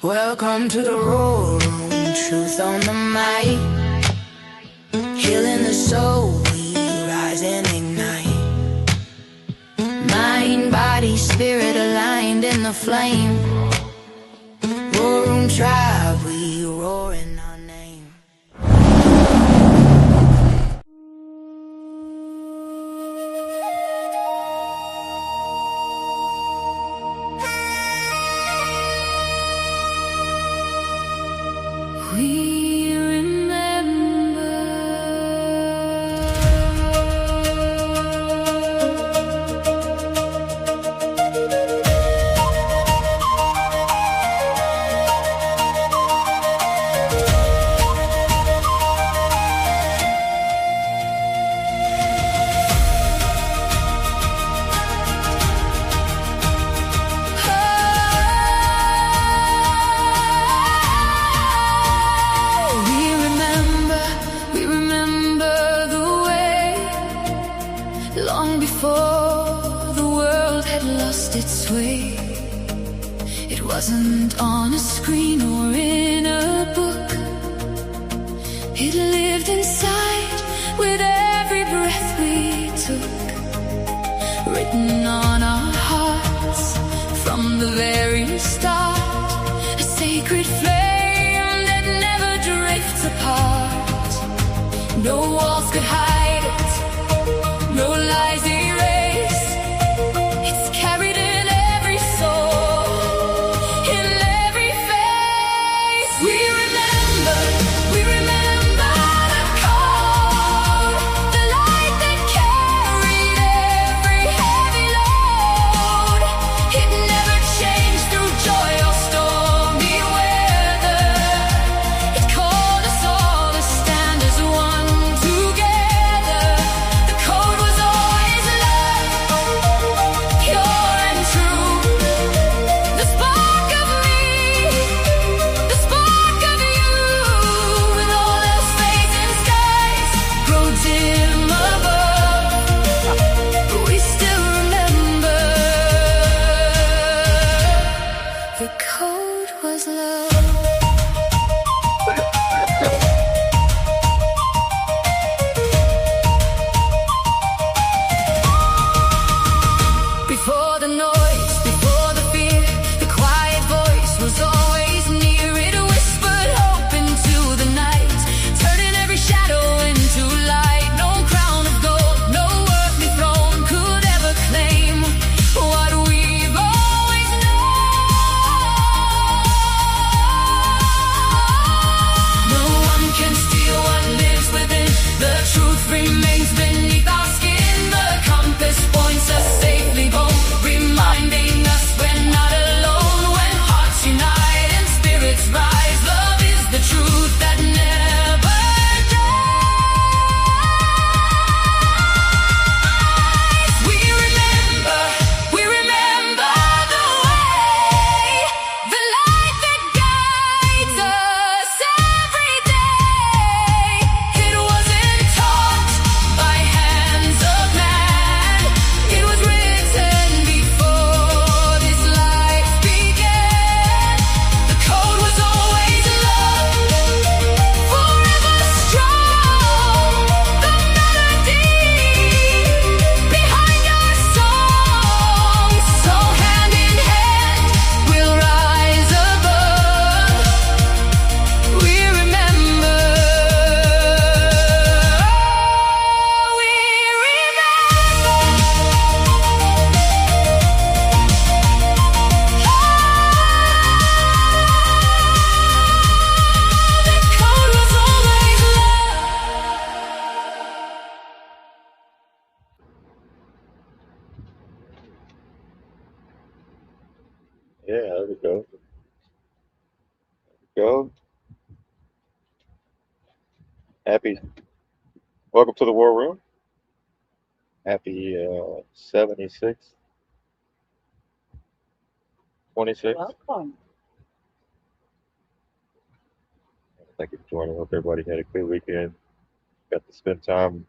Welcome to the Roar Room, truth on the mic. Healing the soul, we rise and ignite. Mind, body, spirit aligned in the flame. Roar Room tribe, we roar in our name. We remember. We remember the way, long before the world had lost its way. It wasn't on a screen or in a book. It lived inside with every breath we took, written on our hearts from the very start. A sacred flame that never drifts apart. No walls could hide it, no lies erase. It's carried in every soul, in every face. We remember the code, the light that carried every heavy load. It never changed through joy or stormy weather. It called us all to stand as one together. The code was always love, pure and true. The spark of me, the spark of you. When all else fades in skies grow dim above, but we still remember. The code was love. Before the noise, before the fear, the quiet voice was always near. It whispered hope into the night, turning every shadow into light. No crown of gold, no earthly throne could ever claim what we've always known. No one can steal what lives within. The truth remains beneath our skin. The compass points us safely home, reminding us we're not alone. When hearts unite and spirits rise, love is the truth that never dies. We remember the way, the light that guides us every day. It wasn't taught by hands of man. It was written before this life began. The code was always love, forever strong. The melody behind our song. So hand in hand we'll rise above. We remember. We remember. The code was always love. Yeah, there we go. Go. Happy. Welcome to the War Room. Happy 76, 26. Welcome. Thank you for joining. Hope everybody had a good weekend. Got to spend time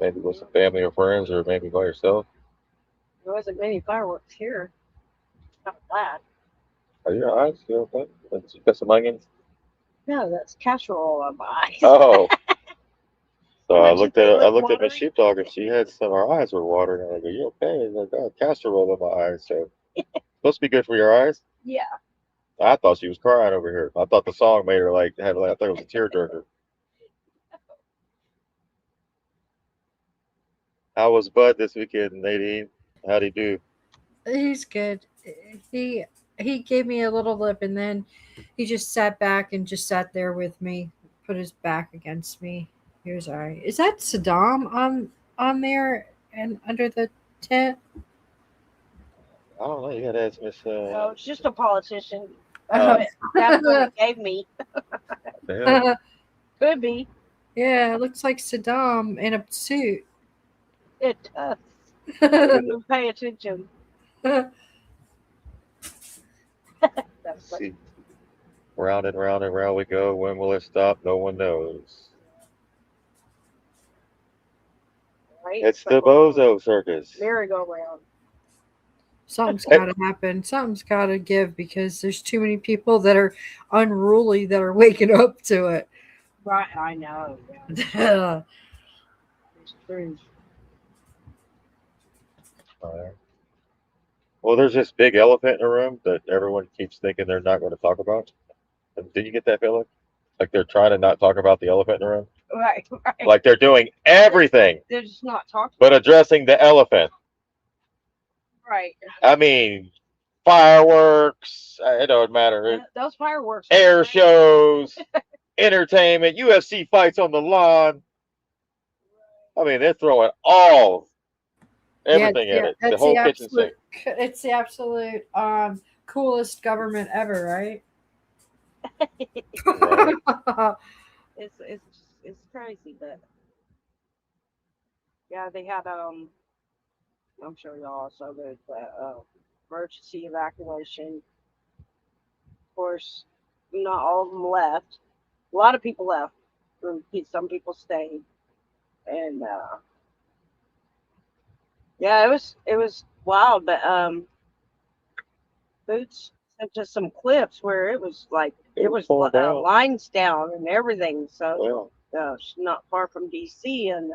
maybe with some family or friends, or maybe by yourself. There wasn't many fireworks here. Not bad. Are your eyes still okay? You got some onions? No, that's casserole on my eyes. Oh. So What you say, I lip looked at my watering? sheepdog and she had some, her eyes were watering. I go, you okay? And I got casserole in my eyes. So supposed to be good for your eyes. Yeah. I thought she was crying over here. I thought the song made her like have like I thought it was a tearjerker. How was Bud this weekend, Nadine? How'd he do? He's good. He he gave me a little lip, and then he just sat back and just sat there with me, put his back against me. He was all right. Is that Saddam on there and under the tent? I don't know. You gotta ask Miss No, it's just a politician. uh, That's what it gave me. the hell. Could be. Yeah, it looks like Saddam in a suit. It does. Didn't even pay attention. That's what, See, round and round we go. When will it stop? No one knows. right? It's the Bozo Circus. Merry-go-round. Something's Hey, got to happen. Something's got to give because there's too many people that are unruly that are waking up to it. Right, I know. Yeah, it's true. well, there's this big elephant in the room that everyone keeps thinking they're not going to talk about. Did you get that feeling? Like they're trying to not talk about the elephant in the room? Right, right. Like they're doing everything They're just not talking. but addressing the elephant. Right. I mean, fireworks, it don't matter. Those fireworks. Are Air great. shows, entertainment, UFC fights on the lawn. I mean, they're throwing Yeah, everything at yeah, it. The whole kitchen sink. it's the absolute coolest government ever, right? Right? It's crazy, but yeah, they had I'm sure y'all saw the emergency evacuation. Of course, not all of them left. A lot of people left. Some people stayed, and yeah, it was wild. But Boots sent us some clips where it was like It it was was pouring down. lines down and everything. So Well, she's not far from DC, and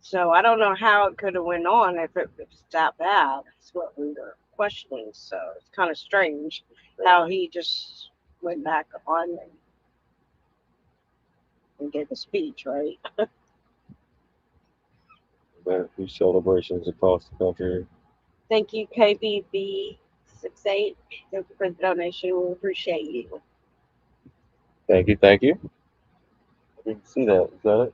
so I don't know how it could have went on if it was that bad. That's what we were questioning. So it's kind of strange how he just went back on and gave a speech, right? but a few celebrations across the country. Thank you, KBB 68. Thank you for the donation. We appreciate you. Thank you, thank you. I didn't see that. Is that it?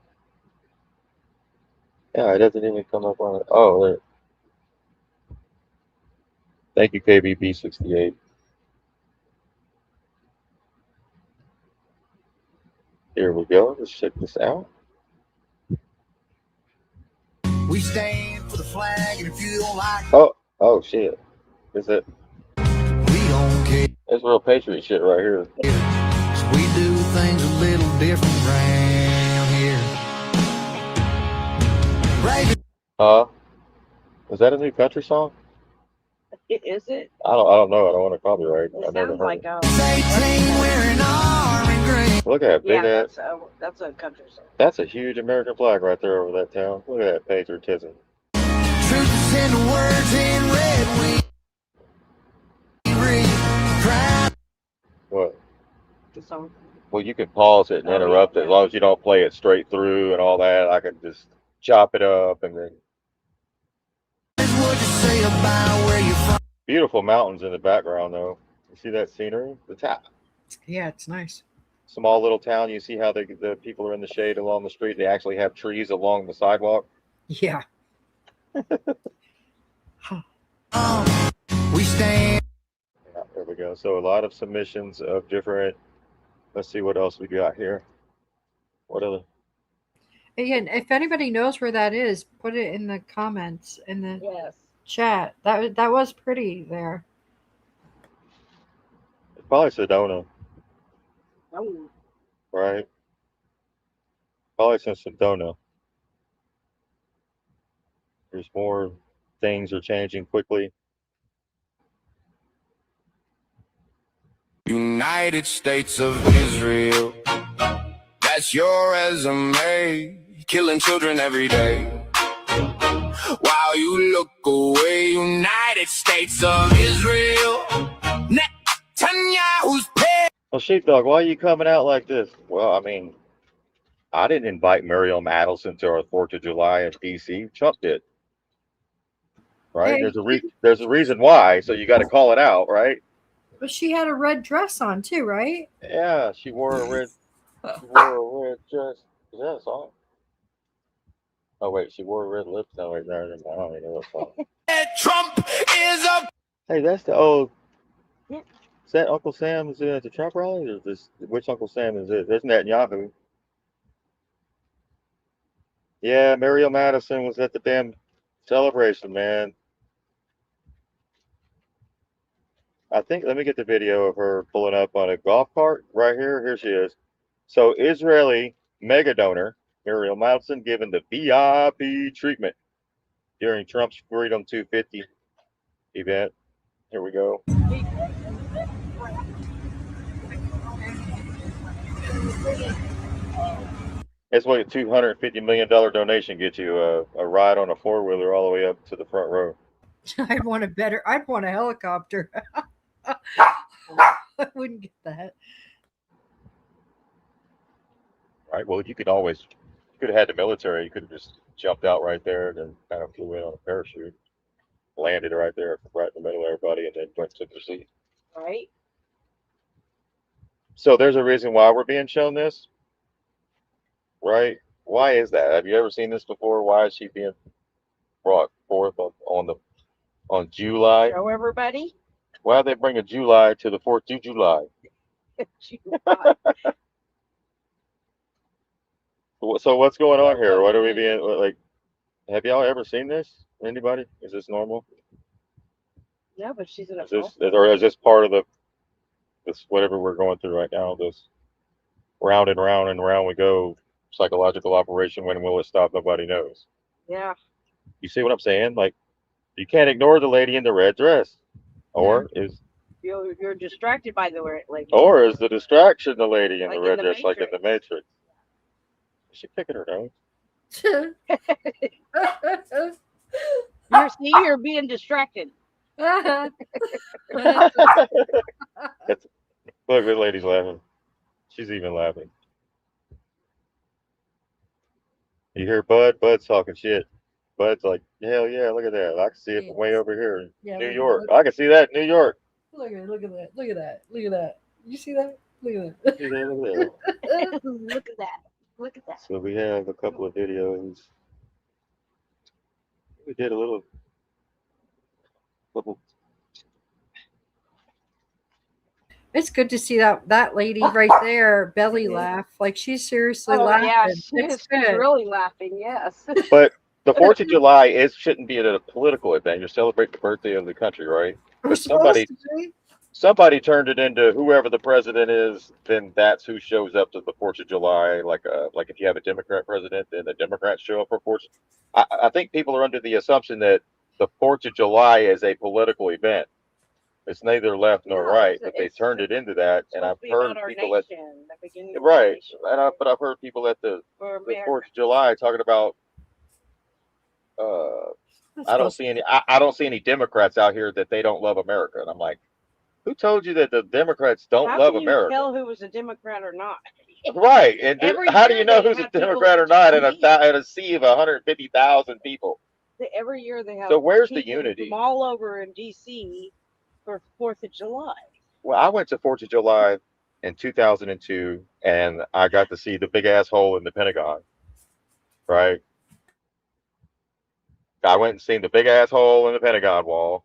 Yeah, it doesn't even come up on it. Oh, there. Thank you, KBB 68. Here we go. Let's check this out. We stand for the flag, and if you don't like Oh shit. Is it? we don't care. It's real patriot shit right here. 'Cause we do things a little different around here. Raven, Is that a new country song? Is it? I don't know. I don't want to copyright. It I never sounds heard like it. 18 wearing army green. Look at that big yeah, ass. that's a country song. That's a huge American flag right there over that town. Look at that patriotism. Truth is in the words in red. We read proud. What? The song. Well, you can pause it and Oh, yeah, interrupt it as yeah. long as you don't play it straight through and all that. I can just chop it up and then What you say about where you're from? beautiful mountains in the background though. You see that scenery? The top. Yeah, it's nice. Small little town. You see how the people are in the shade along the street. They actually have trees along the sidewalk. Yeah. We stand. Yeah, there we go. So a lot of submissions of different. Let's see what else we got here. What other? Again, if anybody knows where that is, put it in the comments in the Yes. chat. That was pretty there. It's probably Sedona, Oh, right? Probably some Sedona. There's more things are changing quickly. United States of Israel. That's your resume. Killing children every day. While you look away, United States of Israel. Netanyahu's pay. Well, Sheepdog, why are you coming out like this? Well, I mean, I didn't invite Muriel Madison to our 4th of July in D.C. Trump did, right? Hey, There's a reason why, so you got to call it out, right? but she had a red dress on too, right? Yeah, she wore a red dress. Is that a song? Oh wait, she wore a red lips. No, wait, no, I don't even know what song. Trump is a. Hey, that's the old. Is that Uncle Sam is at the Trump rally? Or is this which Uncle Sam is it? There's Netanyahu. Yeah, Muriel Madison was at the damn celebration, man. I think let me get the video of her pulling up on a golf cart right here. Here she is. So Israeli mega donor Muriel Madison given the VIP treatment during Trump's Freedom 250 event. Here we go. That's what a $250 million donation gets you, a ride on a four-wheeler all the way up to the front row. I'd want a helicopter. I wouldn't get that. Right. Well, you could have had the military. You could have just jumped out right there and then kind of flew in on a parachute, landed right there, right in the middle of everybody, and then went to the seat. Right? So there's a reason why we're being shown this, right? Why is that? Have you ever seen this before? Why is she being brought forth on July? Show everybody. Why they bring a July to the 4th of July? So what's going on here? What are we being like? Have y'all ever seen this? Anybody? Is this normal? No, but she's an Is this part of this whatever we're going through right now? This round and round and round we go psychological operation. When will it stop? Nobody knows. Yeah. You see what I'm saying? Like, you can't ignore the lady in the red dress, or is You're distracted by the lady. or is the distraction the lady in Like the in red the dress, like in the Matrix. Matrix? Is she picking her nose? You're being distracted. Look, this lady's laughing. She's even laughing. You hear Bud? Bud's talking shit. Bud's like, hell yeah, look at that. I can see it from way over here in New York. I can see that in New York. Look at that. You see that? Look at that. Look at that. Look at that. So we have a couple of videos. We did a little. It's good to see that lady right there belly laugh. Like she's seriously laughing. Yeah, It's she's good. really laughing, yes. But the 4th of July shouldn't be at a political event. You're celebrating the birthday of the country, right? We're But supposed to be. somebody turned it into whoever the president is, then that's who shows up to the 4th of July. Like if you have a Democrat president, then the Democrats show up for 4th. I think people are under the assumption that the 4th of July is a political event. It's neither left nor right, but they turned it into that. And I've heard people at right, but I've heard people at the 4th of July talking about. I don't see any Democrats out here that they don't love America, and I'm like, who told you that the Democrats don't love America? How can you tell who was a Democrat or not? Right, and how do you know who's a Democrat or not in a sea of 150,000 people? Every year they have. So where's the unity? From all over in D.C. for 4th of July. Well, I went to 4th of July in 2002, and I got to see the big asshole in the Pentagon. Right. I went and seen the big asshole in the Pentagon wall.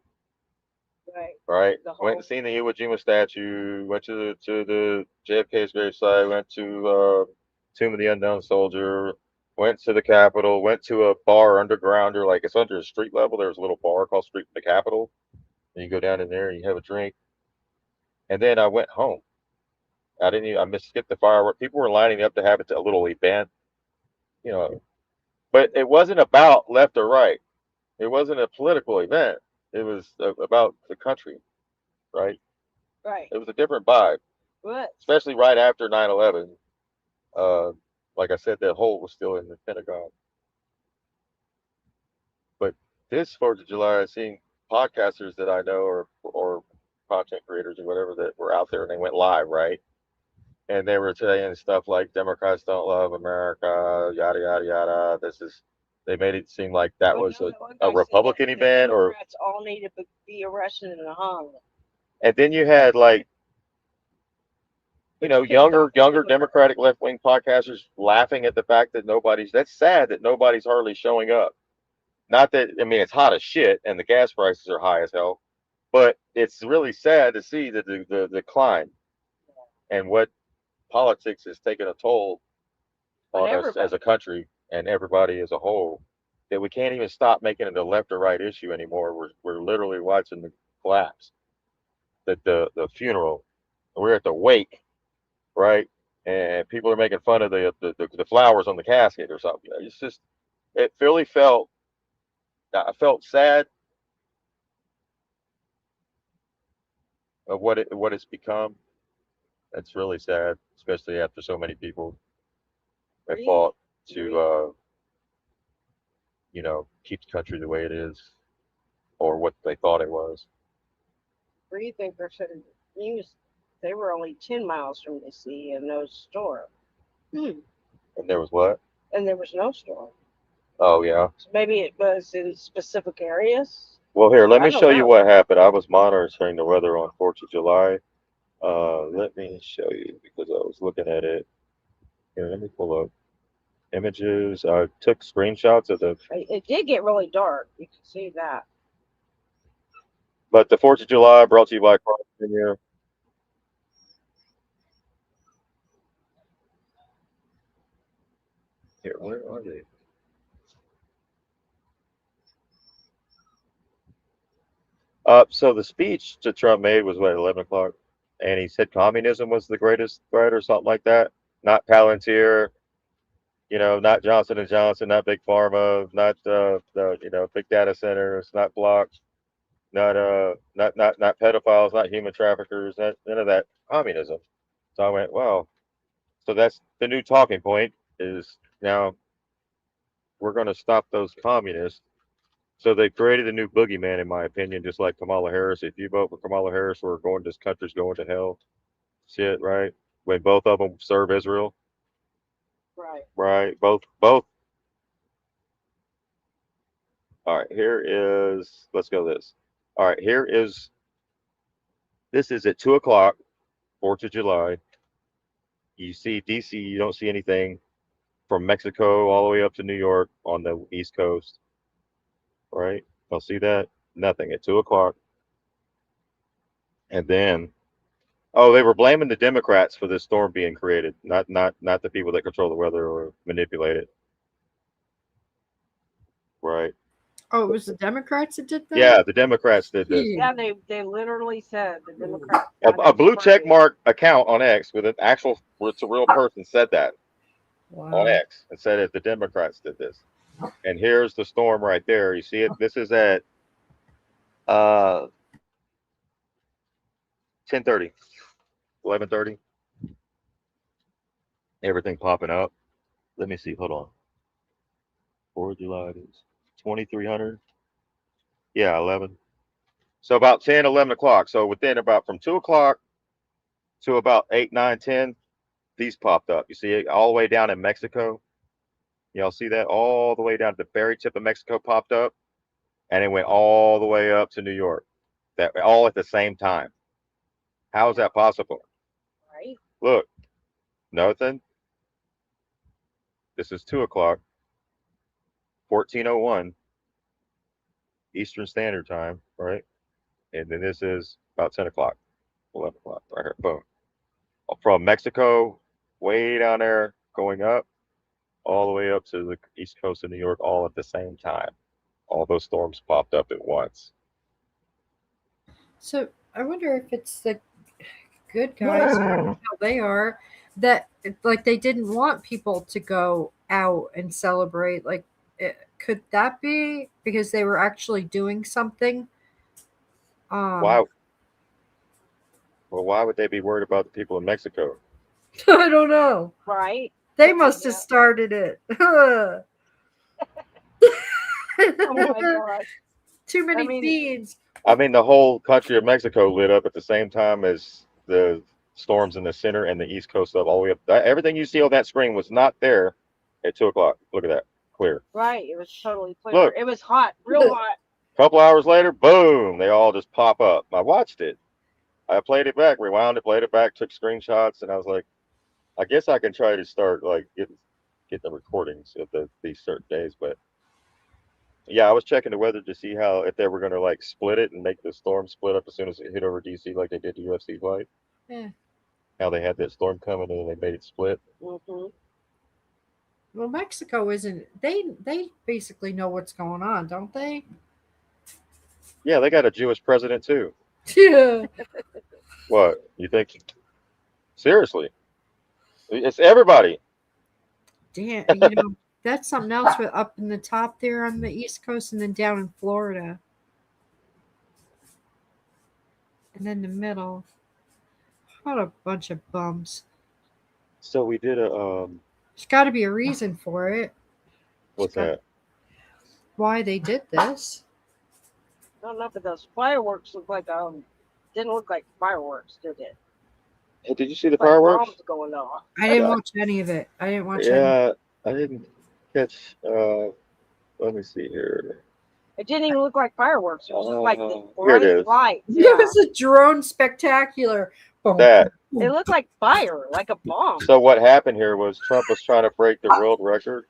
Right. Went and seen the Iwo Jima statue. Went to the JFK's grave site. Went to Tomb of the Unknown Soldier. Went to the Capitol. Went to a bar underground. Or like it's under a street level. There's a little bar called Street of the Capitol. And you go down in there and you have a drink. And then I went home. I skipped the fireworks. People were lining up to have a little event, but it wasn't about left or right. It wasn't a political event. It was about the country, right? Right. It was a different vibe, What? especially right after 9/11. Uh, like I said, that hole was still in the Pentagon. But this 4th of July, I've seen podcasters that I know or content creators or whatever that were out there and they went live, right? And they were saying stuff like Democrats don't love America, yada yada yada. They made it seem like that Well, was no, a, that one a guy said Republican that event, or Democrats all need to be arrested and hung. and then you had like But you couldn't younger talk to them about Democratic left wing podcasters laughing at the fact that that's sad that nobody's hardly showing up. Not that I mean it's hot as shit and the gas prices are high as hell, but it's really sad to see the decline and what politics has taken a toll on on us as everybody. a country and everybody as a whole, that we can't even stop making it a left or right issue anymore. We're literally watching the collapse, the funeral. We're at the wake, right? And people are making fun of the flowers on the casket or something. It's just it really felt I felt sad of what it's become. It's really sad, especially after so many people have Really? fought to keep the country the way it is or what they thought it was. Where do you think they should have used? They were only 10 miles from the sea and no store. And there was what? And there was no store. Oh yeah. So maybe it was in specific areas. Well, here, let I me don't show you know. what happened. I was monitoring the weather on 4th of July. Let me show you because I was looking at it. Here, let me pull up images. I took screenshots of It did get really dark. You can see that. but the 4th of July brought to you by Carl Jr. Here, where are they? So the speech that Trump made was what 11 o'clock, and he said communism was the greatest threat or something like that. Not Palantir, not Johnson and Johnson, not Big Pharma, not the big data centers, not Block, not pedophiles, not human traffickers, none of that communism. So I went, well, so that's the new talking point is now we're going to stop those communists. So they created a new boogeyman, in my opinion, just like Kamala Harris. If you vote for Kamala Harris, this country's going to hell. Shit, right? When both of them serve Israel, Right. right? Both. All right, let's go this. All right, this is at 2 o'clock, 4th of July. You see DC, you don't see anything from Mexico all the way up to New York on the East Coast, right? Don't see that. Nothing at 2 o'clock. And then, oh, they were blaming the Democrats for this storm being created, not the people that control the weather or manipulate it, right? Oh, it was the Democrats that did that? Yeah, the Democrats did this. Yeah, they literally said the Democrats. A blue check mark account on X with it's a real person said that on Wow. X and said that the Democrats did this. And here's the storm right there. You see it? This is at 10:30, 11:30. Everything popping up. Let me see. Hold on. 4th of July is 2300. Yeah, 11. So about 10, 11 o'clock. So within about from 2 o'clock to about 8, 9, 10, these popped up. You see it all the way down in Mexico. Y'all see that all the way down to the very tip of Mexico popped up, and it went all the way up to New York. That all at the same time. How is that possible? Right. Look, nothing. This is 2 o'clock, 1401 Eastern Standard Time, right? And then this is about 10 o'clock, 11 o'clock, right here. Boom. From Mexico, way down there, going up, all the way up to the east coast of New York, all at the same time. All those storms popped up at once. So I wonder if it's the good guys, how they are, that like they didn't want people to go out and celebrate. Like Could that be because they were actually doing something? Why? Well, why would they be worried about the people in Mexico? I don't know. Right? They must have started it. Oh my gosh. Too many I mean- feeds. I mean, the whole country of Mexico lit up at the same time as the storms in the center and the east coast of all the way up. Everything you see on that screen was not there at 2 o'clock. Look at that, clear. Right. It was totally clear. Look. It was hot, real hot. A couple hours later, boom, they all just pop up. I watched it. I played it back, rewound it, played it back, took screenshots, and I was like, I guess I can try to start like getting the recordings of these certain days. But yeah, I was checking the weather to see how if they were going to like split it and make the storm split up as soon as it hit over DC like they did the UFC fight. Yeah. How they had that storm coming and they made it split. Mm-hmm. Well, Mexico isn't. They basically know what's going on, don't they? Yeah, they got a Jewish president too. Yeah. What you think? Seriously, it's everybody. Damn. That's something else with up in the top there on the East Coast and then down in Florida. And then the middle. What a bunch of bums. So we did a There's got to be a reason for it. what's that? Why they did this. I don't know, but those fireworks look like didn't look like fireworks, did it? Hey, did you see the Like fireworks? bombs going off. I didn't watch any of it. I didn't watch any. Yeah, I didn't catch. Let me see here. It didn't even look like fireworks. It was just like the Here it bright is. lights. It Yeah. was a drone spectacular. Boom, That. It looked like fire, like a bomb. So what happened here was Trump was trying to break the world record.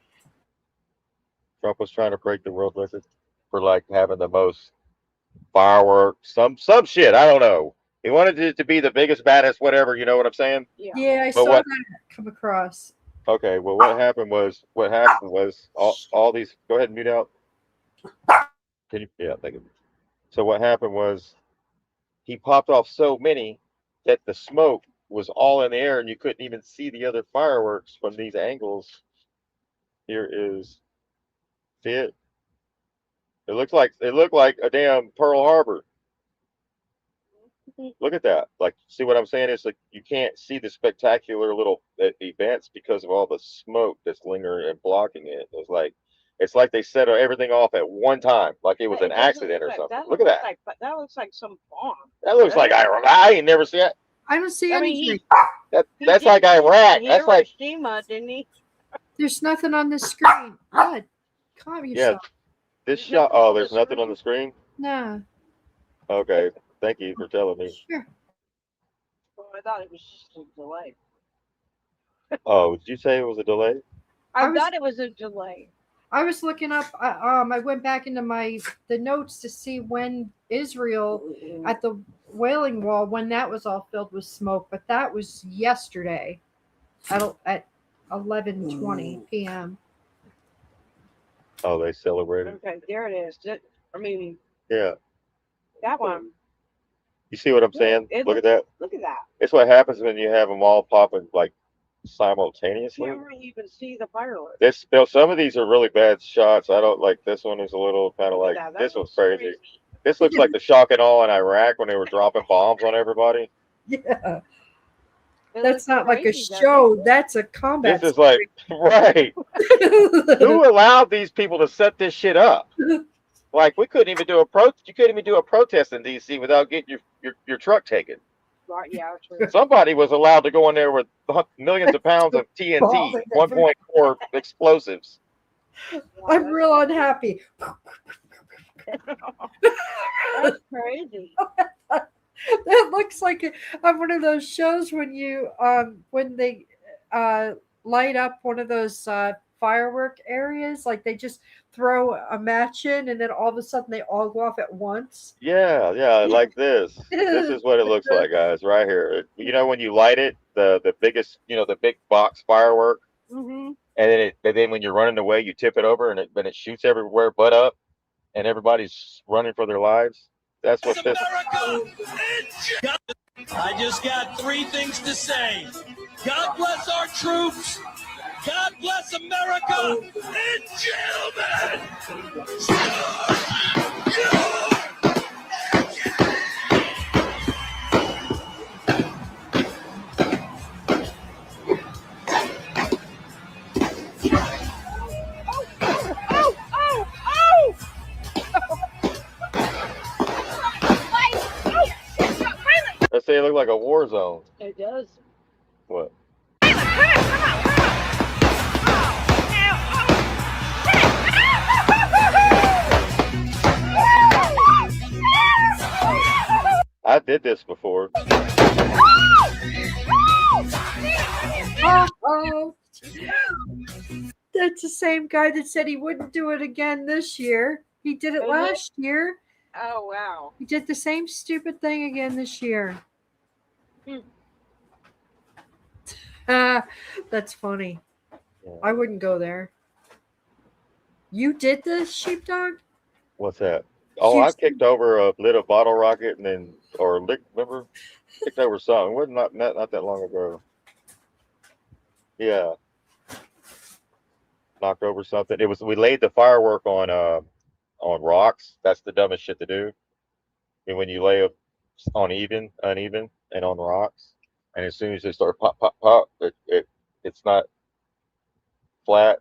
Trump was trying to break the world record for like having the most fireworks, some shit. I don't know. He wanted it to be the biggest, baddest, whatever. You know what I'm saying? Yeah, I But saw what- that come across. Okay. Well, what happened was all these. Go ahead and mute out. Can you? Yeah, thank you. So what happened was he popped off so many that the smoke was all in the air and you couldn't even see the other fireworks from these angles. Here is it. It looked like a damn Pearl Harbor. Look at that. Like, see what I'm saying? It's like you can't see the spectacular little events because of all the smoke that's lingering and blocking it. It's like they set everything off at one time, like it was an accident or something. Look at that. That looks like some bomb. That looks like I ain't never seen it. I don't see I mean, anything. That's like Iraq. That's like Hiroshima, didn't he? There's nothing on the screen. God, calm yourself. this shot. Oh, there's nothing on the screen. No. Okay, thank you for telling me. Sure. Well, I thought it was just a delay. Oh, did you say it was a delay? I was- thought it was a delay. I was looking up. I went back into the notes to see when Israel at the Wailing Wall, when that was all filled with smoke, but that was yesterday at 11:20 p.m. Oh, they celebrated. Okay, there it is. I mean, Yeah. that one. You see what I'm saying? It Look at that. Look at that. It's what happens when you have them all popping like simultaneously. You can't really even see the fireworks. Some of these are really bad shots. I don't like this one. Is a little kind of like Yeah, that this one's looks crazy. This looks like the shock and awe in Iraq when they were dropping bombs on everybody. Yeah, It that's looks not like a crazy, doesn't show. it? That's a combat. This is like right. Who allowed these people to set this shit up? Like we couldn't even do a You couldn't even do a protest in DC without getting your truck taken. Right, yeah, true. Somebody was allowed to go in there with millions of pounds of TNT, 1.4 explosives. I'm real unhappy. That's crazy. That looks like one of those shows when they light up one of those firework areas, like they just throw a match in and then all of a sudden they all go off at once. Yeah, like this. This is what it looks like, guys, right here. You know when you light it, the biggest, the big box firework, Mm-hmm. and then when you're running away, you tip it over and it shoots everywhere but up, and everybody's running for their lives. That's what this. I just got 3 things to say. God bless our troops. God bless America and gentlemen. Let's say it looked like a war zone. It does. What? I did this before. Oh, that's the same guy that said he wouldn't do it again this year. He did it last year. Oh, wow. He did the same stupid thing again this year. That's funny. Yeah. I wouldn't go there. You did the sheepdog? What's that? Oh, I kicked over lit a bottle rocket and then, remember? Kicked over something. It wasn't not that long ago. Yeah. Knocked over something. We laid the firework on rocks. That's the dumbest shit to do. And when you lay uneven, and on rocks, and as soon as they start pop, pop, pop, it's not flat,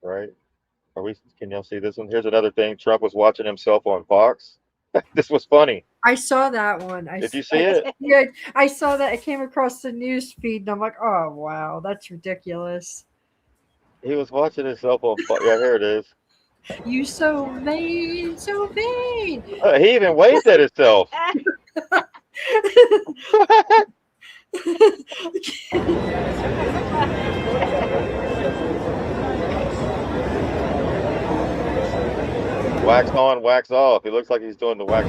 right? Can y'all see this one? Here's another thing. Trump was watching himself on Fox. This was funny. I saw that one. Did you see it? Yeah, I saw that. It came across the news feed, and I'm like, oh, wow, that's ridiculous. He was watching himself on Fox. Yeah, here it is. You so vain, so vain. He even waved at himself. Wax on, wax off. He looks like he's doing the wax.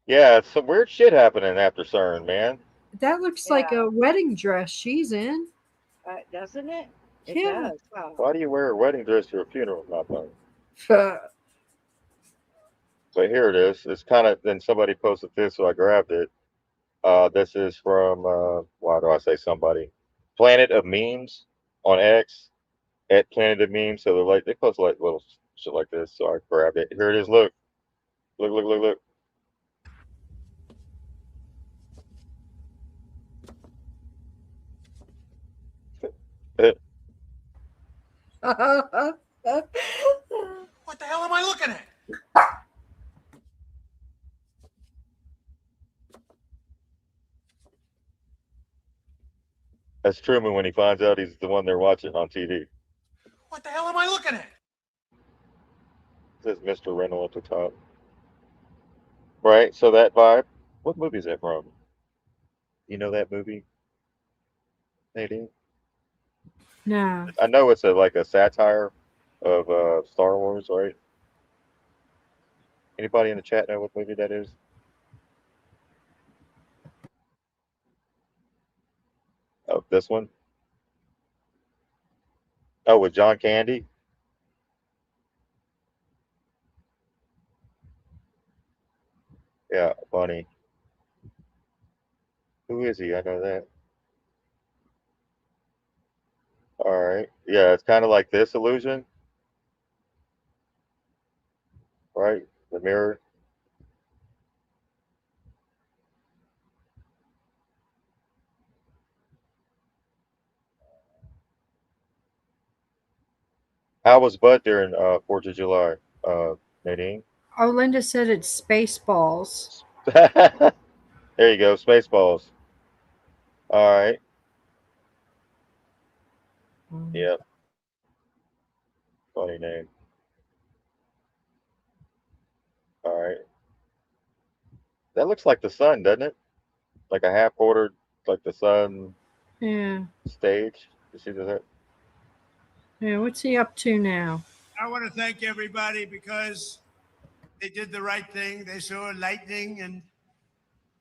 Yeah, some weird shit happening after CERN, man. That looks like a wedding dress she's in. Doesn't it? It Yeah. does. Wow. Why do you wear a wedding dress to a funeral? Not fun. But here it is. It's kind of, then somebody posted this, so I grabbed it. This is from, why do I say somebody? Planet of Memes on X, at Planet of Memes. So they post like little shit like this, so I grabbed it. Here it is. Look. Look. What the hell am I looking at? That's Truman when he finds out he's the one they're watching on TV. What the hell am I looking at? It says Mr. Reynolds at the top. Right? So that vibe. What movie is that from? You know that movie, Nadine? No. I know it's like a satire of Star Wars, right? Anybody in the chat know what movie that is? Oh, this one? Oh, with John Candy? Yeah, funny. Who is he? I know that. All right. Yeah, it's kind of like this illusion. Right? The mirror. How was Bud during 4th of July, Nadine? Oh, Linda said it's Spaceballs. There you go, Spaceballs. All right. Yep. Funny name. All right. That looks like the sun, doesn't it? Like a half quartered, like the sun Yeah. stage. You see that? Yeah. What's he up to now? I want to thank everybody because they did the right thing. They saw lightning, and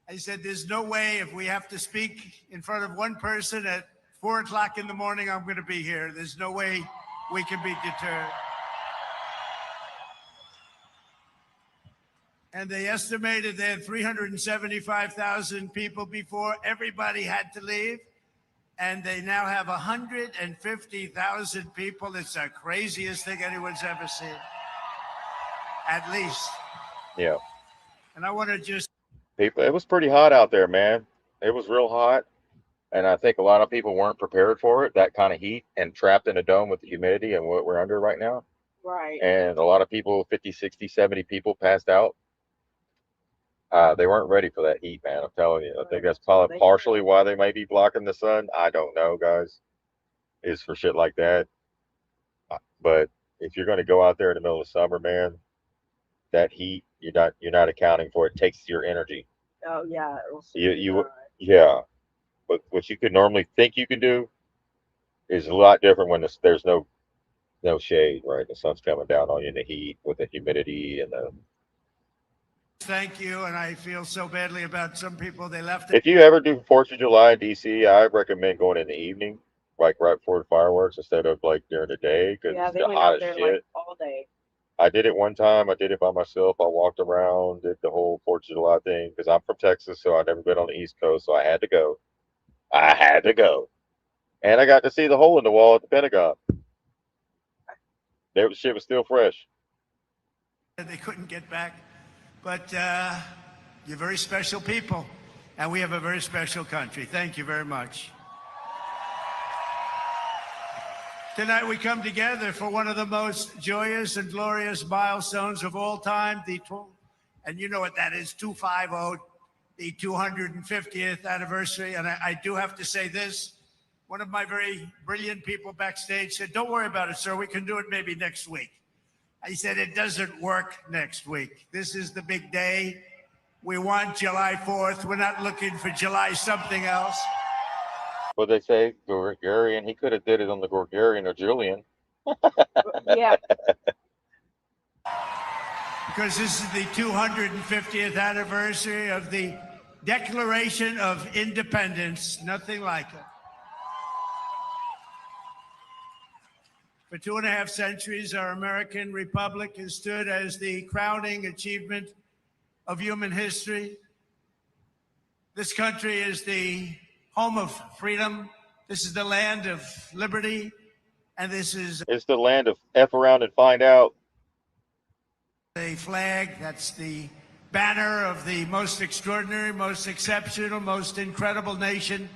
I said, there's no way if we have to speak in front of one person at 4 o'clock in the morning, I'm going to be here. There's no way we can be deterred. And they estimated they had 375,000 people before everybody had to leave. And they now have 150,000 people. It's the craziest thing anyone's ever seen. At least. Yeah. And I want to just. People, it was pretty hot out there, man. It was real hot. And I think a lot of people weren't prepared for it, that kind of heat, and trapped in a dome with the humidity and what we're under right now. Right. And a lot of people, 50, 60, 70 people passed out. They weren't ready for that heat, man. I'm telling you. I think that's probably partially why they might be blocking the sun. I don't know, guys. Is for shit like that. But if you're going to go out there in the middle of summer, man, that heat, you're not accounting for it. It takes your energy. Oh yeah. Yeah. But what you could normally think you can do is a lot different when there's no shade, right? The sun's coming down on you in the heat with the humidity and the. Thank you, and I feel so badly about some people. They left. If you ever do 4th of July in DC, I recommend going in the evening, like right before the fireworks, instead of like during the day, because Yeah, they it's went hot out as there shit. like all day. I did it one time. I did it by myself. I walked around, did the whole 4th of July thing because I'm from Texas, so I've never been on the East Coast, so I had to go. I had to go, and I got to see the hole in the wall at the Pentagon. There, shit was still fresh. They couldn't get back, but you're very special people, and we have a very special country. Thank you very much. Tonight we come together for one of the most joyous and glorious milestones of all time, and you know what that is, 250, the 250th anniversary. And I do have to say this. One of my very brilliant people backstage said, "Don't worry about it, sir. We can do it maybe next week." I said, "It doesn't work next week. This is the big day. We want July 4th. We're not looking for July something else." What they say, Gregorian, he could have did it on the Gregorian or Julian. Yeah. Because this is the 250th anniversary of the Declaration of Independence. Nothing like it. For 2.5 centuries, our American Republic has stood as the crowning achievement of human history. This country is the home of freedom. This is the land of liberty. And this is... It's the land of F around and find out. The flag, that's the banner of the most extraordinary, most exceptional, most incredible nation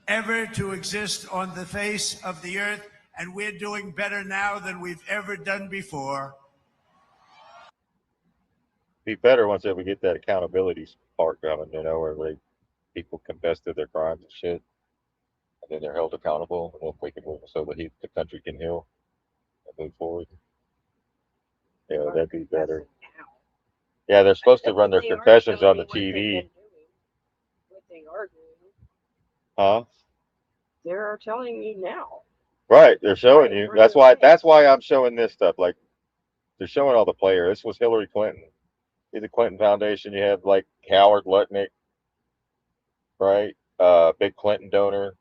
ever to exist on the face of the earth. And we're doing better now than we've ever done before. Be better once we get that accountability part coming, where people confess to their crimes and shit, and then they're held accountable. And we can move so that the country can heal and move forward. Yeah, that'd be better. Yeah, they're supposed to run their confessions on the TV. What they are doing. Huh? They're telling you now. Right, they're showing you. That's why I'm showing this stuff. Like, they're showing all the players. This was Hillary Clinton. The Clinton Foundation. You have like Howard Lutnick, right? Big Clinton donor.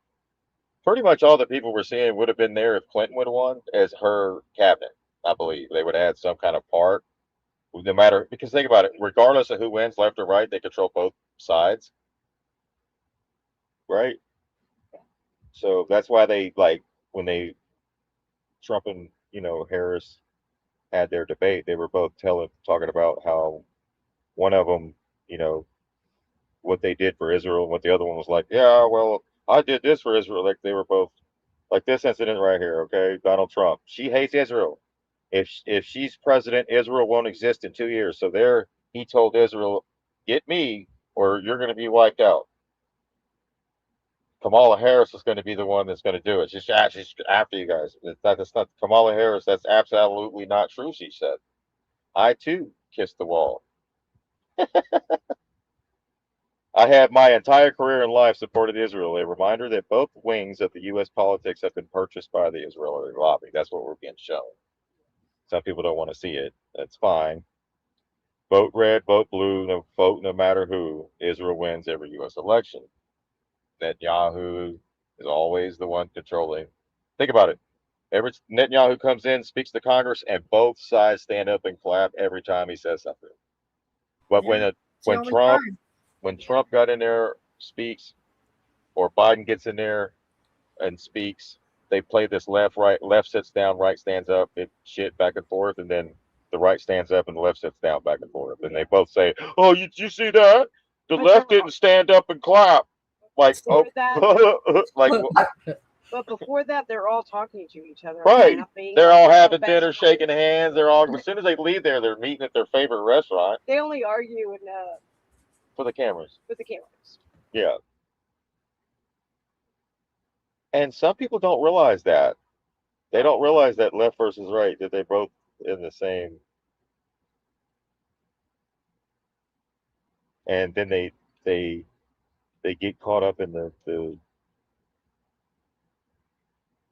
Pretty much all the people we're seeing would have been there if Clinton would have won as her cabinet. I believe they would have had some kind of part. No matter, because think about it, regardless of who wins, left or right, they control both sides, right? So that's why they when Trump and Harris had their debate, they were both talking about how one of them, what they did for Israel, and what the other one was like, yeah, well, I did this for Israel. Like they were both like this incident right here. Okay, Donald Trump, she hates Israel. If she's president, Israel won't exist in 2 years. So he told Israel, get me, or you're going to be wiped out. Kamala Harris is going to be the one that's going to do it. She's after you guys. That's not Kamala Harris. That's absolutely not true. She said, I too kissed the wall. I have my entire career in life supported Israel. A reminder that both wings of the U.S. politics have been purchased by the Israeli lobby. That's what we're being shown. Some people don't want to see it. That's fine. Vote red, vote blue, vote no matter who. Israel wins every U.S. election. Netanyahu is always the one controlling. Think about it. Every Netanyahu comes in, speaks to Congress, and both sides stand up and clap every time he says something. But Yeah, it's the when only Trump crime. got in there, speaks, or Biden gets in there and speaks, they play this left, right, left sits down, right stands up, it shit back and forth, and then the right stands up and the left sits down back and forth. And they both say, "Oh, you see that? The But left they're didn't stand up and clap." Like, oh, before that, like, but before that, they're all talking to each other, right. laughing. They're like all they're having best dinner, friends. shaking hands. They're all, as soon as they leave there, they're meeting at their favorite restaurant They only argue for the cameras. with the cameras. Yeah. And some people don't realize that. They don't realize that left versus right, that they both in the same. And then they they get caught up in the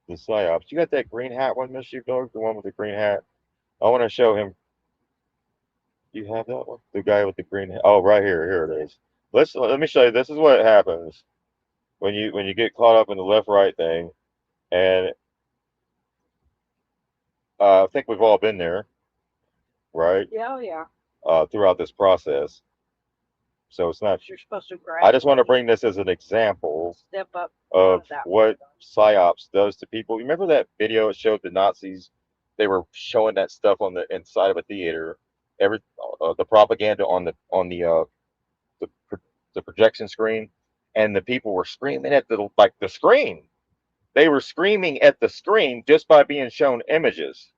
psyops. You got that green hat one, Miss Sheepdog, the one with the green hat. I want to show him. Do you have that one? The guy with the green hat. Oh, right here. Here it is. Let me show you. This is what happens when you get caught up in the left right thing, and I think we've all been there, right? Yeah, oh, yeah. Throughout this process. So it's not. You're supposed to I just want to gradually bring this as an example step up of that what way. psyops does to people. You remember that video? It showed the Nazis. They were showing that stuff on the inside of a theater. Every the propaganda the the projection screen, and the people were screaming at the screen. They were screaming at the screen just by being shown images.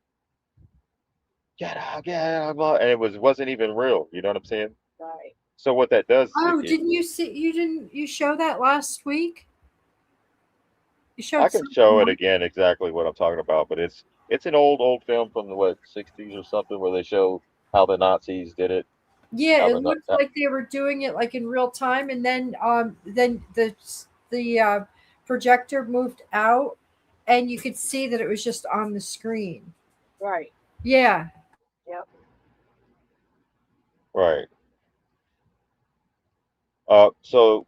Get out, blah, and it wasn't even real. You know what I'm saying? Right. So what that does, Oh, didn't you see? You didn't. You show that last week? You I showed can something. show it again exactly what I'm talking about, but it's an old film from the '60s or something where they show how the Nazis did it. Yeah, How it the Na- looked like they were doing it like in real time, and then the projector moved out, and you could see that it was just on the screen. Right. Yeah. Yep. right. So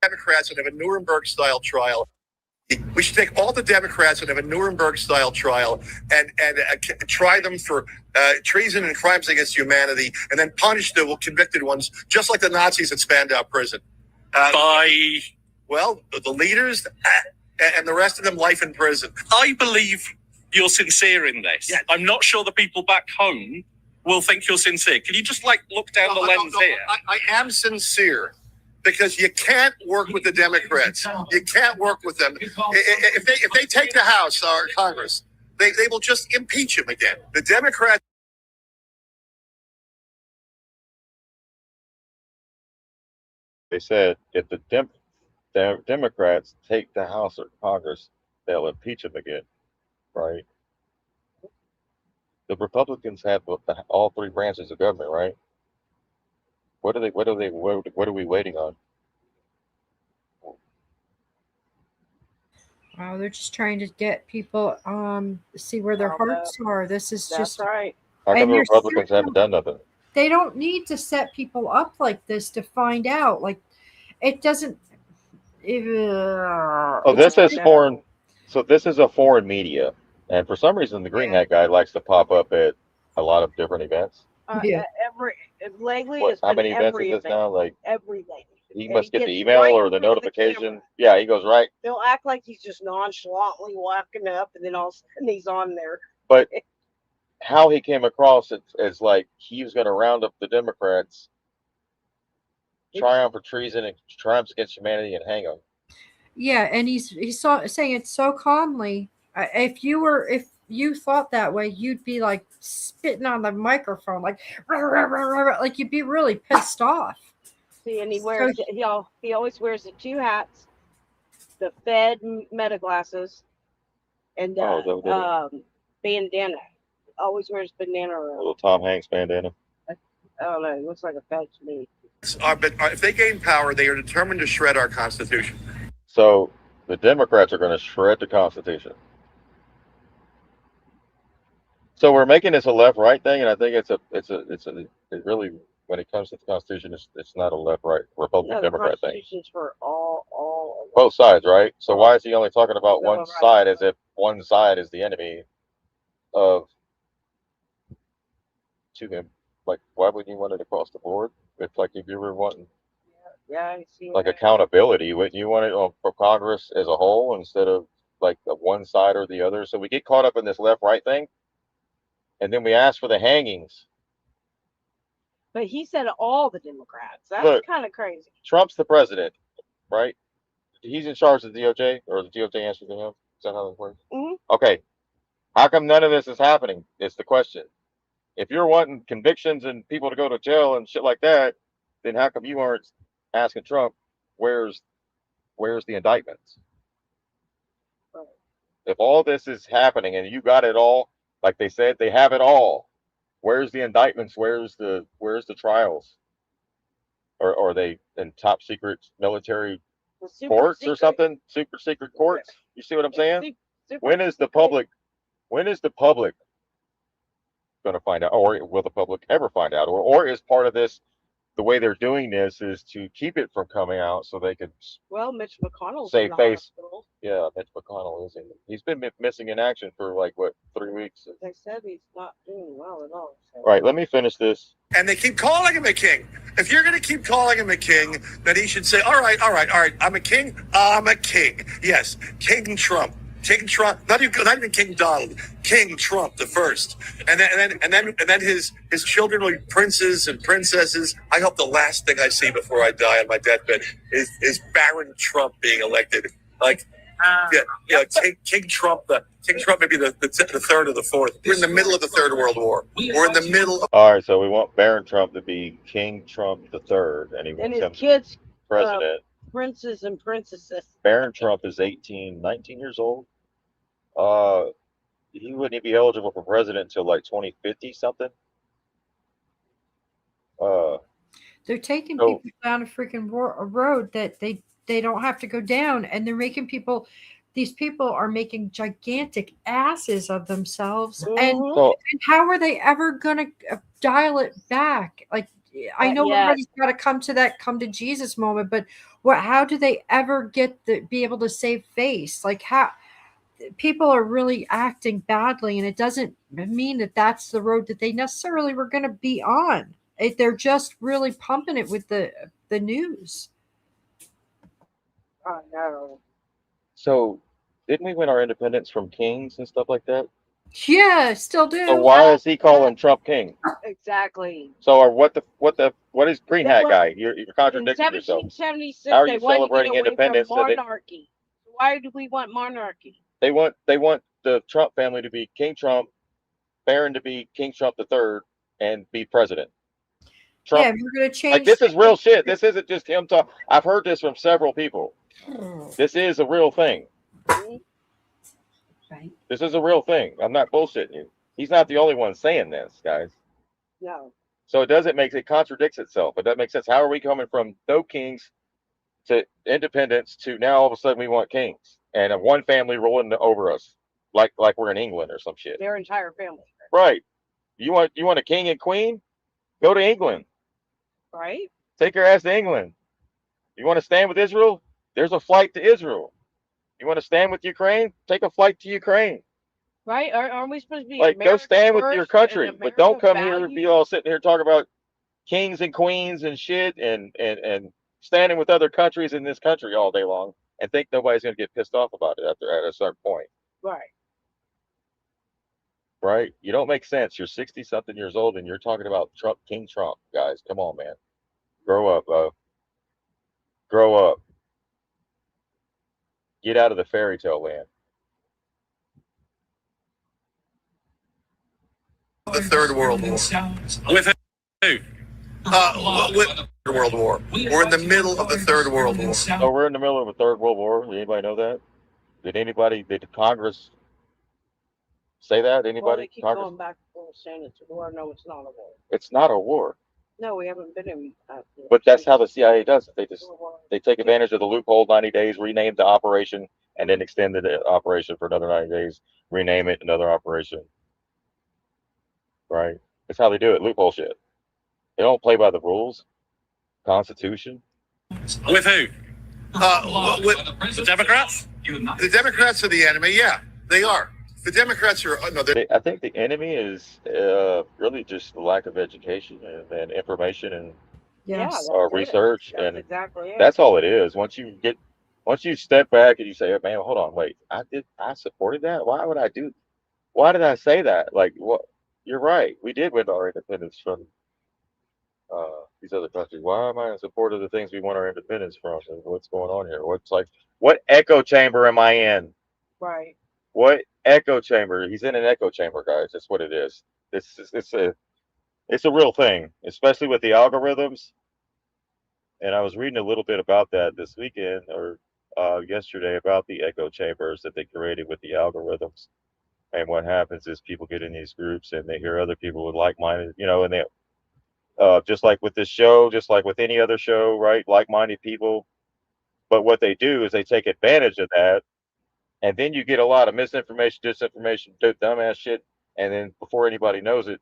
Democrats and have a Nuremberg style trial. We should take all the Democrats and have a Nuremberg style trial and try them for treason and crimes against humanity, and then punish the convicted ones, just like the Nazis at Spandau Prison. By the leaders and the rest of them, life in prison. I believe you're sincere in this. Yeah. I'm not sure the people back home will think you're sincere. Can you just look down the lens here? I am sincere. Because you can't work with the Democrats. You can't work with them. If they take the House or Congress, they will just impeach him again. The Democrats. they said if the Democrats take the House or Congress, they'll impeach him again, right? The Republicans have all three branches of government, right? What are we waiting on? Wow, they're just trying to get people see where their hearts are. This is That's just right. How come And the you're Republicans serious? haven't done nothing? They don't need to set people up like this to find out. Like it doesn't. Oh, this is foreign. So this is a foreign media, and for some reason, the green hat guy likes to pop up at a lot of different events. Yeah. Lately, What? it's How been many events every is this event. now? Like Every lady. he And must get gets the email right or in the front of notification. camera. Yeah, he goes right. They'll act like he's just nonchalantly walking up, and then all of a sudden he's on there. But how he came across it as like he was going to round up the Democrats, try on for treason and crimes against humanity, and hang them. Yeah, and he's saying it so calmly. If you thought that way, you'd be like spitting on the microphone, like "Rah, rah, rah, rah, rah," like you'd be really pissed off. See, and he wears he always wears the two hats, the Fed meta glasses, and bandana. Always wears bandana around. Little Tom Hanks bandana. I don't know. It looks like a Fed to me. But if they gain power, they are determined to shred our Constitution. So the Democrats are going to shred the Constitution. So we're making this a left-right thing, and I think it really, when it comes to the Constitution, it's not a left-right Republican No, the Democrat thing. Constitution's for all of us. Both sides, right? So why is he only talking about one right. side as if one side is the enemy of to him? Like, why wouldn't you want it across the board? If you were wanting Yeah, I see. like accountability, wouldn't you want it for Congress as a whole instead of like the one side or the other? So we get caught up in this left-right thing, and then we ask for the hangings. But he said all the Democrats. That's kind of crazy. Trump's the president, right? He's in charge of the DOJ, or the DOJ answers to him. Is that how it works? Mm-hmm. Okay. How come none of this is happening? Is the question. If you're wanting convictions and people to go to jail and shit like that, then how come you aren't asking Trump, where's the indictments? Right. If all this is happening and you got it all, like they said, they have it all. Where's the indictments? Where's the trials? Or are they in top secret military courts or something? Super secret courts? You see what I'm saying? When is the public going to find out, or will the public ever find out, or is part of this, the way they're doing this is to keep it from coming out so they could Mitch McConnell's save in the face. hospital. Yeah, Mitch McConnell is he's been missing in action for like what, 3 weeks. They said he's not doing well at all. So. Right, let me finish this. And they keep calling him a king. If you're going to keep calling him a king, then he should say, all right, I'm a king. I'm a king. Yes, King Trump. King Trump, not even King Donald, King Trump the first, and then his children will be princes and princesses. I hope the last thing I see before I die on my deathbed is Baron Trump being elected. Like, King Trump. King Trump may be the third or the fourth. We're in the middle of the Third World War. We're in the middle. All right, so we want Baron Trump to be King Trump the third, and he wants him kids president. Princes and princesses. Baron Trump is 19 years old. He wouldn't be eligible for president until like 2050 something. They're taking people down a freaking road that they don't have to go down, and they're making people. These people are making gigantic asses of themselves, and how are they ever gonna dial it back? Like, I know everybody's got to come to Jesus moment, but how do they ever be able to save face? Like, how people are really acting badly, and it doesn't mean that that's the road that they necessarily were going to be on. They're just really pumping it with the news. I know. So, didn't we win our independence from kings and stuff like that? Yeah, still do. So why is he calling Trump king? Exactly. So, what is green hat guy? You're contradicting yourself. In 1776, how are you celebrating independence? Monarchy. Why do we want monarchy? They want the Trump family to be King Trump, Barron to be King Trump III, and be president. Trump, yeah, we're going to change. Like, this is real shit. This isn't just him talk. I've heard this from several people. This is a real thing. Right. This is a real thing. I'm not bullshitting you. He's not the only one saying this, guys. No. So it contradicts itself. It doesn't make sense. How are we coming from no kings to independence to now all of a sudden we want kings and one family rolling over us like we're in England or some shit? Their entire family. Right. You want a king and queen? Go to England. Right. Take your ass to England. You want to stand with Israel? There's a flight to Israel. You want to stand with Ukraine? Take a flight to Ukraine. Right? Aren't we supposed to be like, America go stand with your country, but don't come value? here and be all sitting here talking about kings and queens and shit and standing with other countries in this country all day long and think nobody's going to get pissed off about it at a certain point. Right. Right? You don't make sense. You're 60-something years old and you're talking about Trump, King Trump. Guys, come on, man. Grow up, grow up. Get out of the fairy tale land. The Third World War. With who? With the World War. We're in the middle of the Third World War. So we're in the middle of a Third World War. Did anybody know that? Did Congress say that? Anybody? Well, they keep Congress? going back and forth saying it's a war. No, it's not a war. It's not a war. No, we haven't been in. But that's how the CIA does it. They take advantage of the loophole, 90 days, rename the operation, and then extend the operation for another 90 days, rename it another operation. Right? That's how they do it. Loophole shit. They don't play by the rules. Constitution. With who? With the Democrats? The Democrats are the enemy. Yeah, they are. The Democrats are no. I think the enemy is really just the lack of education and information and Yeah, Yes. that's it. research, That's and exactly it. that's all it is. Once you step back and you say, "Man, hold on, wait, I supported that. Why would I do? Why did I say that? Like, what? You're right. We did win our independence from these other countries. Why am I in support of the things we want our independence from? And what's going on here? What echo chamber am I in? Right. What echo chamber? He's in an echo chamber, guys. That's what it is. It's a real thing, especially with the algorithms. And I was reading a little bit about that this weekend or yesterday about the echo chambers that they created with the algorithms. And what happens is people get in these groups and they hear other people with like-minded, and they just like with this show, just like with any other show, right? Like-minded people. But what they do is they take advantage of that, and then you get a lot of misinformation, disinformation, dumbass shit, and then before anybody knows it,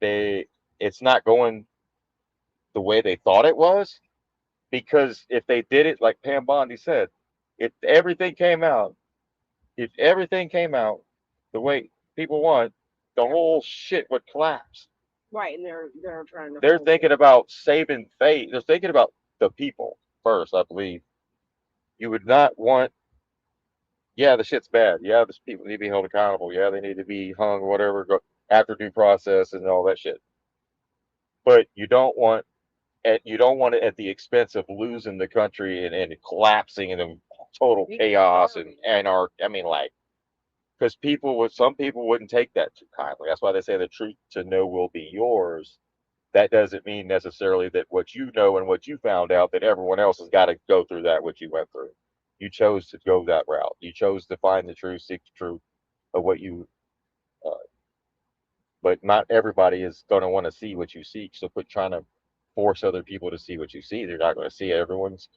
they it's not going the way they thought it was. Because if they did it like Pam Bondi said, if everything came out, if everything came out the way people want, the whole shit would collapse. Right, and they're trying to. They're hold thinking it. about saving face. They're thinking about the people first, I believe. You would not want, yeah, the shit's bad. Yeah, the people need to be held accountable. Yeah, they need to be hung, whatever, go after due process and all that shit. But you don't want it at the expense of losing the country and collapsing in total chaos and anarchy. I mean, like, because some people wouldn't take that too kindly. That's why they say the truth to know will be yours. That doesn't mean necessarily that what you know and what you found out that everyone else has got to go through that what you went through. You chose to go that route. You chose to find the truth, seek the truth of what you. Uh, but not everybody is going to want to see what you seek. So quit trying to force other people to see what you see. They're not going to see it. Everyone's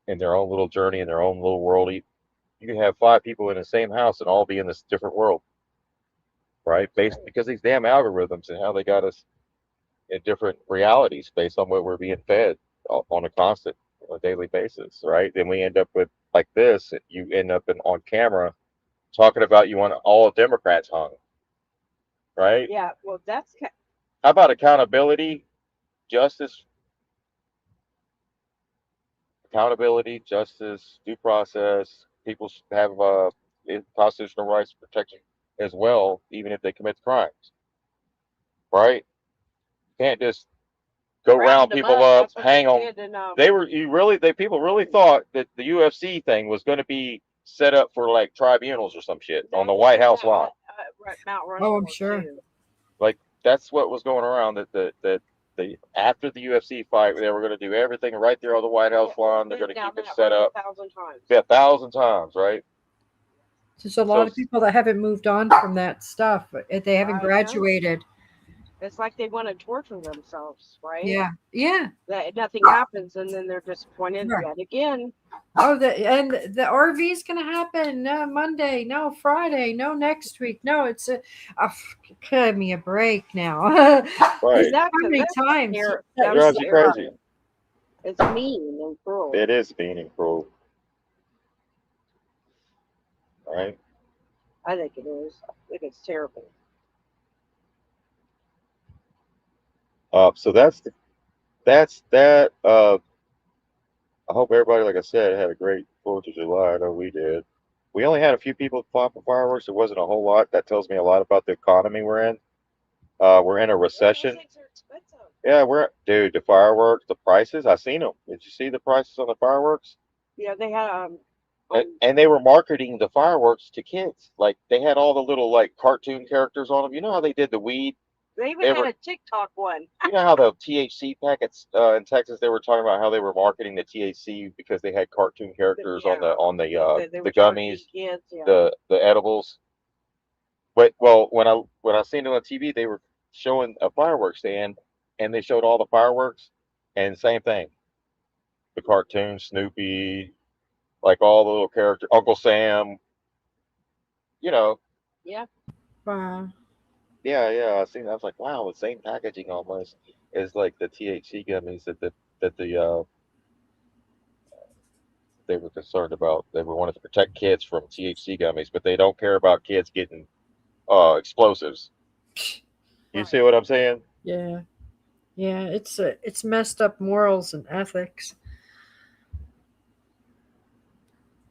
in their own little journey in their own little world. You can have 5 people in the same house and all be in this different world, right? Based because these damn algorithms and how they got us in different realities based on what we're being fed on a constant, on a daily basis, right? Then we end up with like this. You end up on camera talking about you want all Democrats hung, right? Yeah, well, How about accountability, justice, due process? People should have constitutional rights protection as well, even if they commit crimes, right? You can't just go round people up, hang them. People really thought that the UFC thing was going to be set up for like tribunals or some shit on the White House lawn. Mount Oh, I'm Rushmore, sure. too. Like that's what was going around. That after the UFC fight, they were going to do everything right there on the White House lawn. They're going to keep it set up 1,000 times. yeah, 1,000 times, right? There's a lot of people that haven't moved on from that stuff. They haven't I know. graduated. It's like they want to torture themselves, right? Yeah. Yeah. That nothing happens, and then they're disappointed Right. yet again. Oh, the RV is going to happen. No, Monday. No, Friday. No, next week. No, it's give me a break now. Right. How many times? That drives you crazy. It's mean and cruel. It is mean and cruel, right? I think it is. I think it's terrible. So that's that. I hope everybody, like I said, had a great 4th of July. I know we did. We only had a few people popping fireworks. It wasn't a whole lot. That tells me a lot about the economy we're in. We're in a recession. Those things are expensive. Yeah, dude, the fireworks, the prices. I seen them. Did you see the prices on the fireworks? Yeah, they had And they were marketing the fireworks to kids. Like they had all the little like cartoon characters on them. You know how they did the weed? they even had a TikTok one. You know how the THC packets in Texas, they were talking about how they were marketing the THC because they had cartoon characters on They were the targeting gummies, kids, yeah. the edibles. But well, when I seen it on TV, they were showing a fireworks stand, and they showed all the fireworks, and same thing, the cartoon Snoopy, like all the little characters, Uncle Sam, you know. Yeah. Wow. Yeah. I seen. I was like, wow, the same packaging almost as like the THC gummies that the they were concerned about. They were wanted to protect kids from THC gummies, but they don't care about kids getting explosives. You see what I'm saying? Yeah. Yeah, it's messed up morals and ethics.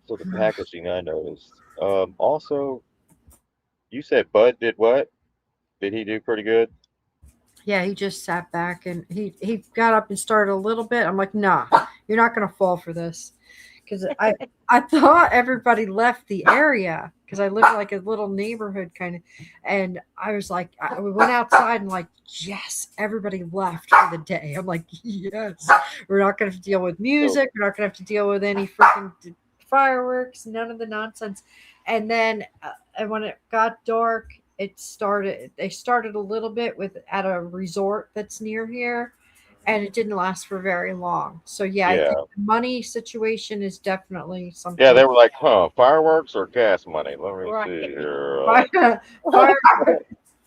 So the packaging I noticed. Also, you said Bud did what? Did he do pretty good? Yeah, he just sat back and he got up and started a little bit. I'm like, nah, you're not gonna fall for this, because I thought everybody left the area because I live in like a little neighborhood kind of, and I was like, we went outside and like, yes, everybody left for the day. I'm like, yes, we're not gonna have to deal with music. We're not gonna have to deal with any freaking fireworks, none of the nonsense. And then and when it got dark, they started a little bit with at a resort that's near here, and it didn't last for very long. So yeah, I Yeah. think the money situation is definitely something. Yeah, they were like, huh, fireworks or gas money? Let me Right. see here.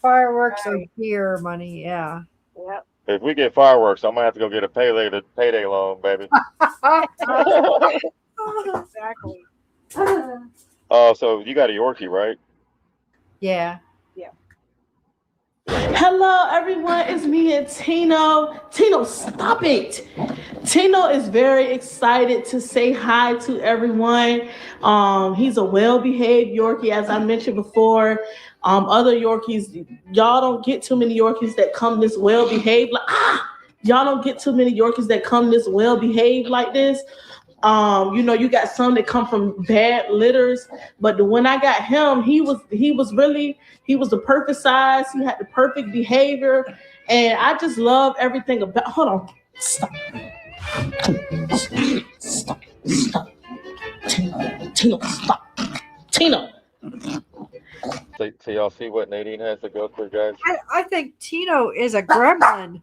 Fireworks or Right. beer money, yeah. Yep. If we get fireworks, I'm gonna have to go get a payday loan, baby. Exactly. Oh, so you got a Yorkie, right? Yeah. Yeah. Hello, everyone. It's me and Tino. Tino, stop it. Tino is very excited to say hi to everyone. He's a well-behaved Yorkie, as I mentioned before. Other Yorkies, y'all don't get too many Yorkies that come this well-behaved. Y'all don't get too many Yorkies that come this well-behaved like this. You got some that come from bad litters, but when I got him, he was the perfect size. He had the perfect behavior, and I just love everything about. Hold on, stop, Tino, stop, Tino. So y'all see what Nadine has to go through, guys? I think Tino is a gremlin.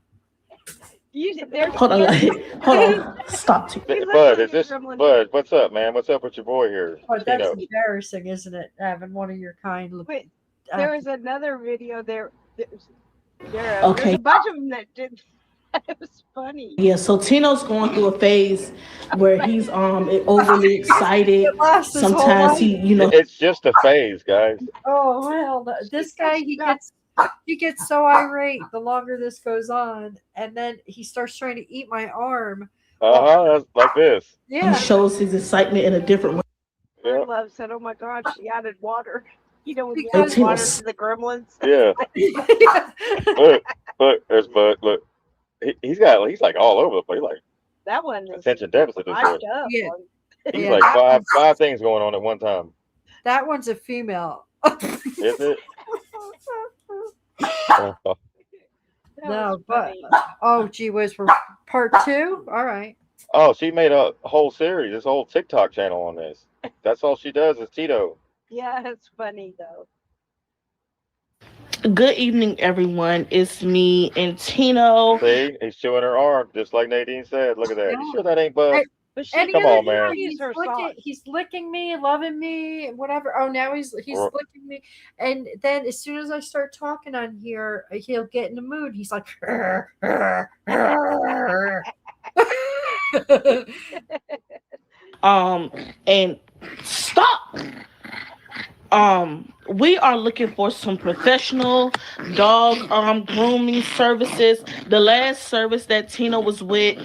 Hold on, stop, Tino. Bud, Bud? What's up, man? What's up with your boy here? Oh, that's Tino. embarrassing, isn't it? Having one of your kind look. Wait, there was another video there. There's Okay. a bunch of them that did. It was funny. Yeah, so Tino's going through a phase where he's overly excited. Sometimes It's just a phase, guys. Oh well, this guy he gets so irate the longer this goes on, and then he starts trying to eat my arm. That's like this. Yeah, he shows his excitement in a different way. My love said, "Oh my God, she added water." You know, when you Because- add water to the gremlins. Yeah. Look, there's Bud. Look, he's like all over the place. Like That one is attention deficit disorder. up. Yeah. He's Yeah, like five things going on at one time. that one's a female. Is it? That No, was but funny. oh gee whiz, for part 2. All right. Oh, she made a whole series, this whole TikTok channel on this. That's all she does is Tito. Yeah, it's funny though. Good evening, everyone. It's me and Tino. See, he's chewing her arm, just like Nadine said. Look at that. You sure that ain't Bud? Hey, But she And Come on, man. he's licking me, loving me, whatever. Oh, now he's Or- licking me, and then as soon as I start talking on here, he'll get in the mood. He's like, And stop. We are looking for some professional dog grooming services. The last service that Tino was with,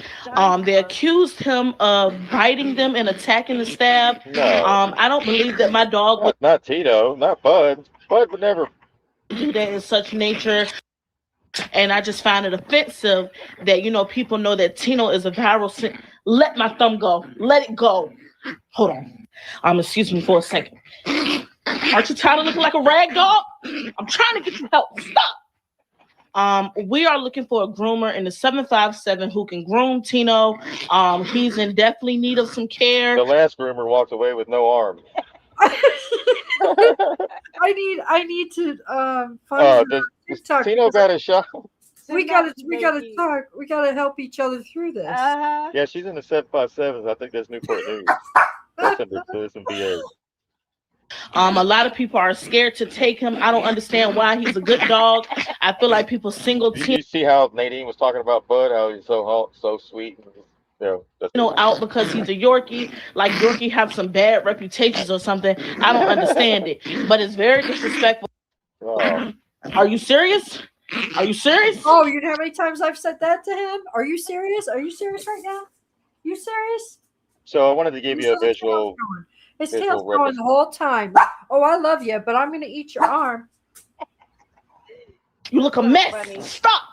they accused him of biting them and attacking the staff. No. I don't believe that my dog would Not Tito, not Bud. Bud would never. do that in such nature. And I just find it offensive that, people know that Tino is a viral. Let my thumb go. Let it go. Hold on. Excuse me for a second. Aren't you tired of looking like a rag doll? I'm trying to get you help. Stop. We are looking for a groomer in the 757 who can groom Tino. He's in definitely need of some care. The last groomer walked away with no arm. I need to find TikTok. Tino got a shot. We gotta talk. We gotta help each other through this. Yeah, she's in the 757s. I think that's Newport News. That's in VA. A lot of people are scared to take him. I don't understand why. He's a good dog. I feel like people single Did you see how Nadine was talking about Bud? How he's so sweet. Yeah, that's out because he's a Yorkie, like Yorkie have some bad reputations or something. I don't understand it, but it's very disrespectful. Oh, Are you serious? Are you serious? Oh, you know how many times I've said that to him? Are you serious? Are you serious right now? You serious? so I wanted to give You you saw a his tail's visual going. His tail's visual going the whole time. Oh, I love you, but I'm going to eat your arm. You look a So mess. funny. Stop.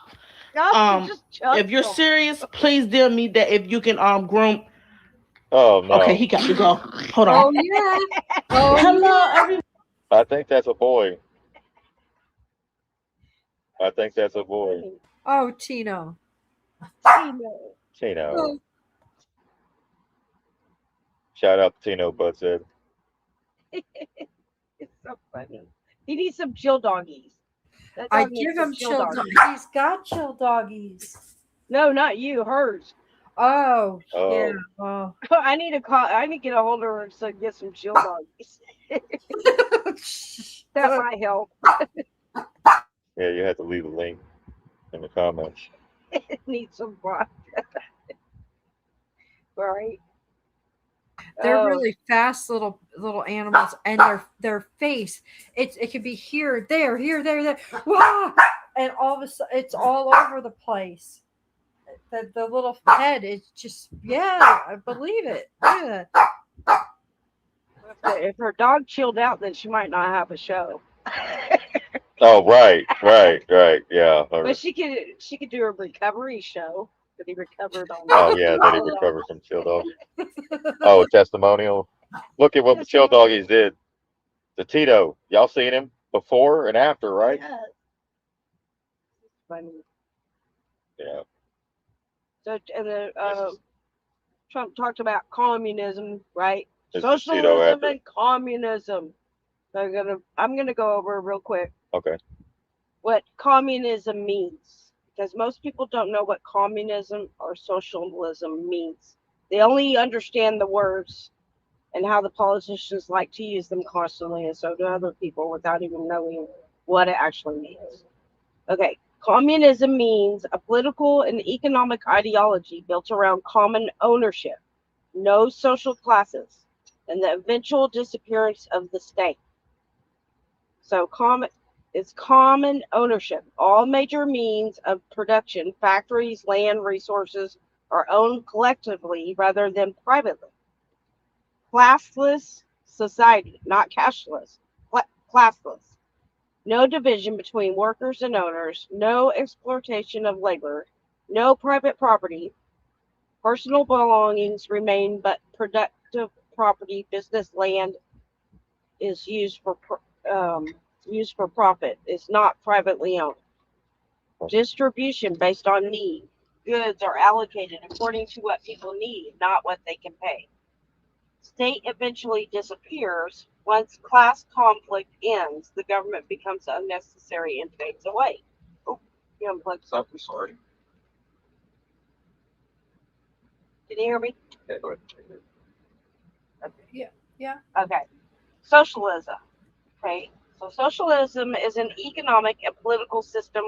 Just If you're serious, please DM me that if you can groom. Oh no. Okay, he got to go. Hold on. Oh yeah. Oh Hello, yeah. everyone. I think that's a boy. I think that's a boy. Oh Tino. Tino. Oh, Shout out to Tino Butthead. It's so funny. He needs some chill doggies. That I dog needs give some him chill chill. doggies. He's got chill doggies. No, not you. Hers. Oh yeah. Oh, Well. I need to call. I need to get a hold of her to get some chill doggies. That might help. yeah, you had to leave a link in the comments. It needs some vodka. Right. They're Oh, really fast little animals, and their face it could be here, there, there. Wah! And all of a sudden it's all over the place. The little head is just I believe it. Yeah. if her dog chilled out, then she might not have a show. Oh, right. Yeah. But she could do a recovery show that he recovered on. Oh, yeah. Then he recovered from chill dog. Oh, testimonial. Look at what the chill doggies did to Tito. Y'all seen him before and after, right? Yeah. Funny. Yeah. So and then Trump talked about communism, right? This is Tito Socialism after. and communism. So I'm gonna go over real quick Okay. what communism means, because most people don't know what communism or socialism means. They only understand the words and how the politicians like to use them constantly, and so do other people without even knowing what it actually means. Okay, communism means a political and economic ideology built around common ownership, no social classes, and the eventual disappearance of the state. So it's common ownership. All major means of production, factories, land, resources, are owned collectively rather than privately. Classless society, not cashless, classless. No division between workers and owners, no exploitation of labor, no private property. Personal belongings remain, but productive property, business land, is used for profit. It's not privately owned. Distribution based on need. Goods are allocated according to what people need, not what they can pay. State eventually disappears. Once class conflict ends, the government becomes unnecessary and fades away. Oh, you unplugged something. Sorry. Can you hear me? Yeah. Okay. Socialism. Okay. So socialism is an economic and political system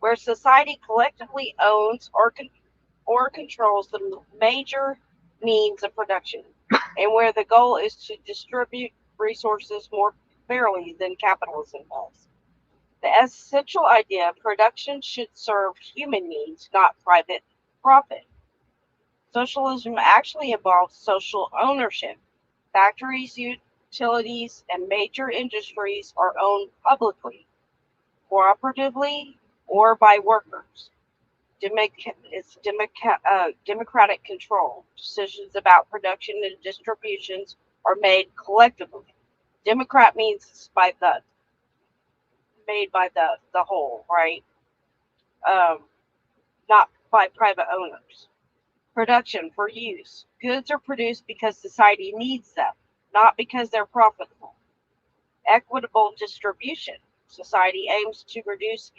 where society collectively owns or controls the major means of production, and where the goal is to distribute resources more fairly than capitalism does. The essential idea: production should serve human needs, not private profit. Socialism actually involves social ownership. Factories, utilities, and major industries are owned publicly, cooperatively, or by workers. Democratic control. Decisions about production and distributions are made collectively. Democrat means it's made by the whole, right? Um, Not by private owners. Production for use. Goods are produced because society needs them, not because they're profitable. Equitable distribution. Society aims to reduce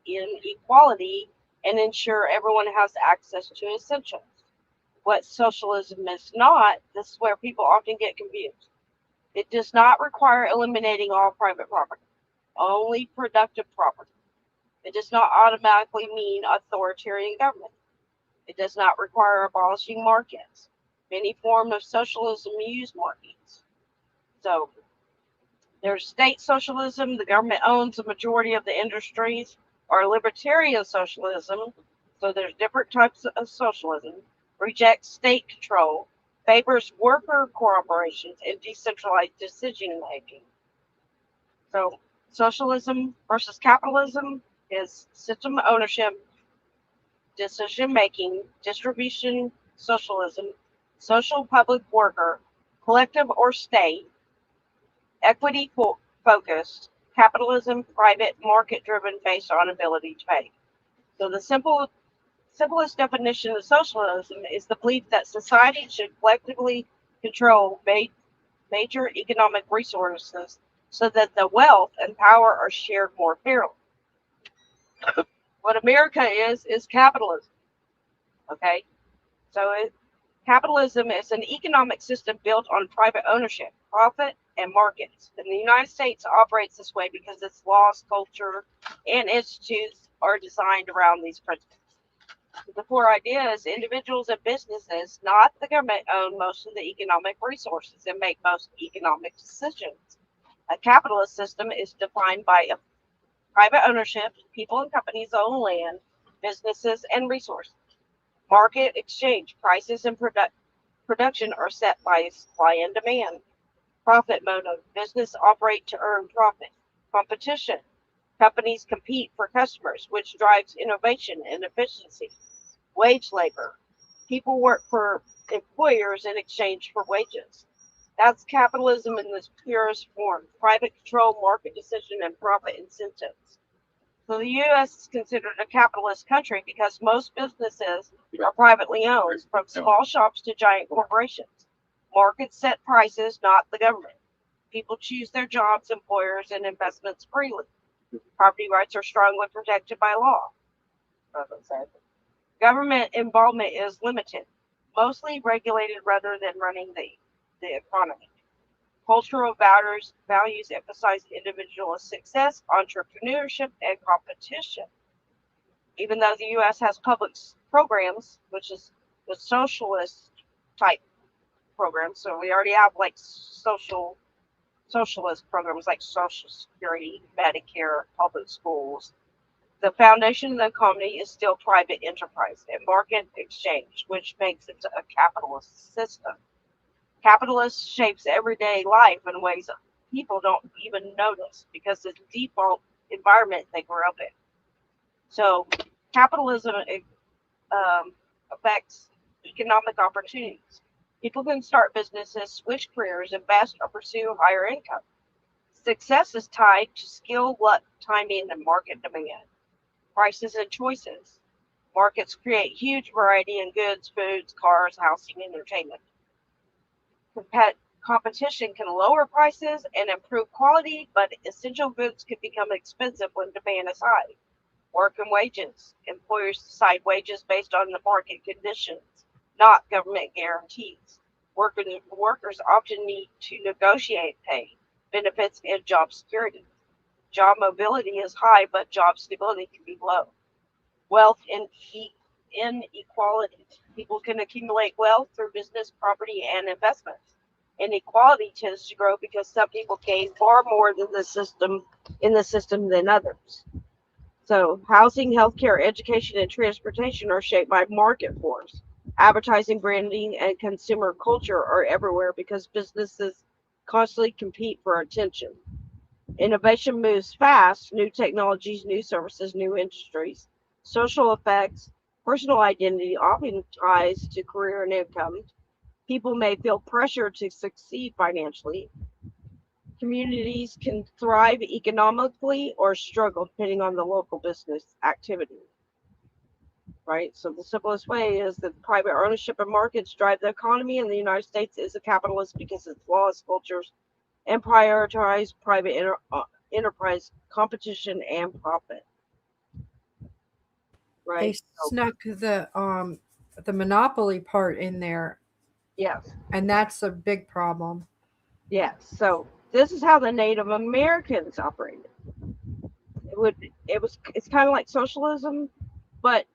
inequality and ensure everyone has access to essentials. What socialism is not, this is where people often get confused. It does not require eliminating all private property, only productive property. It does not automatically mean authoritarian government. It does not require abolishing markets. Many forms of socialism use markets. So there's state socialism, the government owns the majority of the industries, or libertarian socialism. So there's different types of socialism. Rejects state control, favors worker corporations, and decentralized decision making. So socialism versus capitalism is system ownership, decision making, distribution socialism, social public worker, collective or state, equity focused, capitalism, private, market driven based on ability to pay. So the simplest definition of socialism is the belief that society should collectively control major economic resources so that the wealth and power are shared more fairly. What America is capitalism. Okay, so capitalism is an economic system built on private ownership, profit, and markets. And the United States operates this way because its laws, culture, and institutes are designed around these principles. The core idea is individuals and businesses, not the government, own most of the economic resources and make most economic decisions. A capitalist system is defined by a private ownership, people and companies own land, businesses, and resources. Market exchange, prices and production are set by supply and demand. Profit motive, business operate to earn profit. Competition, companies compete for customers, which drives innovation and efficiency. Wage labor, people work for employers in exchange for wages. That's capitalism in its purest form, private control, market decision, and profit incentives. So the U.S. is considered a capitalist country because most businesses are privately owned, from small shops to giant corporations. Markets set prices, not the government. People choose their jobs, employers, and investments freely. Property rights are strongly protected by law. Government involvement is limited, mostly regulated rather than running the economy. Cultural values emphasize individual success, entrepreneurship, and competition. Even though the U.S. has public programs, which is the socialist type programs, so we already have like socialist programs like Social Security, Medicare, public schools. The foundation of the economy is still private enterprise and market exchange, which makes it a capitalist system. Capitalism shapes everyday life in ways people don't even notice because it's the default environment they grew up in. So capitalism affects economic opportunities. People can start businesses, switch careers, invest, or pursue higher income. Success is tied to skill, luck, timing, and market demand. Prices and choices. Markets create huge variety in goods, foods, cars, housing, and entertainment. Competition can lower prices and improve quality, but essential goods can become expensive when demand is high. Work and wages. Employers decide wages based on the market conditions, not government guarantees. Workers often need to negotiate pay, benefits, and job security. Job mobility is high, but job stability can be low. Wealth inequality. People can accumulate wealth through business, property, and investments. Inequality tends to grow because some people gain far more than the system than others. So housing, healthcare, education, and transportation are shaped by market force. Advertising, branding, and consumer culture are everywhere because businesses constantly compete for attention. Innovation moves fast, new technologies, new services, new industries. Social effects, personal identity often ties to career and income. People may feel pressure to succeed financially. Communities can thrive economically or struggle depending on the local business activity. Right? So the simplest way is that private ownership and markets drive the economy, and the United States is a capitalist because its laws, cultures, and prioritize private enterprise, competition, and profit. They Right? So, snuck the monopoly part in there, yes. and that's a big problem. Yes. So this is how the Native Americans operated. It's kind of like socialism, but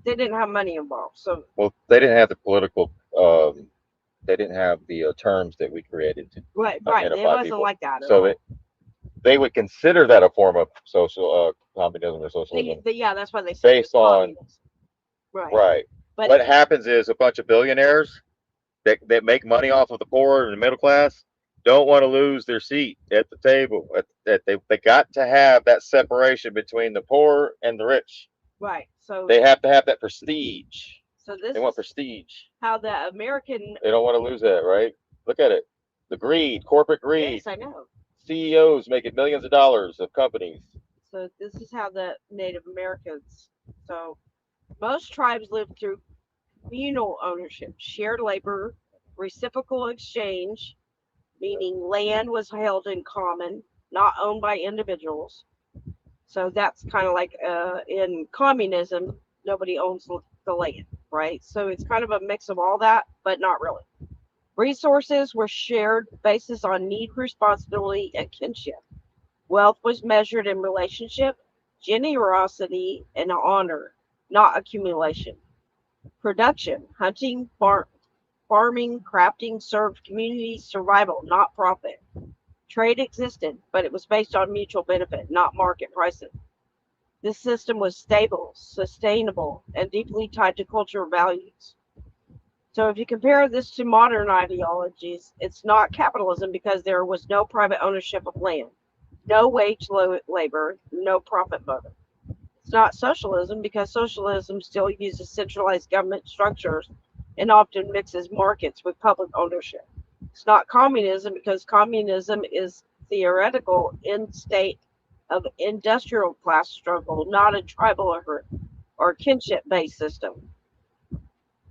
they didn't have money involved. So Well, they didn't have the political. They didn't have the terms that we created to right, it identify wasn't people. like that at So all. they would consider that a form of social communism or socialism Yeah, that's why they say based on right. right. But What happens is a bunch of billionaires that make money off of the poor and the middle class don't want to lose their seat at the table. That they got to have that separation between the poor and the rich. right, so They have to have that prestige. this They want is prestige. how the American. They don't want to lose that, right? Look at it. The greed, corporate greed. Yes, I know. CEOs making millions of dollars of companies. So this is how the Native Americans. So most tribes lived through communal ownership, shared labor, reciprocal exchange, meaning land was held in common, not owned by individuals. So that's kind of like in communism, nobody owns the land, right? So it's kind of a mix of all that, but not really. Resources were shared basis on need, responsibility, and kinship. Wealth was measured in relationship, generosity, and honor, not accumulation. Production, hunting, farming, crafting served community survival, not profit. Trade existed, but it was based on mutual benefit, not market pricing. This system was stable, sustainable, and deeply tied to cultural values. So if you compare this to modern ideologies, it's not capitalism because there was no private ownership of land, no wage labor, no profit motive. It's not socialism because socialism still uses centralized government structures and often mixes markets with public ownership. It's not communism because communism is theoretical in state of industrial class struggle, not a tribal or kinship based system.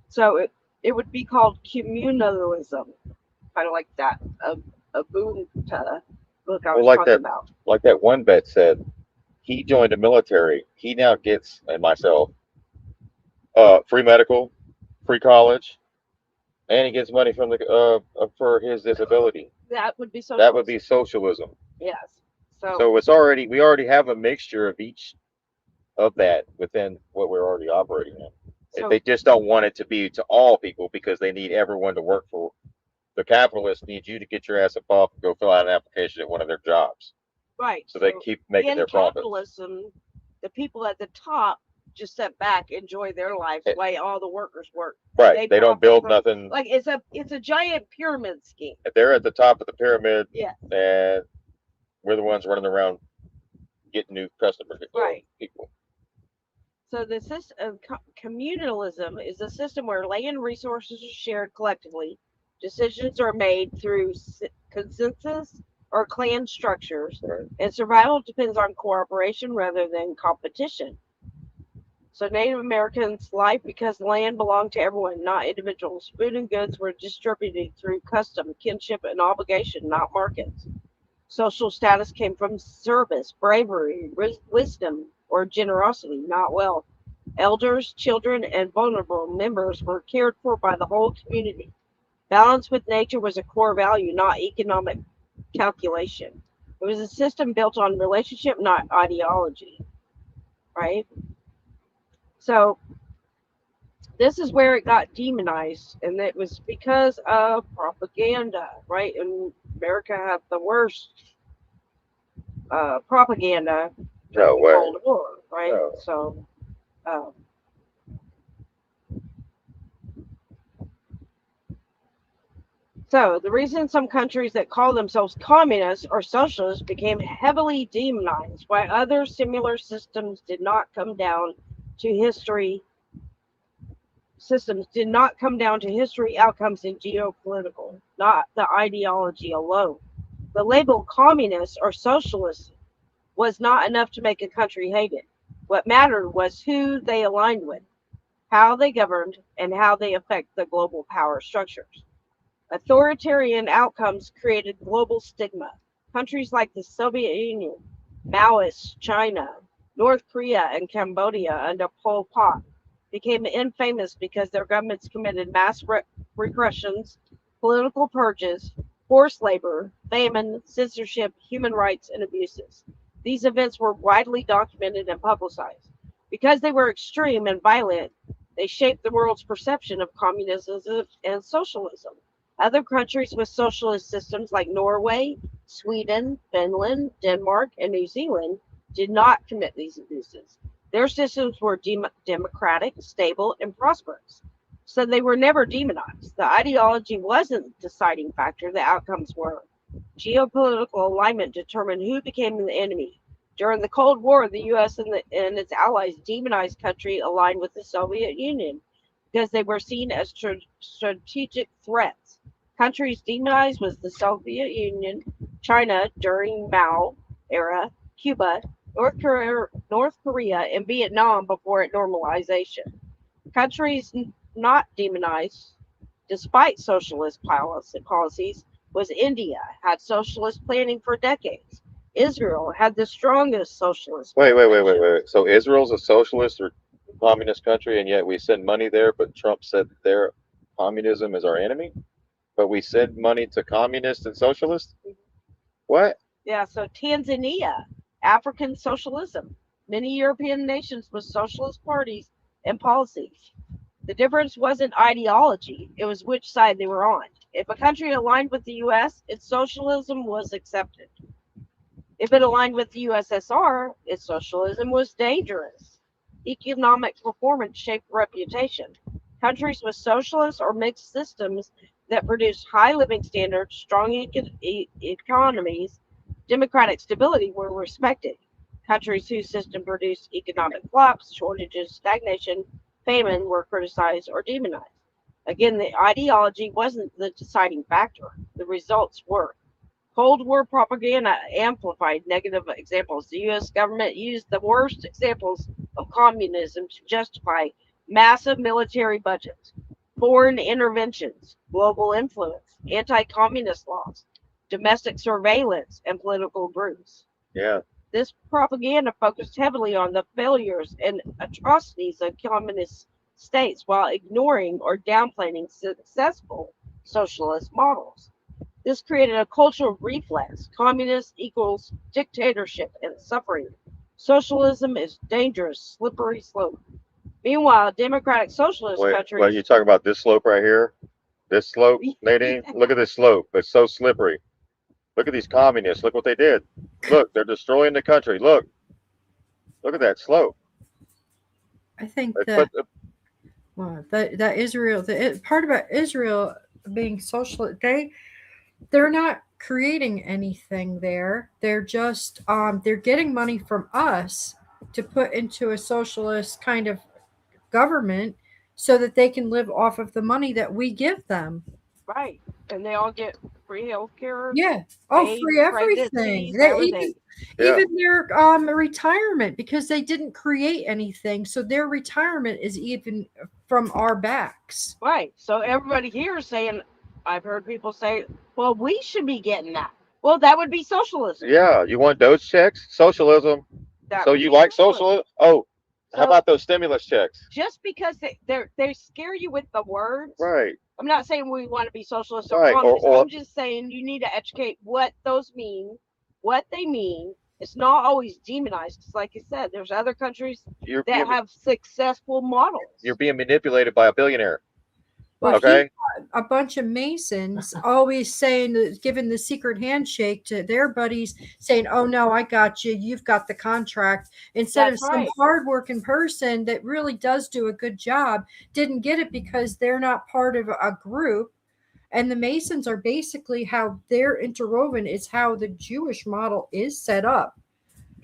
So it would be called communalism, kind of like that a boom book I was Like talking that, about. like that one vet said, he joined the military. He now gets, and myself, free medical, free college, and he gets money from the for his disability. That would be socialism. That would be socialism. Yes. So we already have a mixture of each of that within what we're already operating in. So, They just don't want it to be to all people because they need everyone to work for. The capitalists need you to get your ass up off and go fill out an application at one of their jobs. right. So they keep making their profits. In capitalism, the people at the top just sit back, enjoy their lives while all the workers work. Right. They don't build nothing. Like it's a giant pyramid scheme. If they're at the top of the pyramid, yeah, and we're the ones running around getting new customers, right? People. So the system of communalism is a system where land resources are shared collectively. Decisions are made through consensus or clan structures, right. And survival depends on cooperation rather than competition. So Native Americans' life because land belonged to everyone, not individuals. Food and goods were distributed through custom, kinship, and obligation, not markets. Social status came from service, bravery, wisdom, or generosity, not wealth. Elders, children, and vulnerable members were cared for by the whole community. Balance with nature was a core value, not economic calculation. It was a system built on relationship, not ideology, right? So this is where it got demonized, and it was because of propaganda, right? And America had the worst propaganda during the Cold War, right? No. So, so the reason some countries that call themselves communist or socialist became heavily demonized, while other similar systems did not come down to history. Systems did not come down to history, outcomes, and geopolitical, not the ideology alone. The label communist or socialist was not enough to make a country hate it. What mattered was who they aligned with, how they governed, and how they affect the global power structures. Authoritarian outcomes created global stigma. Countries like the Soviet Union, Maoist China, North Korea, and Cambodia under Pol Pot became infamous because their governments committed mass repressions, political purges, forced labor, famine, censorship, human rights, and abuses. These events were widely documented and publicized. Because they were extreme and violent, they shaped the world's perception of communism and socialism. Other countries with socialist systems like Norway, Sweden, Finland, Denmark, and New Zealand did not commit these abuses. Their systems were democratic, stable, and prosperous. So they were never demonized. The ideology wasn't the deciding factor, the outcomes were. Geopolitical alignment determined who became the enemy. During the Cold War, the U.S. and its allies demonized countries aligned with the Soviet Union because they were seen as strategic threats. Countries demonized was the Soviet Union, China during Mao era, Cuba, North Korea, and Vietnam before its normalization. Countries not demonized, despite socialist policies, was India, had socialist planning for decades. Israel had the strongest socialist. Wait. So Israel's a socialist or communist country, and yet we send money there, but Trump said their communism is our enemy? But we send money to communists and socialists? What? Yeah, so Tanzania, African socialism. Many European nations with socialist parties and policies. The difference wasn't ideology, it was which side they were on. If a country aligned with the US, its socialism was accepted. If it aligned with the USSR, its socialism was dangerous. Economic performance shaped reputation. Countries with socialist or mixed systems that produced high living standards, strong economies, democratic stability were respected. Countries whose system produced economic flops, shortages, stagnation, famine were criticized or demonized. Again, the ideology wasn't the deciding factor, the results were. Cold War propaganda amplified negative examples. The U.S. government used the worst examples of communism to justify massive military budgets, foreign interventions, global influence, anti communist laws, domestic surveillance, and political groups. Yeah. This propaganda focused heavily on the failures and atrocities of communist states while ignoring or downplaying successful socialist models. This created a cultural reflex. Communist equals dictatorship and suffering. Socialism is dangerous, slippery slope. Meanwhile, democratic socialist Wait, countries. you talking about this slope right here? This slope, Nadine? Look at this slope. It's so slippery. Look at these communists. Look what they did. Look, they're destroying the country. Look at that slope. I think But that Israel, part about Israel being socialist, they're not creating anything there. They're just they're getting money from us to put into a socialist kind of government so that they can live off of the money that we give them. Right. And they all get free health care. Yeah. Oh, free everything. Everything. Even their retirement, because they didn't create anything. So their retirement is even from our backs. Right. So everybody here is saying, I've heard people say, well, we should be getting that. Well, that would be socialism. yeah, you want those checks? Socialism. So you like socialism? Oh, how about those stimulus checks? Just because they scare you with the words. Right. I'm not saying we want to be socialist or Right. communist. I'm just saying you need to educate what those mean, what they mean. It's not always demonized. Because like you said, there's other countries that have successful models. You're being manipulated by a billionaire. Well, okay. A bunch of Masons always saying, giving the secret handshake to their buddies, saying, "Oh no, I got you. You've got the contract." Instead of some hardworking person that really does do a good job, didn't get it because they're not part of a group. And the Masons are basically how they're interwoven is how the Jewish model is set up.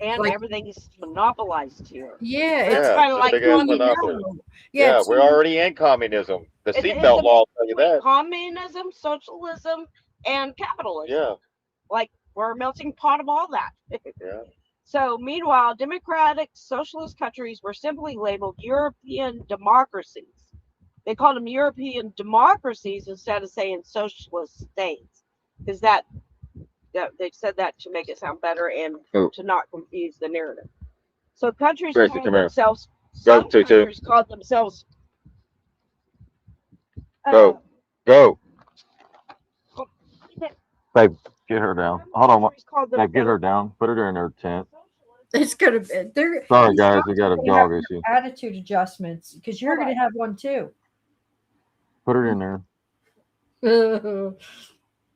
And everything is monopolized here. Yeah, it's kind of like communism. Yeah, we're already in communism. The seatbelt law will tell you that. Communism, socialism, and capitalism. Yeah. Like we're a melting pot of all that. Yeah. So meanwhile, democratic socialist countries were simply labeled European democracies. They called them European democracies instead of saying socialist states. Because that they said that to make it sound better and to not confuse the narrative. So countries called themselves. Some countries called themselves. Go. Babe, get her down. Hold on. Babe, get her down. Put her in her tent. It's gonna be there. Sorry, These guys, dogs we got a are gonna have dog issue. attitude adjustments because you're gonna have one too. Put it in there.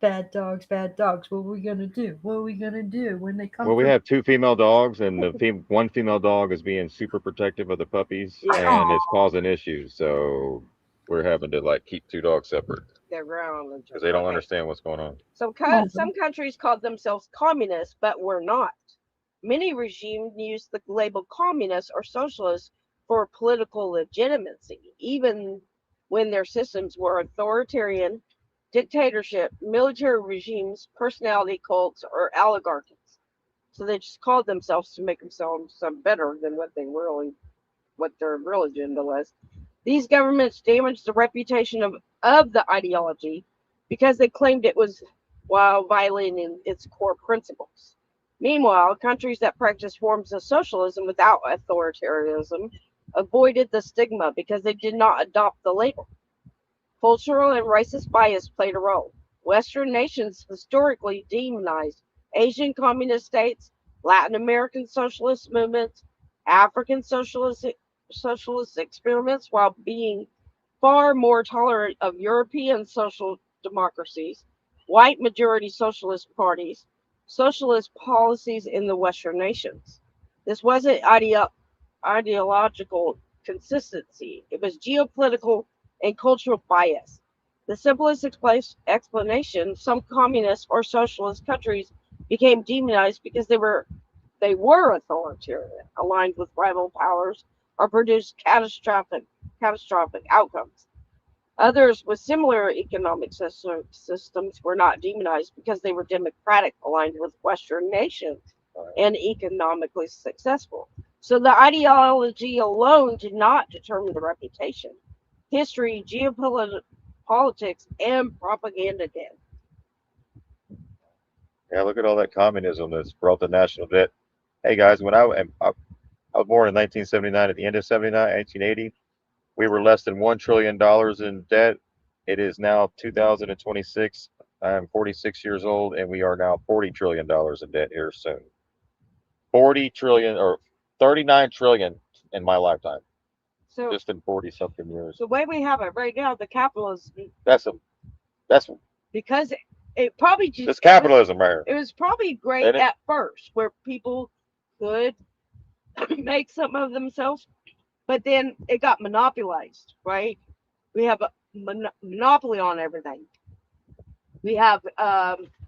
Bad dogs, bad dogs. What are we gonna do? What are we gonna do when they come? Well, we for- have 2 female dogs, and the one female dog is being super protective of the puppies, Yeah. and it's causing issues. So we're having to like keep 2 dogs separate They're ground because they don't understand what's going on. Some countries called themselves communist, but were not. Many regimes used the label communist or socialist for political legitimacy, even when their systems were authoritarian, dictatorship, military regimes, personality cults, or oligarchies. So they just called themselves to make themselves sound better than what their real agenda was. These governments damaged the reputation of the ideology because they claimed it was while violating its core principles. Meanwhile, countries that practiced forms of socialism without authoritarianism avoided the stigma because they did not adopt the label. Cultural and racist bias played a role. Western nations historically demonized Asian communist states, Latin American socialist movements, African socialist experiments, while being far more tolerant of European social democracies, white majority socialist parties, socialist policies in the Western nations. This wasn't ideological consistency, it was geopolitical and cultural bias. The simplest explanation, some communist or socialist countries became demonized because they were authoritarian, aligned with rival powers, or produced catastrophic outcomes. Others with similar economic systems were not demonized because they were democratic, aligned with Western nations, and economically successful. So the ideology alone did not determine the reputation. History, geopolitics, and propaganda did. Yeah, look at all that communism that's brought the national debt. Hey guys, when I was born in 1979, at the end of 79, 1980, we were less than $1 trillion in debt. It is now 2026. I am 46 years old, and we are now $40 trillion in debt here soon. 40 trillion or 39 trillion in my lifetime, So just in 40 something years. the way we have it right now, the capitalism, That's because it probably just it's capitalism right here. It was probably great Ain't it? at first, where people could make something of themselves, but then it got monopolized, right? We have a monopoly on everything. We have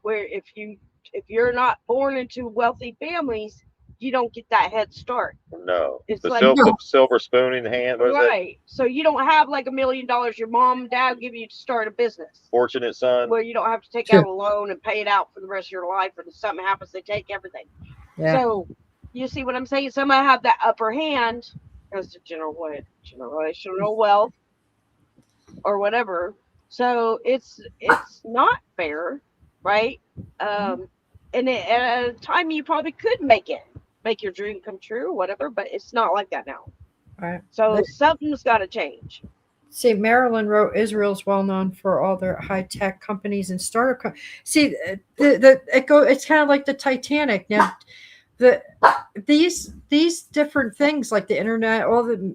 where if you're not born into wealthy families, you don't get that head start. No, It's the like silver spoon in hand. What is it? right. So you don't have like $1 million your mom and dad give you to start a business. Fortunate son. Where you don't have to take out a loan and pay it out for the rest of your life, and if something happens, they take everything. Yeah. So you see what I'm saying? Some might have that upper hand as the generational wealth or whatever. So it's not fair, right? And at a time you probably could make your dream come true or whatever, but it's not like that now. Right. So something's got to change. See, Marilyn wrote Israel's well known for all their high tech companies and startup. See, it's kind of like the Titanic. Now, these different things like the internet, all the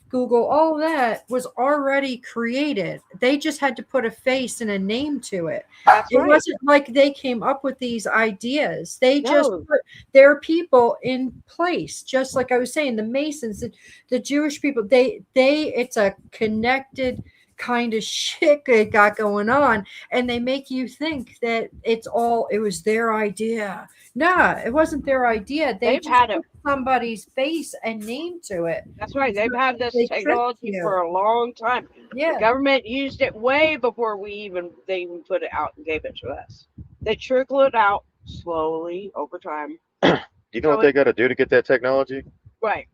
Google, all that was already created. They just had to put a face and a name to it. That's right. It wasn't like they came up with these ideas. They just put their people in place. Just like I was saying, the Masons, the Jewish people, it's a connected kind of shit they got going on, and they make you think that it was their idea. No, it wasn't their idea. They've just put somebody's face and name to it. That's right. They've had this technology for a long time. Yeah. The government used it way before they even put it out and gave it to us. They trickle it out slowly over time. You know what they got to do to get that technology? Right.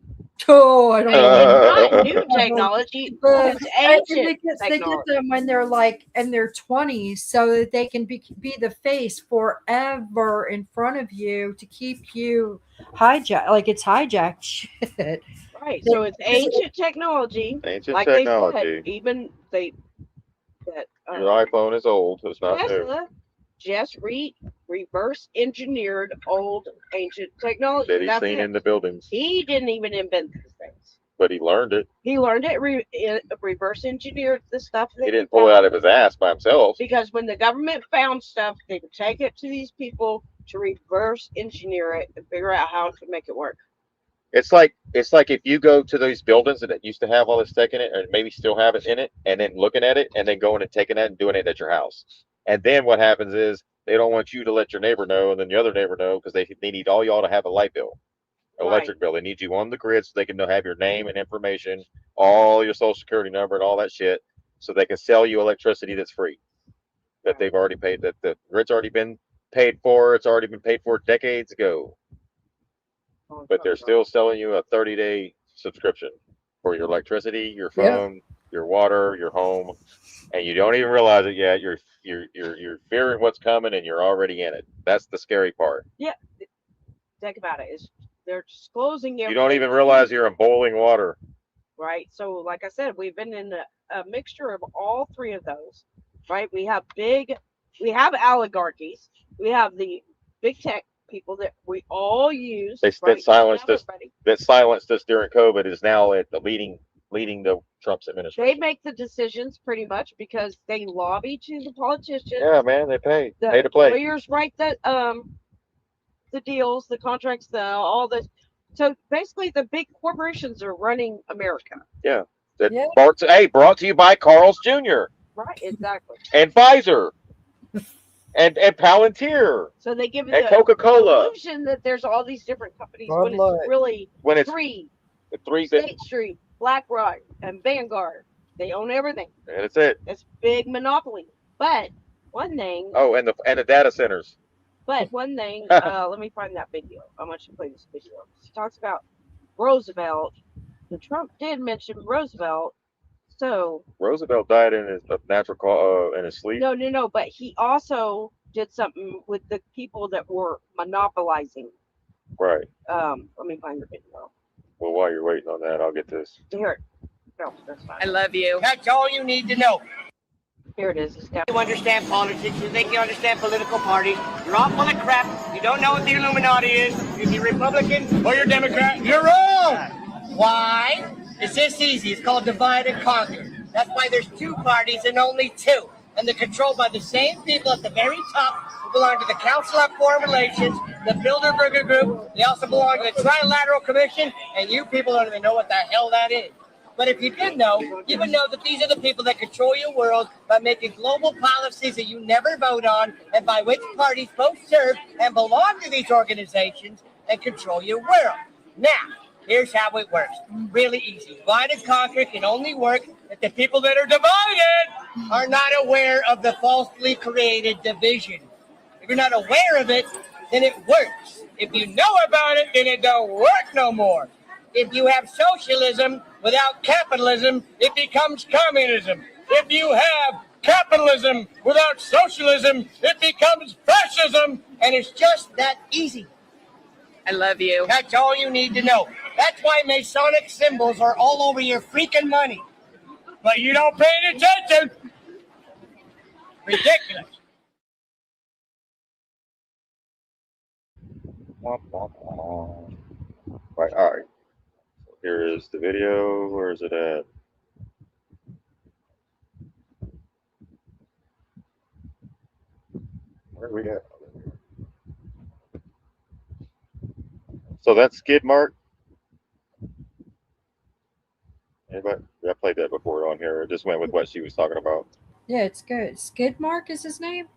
Oh, I don't know. Not new technology, it's ancient they get them when they're like in their 20s so that they can be the face forever in front of you to keep you hijacked. Like it's hijacked shit. Right. So it's ancient technology. Ancient like technology. They said, your iPhone is old. It's not Tesla new. just reverse engineered old ancient technology. That he's That's seen it. in the buildings. He didn't even invent these things. But he learned it. He learned it, reverse engineered the stuff that He didn't pull it out of his ass by himself. Because when the government found stuff, they would take it to these people to reverse engineer it and figure out how to make it work. It's like if you go to those buildings that used to have all this tech in it, or maybe still have it in it, and then looking at it, and then going and taking that and doing it at your house. And then what happens is they don't want you to let your neighbor know, and then the other neighbor know, because they need all y'all to have a light bill, electric bill. They need you on the grid so they can have your name and information, all your social security number and all that shit, so they can sell you electricity that's free, that they've already paid, that the grid's already been paid for. It's already been paid for decades ago. But they're still selling you a 30-day subscription for your electricity, your phone, your water, your home, and you don't even realize it yet. You're fearing what's coming, and you're already in it. That's the scary part. Yeah, think about it. They're disclosing everything. You don't even realize you're in boiling water. Right. So, like I said, we've been in a mixture of all three of those. Right. We have oligarchies. We have the big tech people that we all use. That silenced us. That silenced us during COVID is now at the leading the Trump's administration. They make the decisions pretty much because they lobby to the politicians. Yeah, man, they pay to The play. lawyers write the deals, the contracts, all this. So basically, the big corporations are running America. Yeah. Brought to you by Carl's Jr. Right. Exactly. And Pfizer. And Palantir. So they give you and the Coca-Cola illusion that there's all these different companies when it's really three. State Street, BlackRock, and Vanguard. They own everything. And that's it. It's big monopoly. But one thing. Oh, and the data centers. But one thing. Let me find that video. I want you to play this video. He talks about Roosevelt. And Trump did mention Roosevelt. So Roosevelt died in his natural in his sleep. No. But he also did something with the people that were monopolizing. Right. Let me find the video. Well, while you're waiting on that, I'll get this. Here. No, that's fine. I love you. That's all you need to know. Here it is. You understand politics. You think you understand political parties. You're all full of crap. You don't know what the Illuminati is. If you're Republican or you're Democrat, you're wrong. Why? It's this easy. It's called divide and conquer. That's why there's two parties and only two. And they're controlled by the same people at the very top who belong to the Council on Foreign Relations, the Bilderberger Group. They also belong to the Trilateral Commission, and you people don't even know what the hell that is. But if you did know, you would know that these are the people that control your world by making global policies that you never vote on and by which parties both serve and belong to these organizations and control your world. Now, here's how it works. Really easy. Divide and conquer can only work if the people that are divided are not aware of the falsely created division. If you're not aware of it, then it works. If you know about it, then it don't work no more. If you have socialism without capitalism, it becomes communism. If you have capitalism without socialism, it becomes fascism. And it's just that easy. I love you. That's all you need to know. That's why Masonic symbols are all over your freaking money. But you don't pay any attention. Ridiculous. Right, all right. Here is the video. Where is it at? Where are we at? So that's skid mark. Anybody? I played that before on here. I just went with what she was talking about. Yeah, it's good. Skidmark is his name?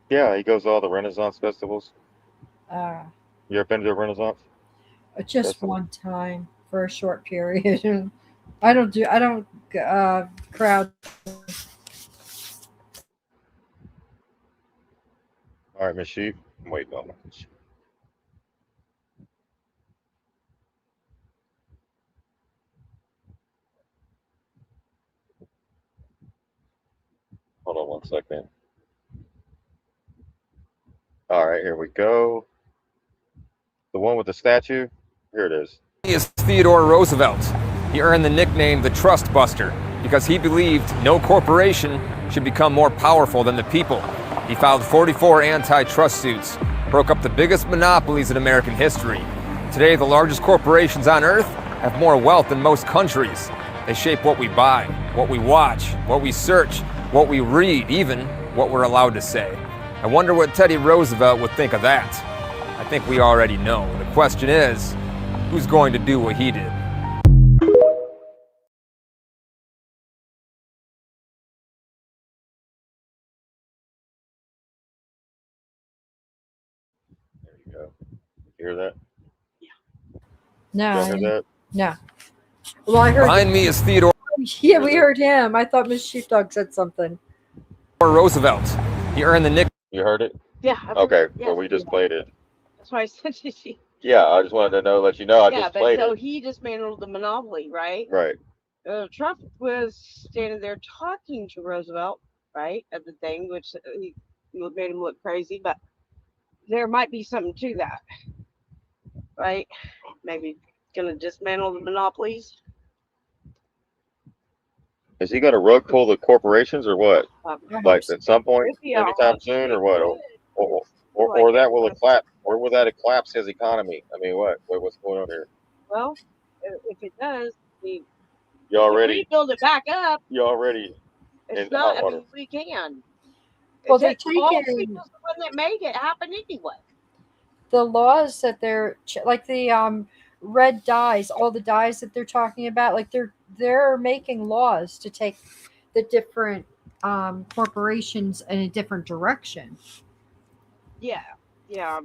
Yeah, he goes to all the Renaissance festivals. You ever been to a Renaissance? Just festival? One time for a short period. I don't crowd. All right, Miss Sheep. I'm waiting on that. Hold on 1 second. All right, here we go. The one with the statue. Here it is. He is Theodore Roosevelt. He earned the nickname the Trust Buster because he believed no corporation should become more powerful than the people. He filed 44 antitrust suits, broke up the biggest monopolies in American history. Today, the largest corporations on earth have more wealth than most countries. They shape what we buy, what we watch, what we search, what we read, even what we're allowed to say. I wonder what Teddy Roosevelt would think of that. I think we already know. The question is, who's going to do what he did? There you go. Hear that? No, Y'all hear that? no. Well, I heard. Behind me is Theodore Yeah, we heard him. I thought Miss Sheepdog said something. Roosevelt. He earned the nickname. You heard it? Yeah. Okay. Yeah. Well, we just played it. That's why I said to you. Yeah, I just wanted to know, let you know, I Yeah, just but played so it. he dismantled the monopoly, right? Right. Trump was standing there talking to Roosevelt, right, at the thing, which he made him look crazy, but there might be something to that, right? Maybe gonna dismantle the monopolies. Is he going to rug pull the corporations or what? Like at some point, anytime soon, or what? Or that will collapse, or will that collapse his economy? I mean, what's going on here? Well, if it does, You already rebuild it back up. You already. It's not. I mean, we can. Well, they're all taking people's the one that made it happen anyway. the laws that they're like the red dyes, all the dyes that they're talking about. Like they're making laws to take the different corporations in a different direction. Yeah,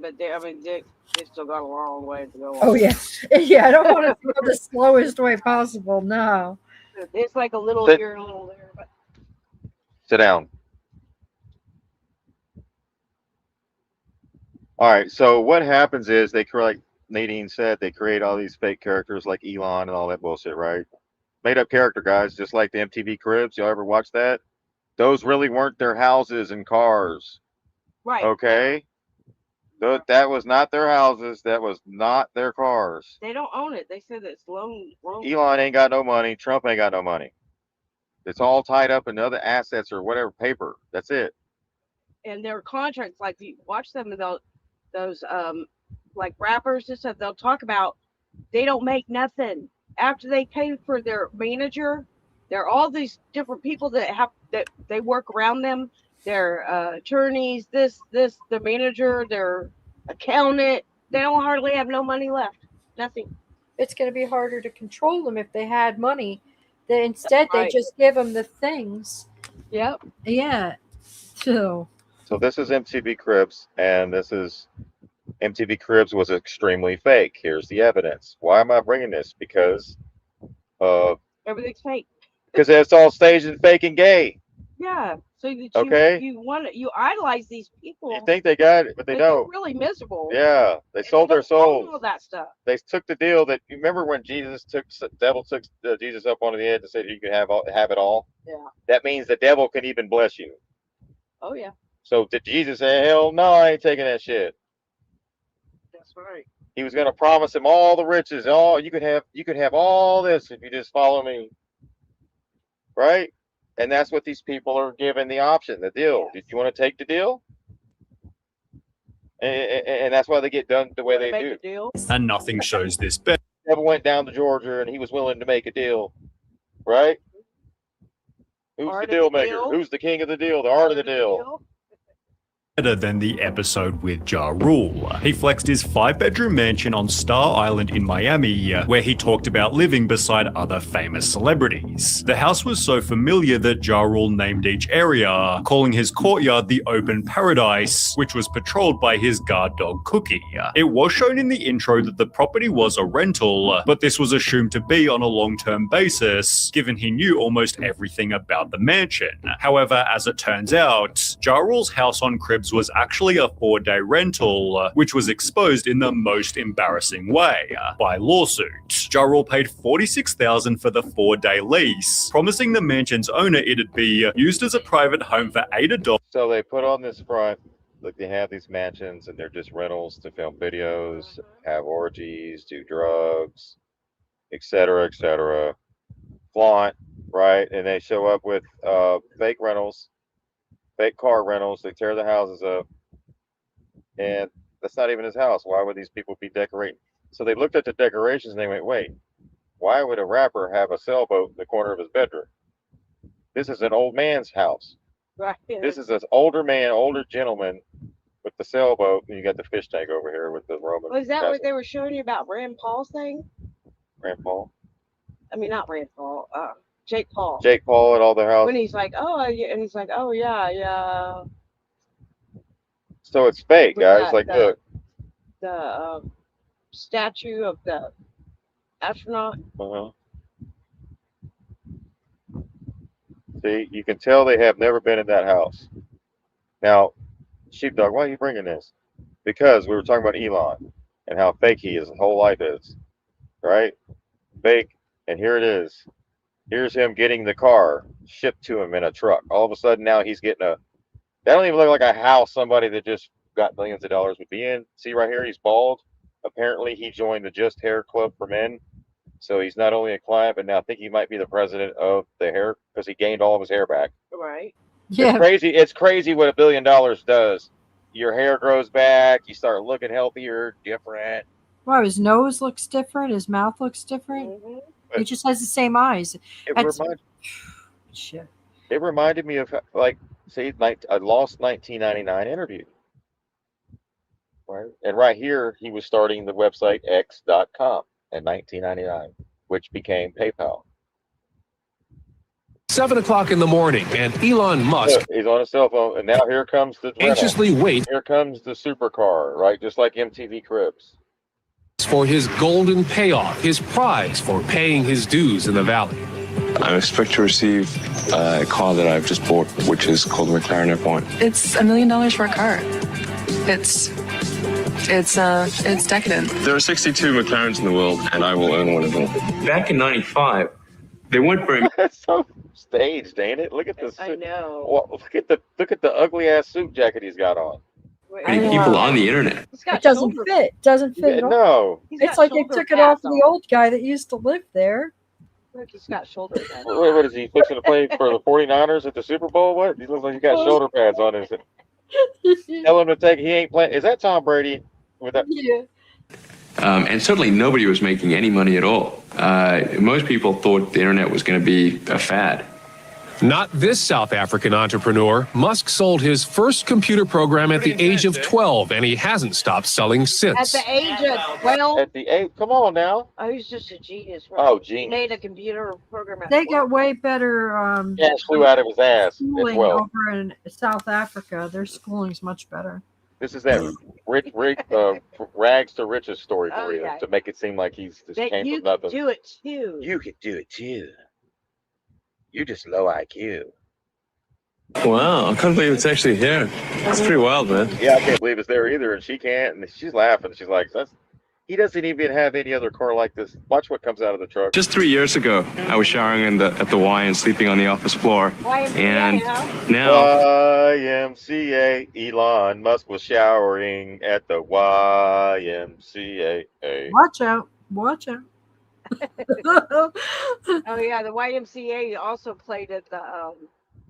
but they still got a long way to go. Oh yeah, yeah. I don't want to go the slowest way possible. No, it's like a little here, a little there. But Sit down. All right. So what happens is like Nadine said, they create all these fake characters like Elon and all that bullshit, right? Made up character guys, just like the MTV Cribs. Y'all ever watch that? Those really weren't their houses and cars. Right. Okay. That was not their houses. That was not their cars. They don't own it. They said it's loan. Elon ain't got no money. Trump ain't got no money. It's all tied up in other assets or whatever paper. That's it. And their contracts, like you watch them about those like rappers and stuff, they'll talk about they don't make nothing after they pay for their manager. There are all these different people that they work around them. Their attorneys, the manager, their accountant. They don't hardly have no money left. Nothing. it's going to be harder to control them if they had money. Instead, they just give them the things. Yep. Yeah. So this is MTV Cribs, and this is MTV Cribs was extremely fake. Here's the evidence. Why am I bringing this? Because everything's fake. Because it's all staged and fake and gay. Yeah. So you idolize these people. You think they got it, but they don't. They're really miserable. Yeah, they sold their souls. All that stuff. They took the deal that you remember when the devil took Jesus up on the head and said you can have it all. Yeah. That means the devil can even bless you. Oh yeah. So did Jesus say, "Hell no, I ain't taking that shit"? That's right. He was going to promise him all the riches. All you could have all this if you just follow me. Right? And that's what these people are given the option, the deal. Did you want to take the deal? And that's why they get done the way they do. And nothing shows this better. Devil went down to Georgia and he was willing to make a deal. Right? Who's the deal maker? Who's the king of the deal? The art of the deal. Than the episode with Ja Rule. He flexed his 5-bedroom mansion on Star Island in Miami, where he talked about living beside other famous celebrities. The house was so familiar that Ja Rule named each area, calling his courtyard the Open Paradise, which was patrolled by his guard dog Cookie. It was shown in the intro that the property was a rental, but this was assumed to be on a long-term basis, given he knew almost everything about the mansion. However, as it turns out, Ja Rule's house on Cribs was actually a 4-day rental, which was exposed in the most embarrassing way, by lawsuit. Ja Rule paid $46,000 for the 4-day lease, promising the mansion's owner it'd be used as a private home for 8 adults. So they put on this front, like they have these mansions and they're just rentals to film videos, have orgies, do drugs, etc., flaunt, right? And they show up with fake rentals. fake car rentals. They tear the houses up, and that's not even his house. Why would these people be decorating? So they looked at the decorations and they went, wait, why would a rapper have a sailboat in the corner of his bedroom? This is an old man's house. Right. This is an older man, older gentleman with the sailboat, and you got the fish tank over here with the Roman. Was that castle. what they were showing you about Rand Paul's thing? Rand Paul? I mean, not Rand Paul. Jake Paul. Jake Paul at all their houses. When he's like, oh, yeah, and he's like, oh yeah. So it's fake, With guys. that, Like, look. The statue of the astronaut. Uh-huh. See, you can tell they have never been in that house. Now, Sheepdog, why are you bringing this? Because we were talking about Elon and how fake he is, his whole life is, right? Fake, and here it is. Here's him getting the car shipped to him in a truck. All of a sudden, now he's getting that don't even look like a house somebody that just got millions of dollars would be in. See right here, he's bald. Apparently, he joined the Just Hair Club for Men. So he's not only a client, but now I think he might be the president of the hair because he gained all of his hair back. Right. Yeah. It's crazy. It's crazy what $1 billion does. Your hair grows back. You start looking healthier, different. Wow, his nose looks different. His mouth looks different. Mm-hmm. He just has the same eyes. Shit. It reminded me of, like, see, a lost 1999 interview. Right? And right here, he was starting the website X.com in 1999, which became PayPal. 7 o'clock in the morning, and Elon Musk. Look, he's on his cell phone, and now here comes the anxiously wait. Here comes the supercar, right? Just like MTV Cribs. For his golden payoff, his prize for paying his dues in the valley. I expect to receive a car that I've just bought, which is called the McLaren F1. It's $1 million for a car. It's decadent. There are 62 McLarens in the world, and I will own one of them. Back in '95, they weren't very. That's so staged, ain't it? Look at this. I know. Well, look at the ugly ass suit jacket he's got on. many people on the internet. It doesn't fit. Doesn't fit at all. No. It's like they took it off of the old guy that used to live there. Look, he's got shoulder pads. What is he fixing to play for the 49ers at the Super Bowl? What? He looks like he got shoulder pads on his. Tell him to take. He ain't playing. Is that Tom Brady? With that? Yeah. And certainly nobody was making any money at all. Most people thought the internet was going to be a fad. Not this South African entrepreneur. Musk sold his first computer program at the age of 12, and he hasn't stopped selling At since. the age of 12. At the age, come on now. Oh, he's just a genius. Right? Oh, He genius. made a computer program. At They 12. got way better Gas flew out of his ass at schooling 12. over in South Africa. Their schooling's much better. This is that rags to riches story for Oh, you yeah. to make it seem like he's just That came you from nothing. can do it too. You could do it too. You're just low IQ. Wow, I can't believe it's actually here. That's pretty wild, man. Yeah, I can't believe it's there either, and she can't, and she's laughing. She's like, he doesn't even have any other car like this. Watch what comes out of the truck. Just 3 years ago, I was showering at the Y and sleeping on the office floor. And now, YMCA. Elon Musk was showering at the YMCA. Watch out. Watch out. Oh yeah, the YMCA also played at the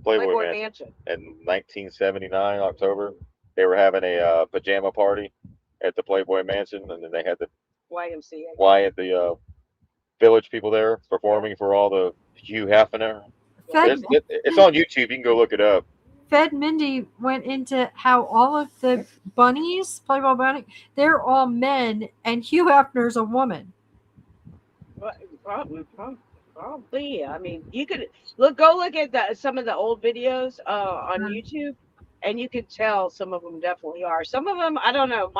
Playboy Mansion. In 1979, October, they were having a pajama party at the Playboy Mansion, and then they had the YMCA. village people there performing for all the Hugh Hefner. It's on YouTube. You can go look it up. Fed Mindy went into how all of the bunnies, Playboy bunny, they're all men, and Hugh Hefner's a woman. Probably. I mean, you could go look at some of the old videos on YouTube, and you could tell some of them definitely are. Some of them, I don't know,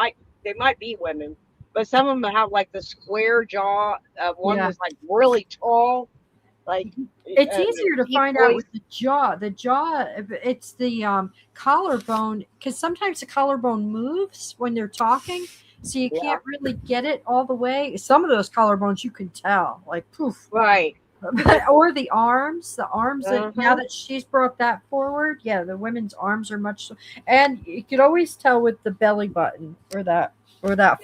they might be women, but some of them have like the square jaw. One was like really tall. Like it's easier to find out with the jaw. The jaw, it's the collarbone, because sometimes the collarbone moves when they're talking. So you can't really get it all the way. Some of those collarbones you can tell, like poof. Right. Or the arms. That now that she's brought that forward, the women's arms are much. And you could always tell with the belly button or that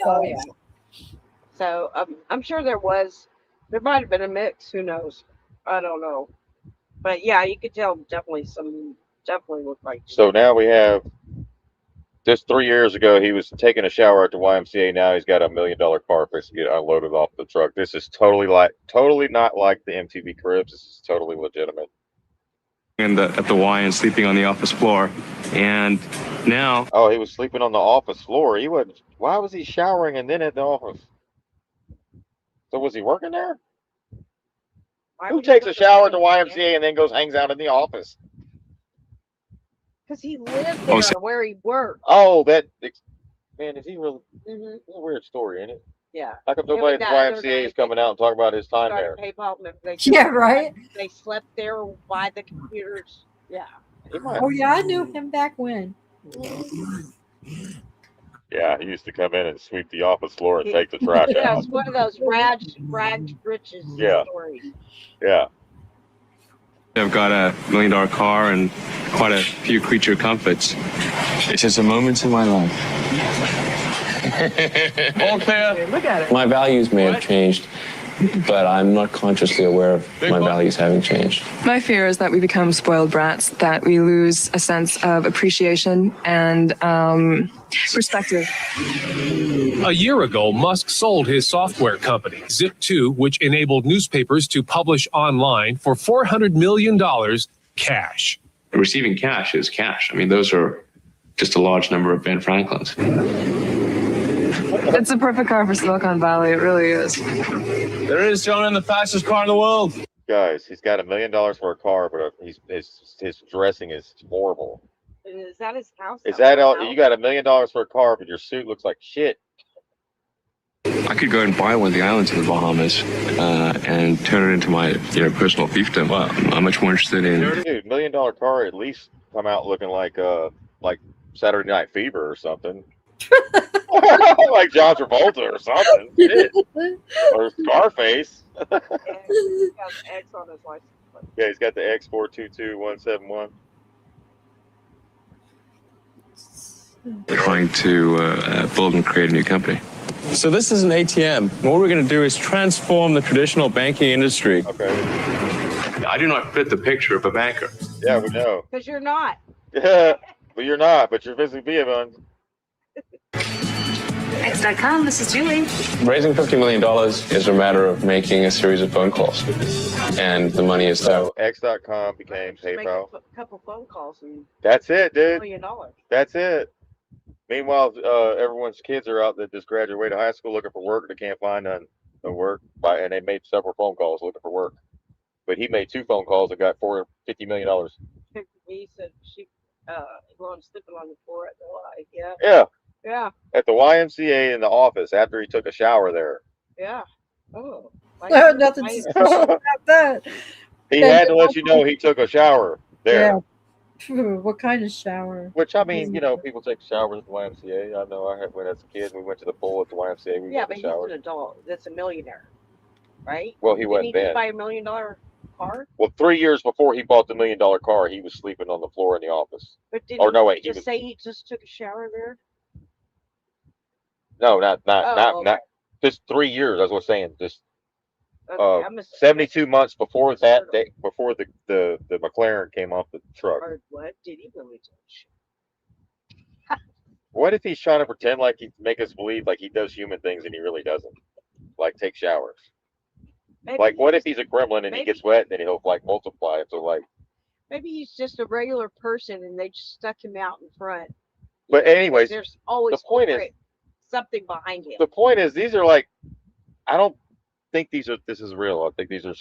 falls. Yeah. So I'm sure there might have been a mix. Who knows? I don't know. But yeah, you could tell definitely some Definitely looked like. So now we have. Just 3 years ago, he was taking a shower at the YMCA. Now he's got $1 million car fixed to get unloaded off the truck. This is totally not like the MTV Cribs. This is totally legitimate. At the Y and sleeping on the office floor, and now. Oh, he was sleeping on the office floor. He wasn't. Why was he showering and then at the office? So was he working there? Who takes a shower at the YMCA and then goes hangs out in the office? Because he lived there where he worked. Oh, man, is he really? It's a weird story, ain't it? Yeah. How come nobody at the YMCA is coming out and talking about his time there? PayPal, Yeah, right. They slept there by the computers. Yeah. Oh yeah, I knew him back when. Yeah, he used to come in and sweep the office floor and take the trash out. Yeah, it's one of those rags riches stories. Yeah. I've got a $1 million car and quite a few creature comforts. It's just a moment in my life. All clear. Look at it. My values may have changed, but I'm not consciously aware of my values having changed. My fear is that we become spoiled brats, that we lose a sense of appreciation and perspective. A year ago, Musk sold his software company, Zip2, which enabled newspapers to publish online for $400 million cash. Receiving cash is cash. I mean, those are just a large number of Ben Franklins. It's a perfect car for Silicon Valley. It really is. There is, John, the fastest car in the world. Guys, he's got $1 million for a car, but his dressing is horrible. Is that his house? Is that all? You got $1 million for a car, but your suit looks like shit. I could go and buy one of the islands in the Bahamas and turn it into my personal fiefdom. Well, I'm much more interested in. Dude, $1 million car at least come out looking like Saturday Night Fever or something. Like John Travolta or something. Shit. Or Scarface. Yeah, he's got the X422171. Trying to build and create a new company. So this is an ATM. What we're going to do is transform the traditional banking industry. Okay. I do not fit the picture of a banker. Yeah, we know. Because you're not. Yeah, but you're not. But you're physically being one. X.com, this is Julie. Raising $50 million is a matter of making a series of phone calls. And the money is there. So X.com became Make PayPal. a couple phone calls and That's it, $1 dude. million. That's it. Meanwhile, everyone's kids are out that just graduated high school looking for work. They can't find none of work, and they made several phone calls looking for work. But he made 2 phone calls and got $50 million. He said she was sleeping on the floor at the Y. Yeah. Yeah. Yeah. At the YMCA in the office after he took a shower there. Yeah. Oh. No, nothing special about that. He had to let you know he took a shower there. Yeah. What kind of shower? Which, I mean, people take showers at the YMCA. I know I had when I was a kid, we went to the pool at the YMCA. We Yeah, took but a he's shower. an adult. That's a millionaire, right? Well, he Didn't wasn't he just then. buy $1 million car? Well, 3 years before he bought the $1 million car, he was sleeping on the floor in the office. But did Or no, wait, he say he just took a shower there? No, not okay. just 3 years. That's what I was saying. Just Okay, 72 months before that day, before the McLaren came off the truck. Or what? Did he really do? What if he's trying to pretend like he make us believe like he does human things and he really doesn't? Like take showers. Maybe Like what if he's a gremlin and he maybe- gets wet and then he'll like multiply? So like. Maybe he's just a regular person and they just stuck him out in front. But anyways, There's always the point is something behind him. the point is these are like, I don't think this is real. I think these are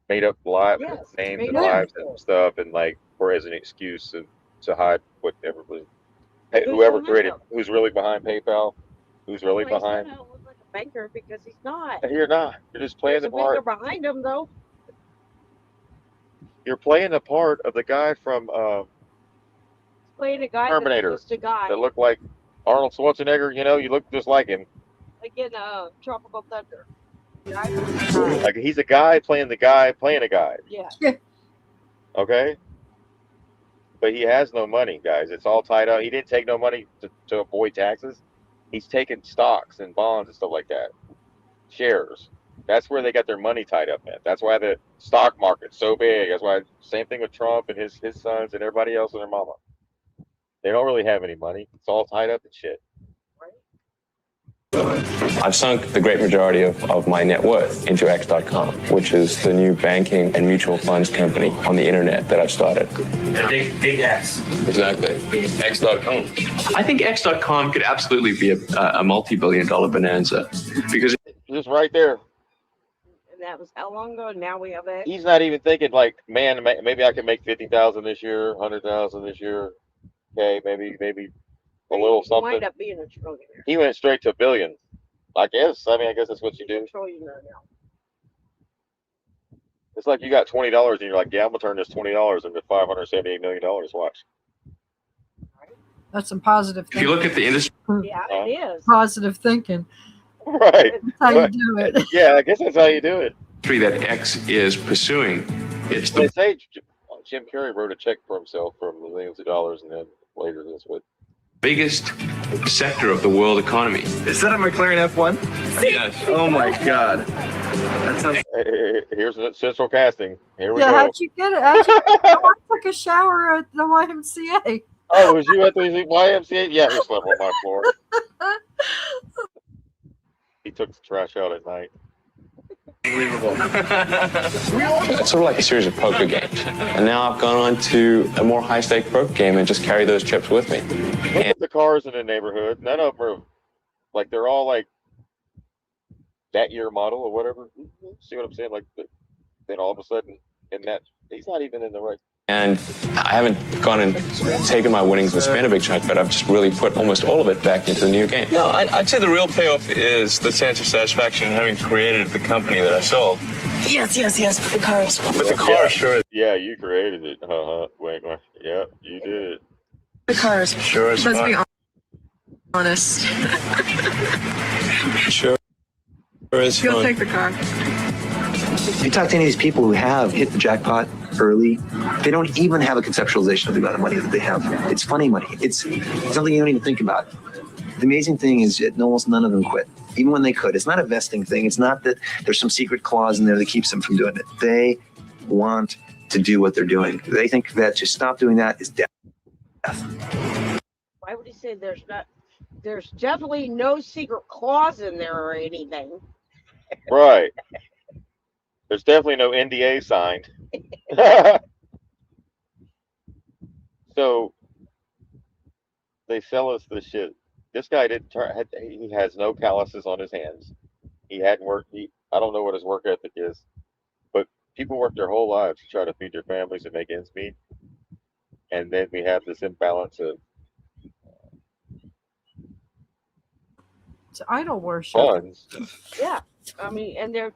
made up names made and up. lives and stuff, and like for as an excuse to hide whatever. Hey, Who's whoever behind created, him? who's really behind PayPal, who's really Well, he's behind. gonna look like a banker because he's not. You're not. You're just playing There's the a banker part. behind him though. You're playing the part of the guy from Playing a guy Terminator that's just a guy. that looked like Arnold Schwarzenegger. You look just like him. Like in Tropical Thunder. Like he's a guy playing a guy. Yeah. Okay. But he has no money, guys. It's all tied up. He didn't take no money to avoid taxes. He's taking stocks and bonds and stuff like that. Shares. That's where they got their money tied up in. That's why the stock market's so big. That's why same thing with Trump and his sons and everybody else and their mama. They don't really have any money. It's all tied up in shit. I've sunk the great majority of my net worth into X.com, which is the new banking and mutual funds company on the internet that I've started. Big X. Exactly. X.com. I think X.com could absolutely be a multi-billion-dollar bonanza because just right there. And that was how long ago? Now we have X. He's not even thinking like, man, maybe I can make 50,000 this year, 100,000 this year. Okay, maybe a little something. Wind up being a trillionaire. He went straight to $1 billion. I guess that's what you do. Trillionaire now. It's like you got $20 and you're like, yeah, I'm gonna turn this $20 into $578 million. Watch. That's some positive thinking. if you look at the industry, Yeah, it is. Positive thinking. Right. That's how you do it. Yeah, I guess that's how you do it. that X is pursuing, it's They the say Jim Carrey wrote a check for himself for millions of dollars, and then later this would. biggest sector of the world economy. Is that a McLaren F1? Yes. Oh my God. That sounds. Here's the central casting. Here we Yeah, go. how'd you get it? I took a shower at the YMCA. Oh, was you at the YMCA? Yeah, he slept on my floor. He took the trash out at night. Unbelievable. It's sort of like a series of poker games. And now I've gone on to a more high-stake poker game and just carry those chips with me. Look at the cars in the neighborhood. None of them are like, they're all like that year model or whatever. See what I'm saying? Like, then all of a sudden, he's not even in the right. And I haven't gone and taken my winnings and spent a big chunk, but I've just really put almost all of it back into the new game. No, I'd say the real payoff is the sense of satisfaction in having created the company that I sold. Yes, with the cars. With the car, sure. Yeah, you created it. Wait. Yeah, you did it. The cars. Sure as Let's fuck. be honest. Sure as You'll fun. take the car. If you talk to any of these people who have hit the jackpot early, they don't even have a conceptualization of the amount of money that they have. It's funny money. It's something you don't even think about. The amazing thing is that almost none of them quit, even when they could. It's not a vesting thing. It's not that there's some secret clause in there that keeps them from doing it. They want to do what they're doing. They think that to stop doing that is death. Why would he say there's not? There's definitely no secret clause in there or anything. Right. There's definitely no NDA signed. So they sell us the shit. This guy he has no calluses on his hands. He hadn't worked. I don't know what his work ethic is, but people work their whole lives to try to feed their families and make ends meet. And then we have this imbalance of It's idol worship. funds. Yeah, I mean, and they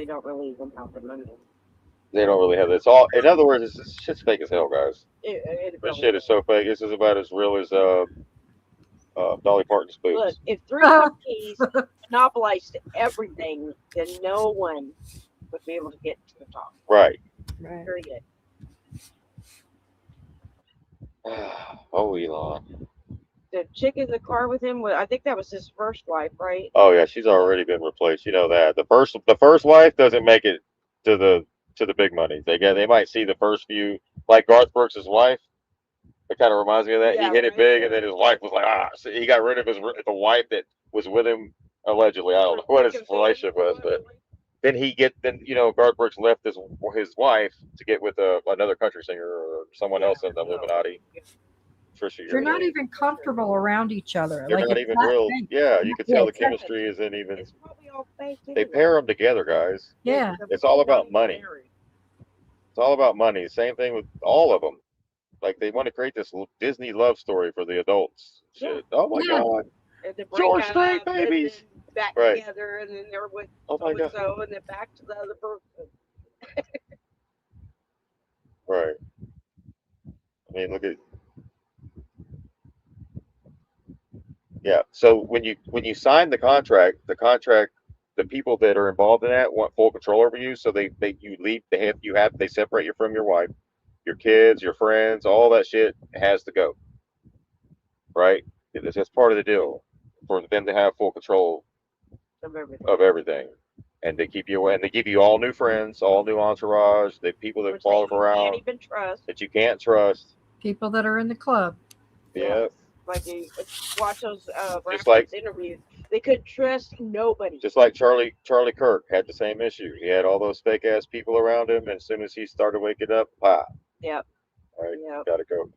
don't really even have the money. They don't really have this. All in other words, it's shit's fake as hell, guys. It This shit is so fake. This is about as real as Dolly Parton's boobs. Look, if three companies monopolized everything, then no one would be able to get to the top. Right. Period. Oh, Elon. The chick in the car with him, I think that was his first wife, right? Oh yeah, she's already been replaced. You know that. The first wife doesn't make it to the big money. They might see the first few, like Garth Brooks' wife. It kind of reminds me of that. Yeah, He hit it right. big, and then his wife was like, so he got rid of the wife that was with him allegedly. I don't know what his relationship was, but then Garth Brooks left his wife to get with another country singer or someone else in the Illuminati. Trisha, You're not even comfortable around each other. They're Like, not it's even that real. fake. Yeah, you can tell the exactly. chemistry isn't even. It's probably all fake. They pair them together, guys. Yeah. It's all about money. It's all about money. Same thing with all of them. Like they want to create this Disney love story for the adults. Shit. Oh my God. And they break George up, Strait and babies. then back Right. together, and then they're with Oh my God. so and then back to the other person. Right. I mean, look at. Yeah. So when you sign the contract, the people that are involved in that want full control over you. So they separate you from your wife, your kids, your friends, all that shit has to go. Right. That's part of the deal for them to have full control of everything. And they keep you, and they give you all new friends, all new entourage, the people that follow around Can't even trust. that you can't trust. People that are in the club. Yeah. Like you watch those Just like- rappers interviews, they couldn't trust nobody. Just like Charlie Kirk had the same issue. He had all those fake ass people around him, and as soon as he started waking up, pop. Yep. All right, Yep. gotta go.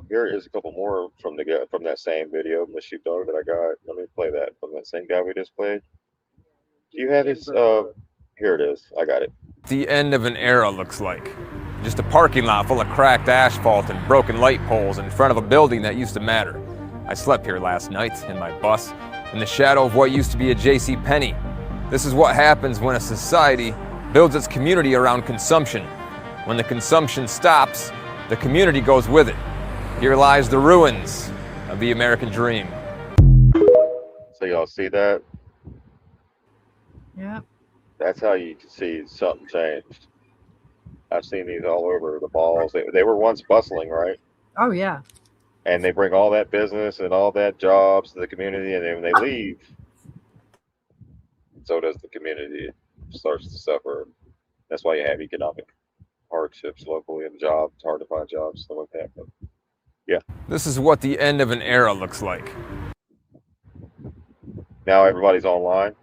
Here is a couple more from that same video, the sheepdog that I got. Let me play that from that same guy we just played. Do you have his? Here it is. I got it. The end of an era looks like. Just a parking lot full of cracked asphalt and broken light poles in front of a building that used to matter. I slept here last night in my bus, in the shadow of what used to be a J.C. Penney. This is what happens when a society builds its community around consumption. When the consumption stops, the community goes with it. Here lies the ruins of the American dream. So y'all see that? Yeah. That's how you can see something changed. I've seen these all over the malls. They were once bustling, right? Oh yeah. And they bring all that business and all that jobs to the community, and then when they leave, so does the community. It starts to suffer. That's why you have economic hardships locally and jobs. It's hard to find jobs, stuff like that. But yeah. This is what the end of an era looks like. Now everybody's online,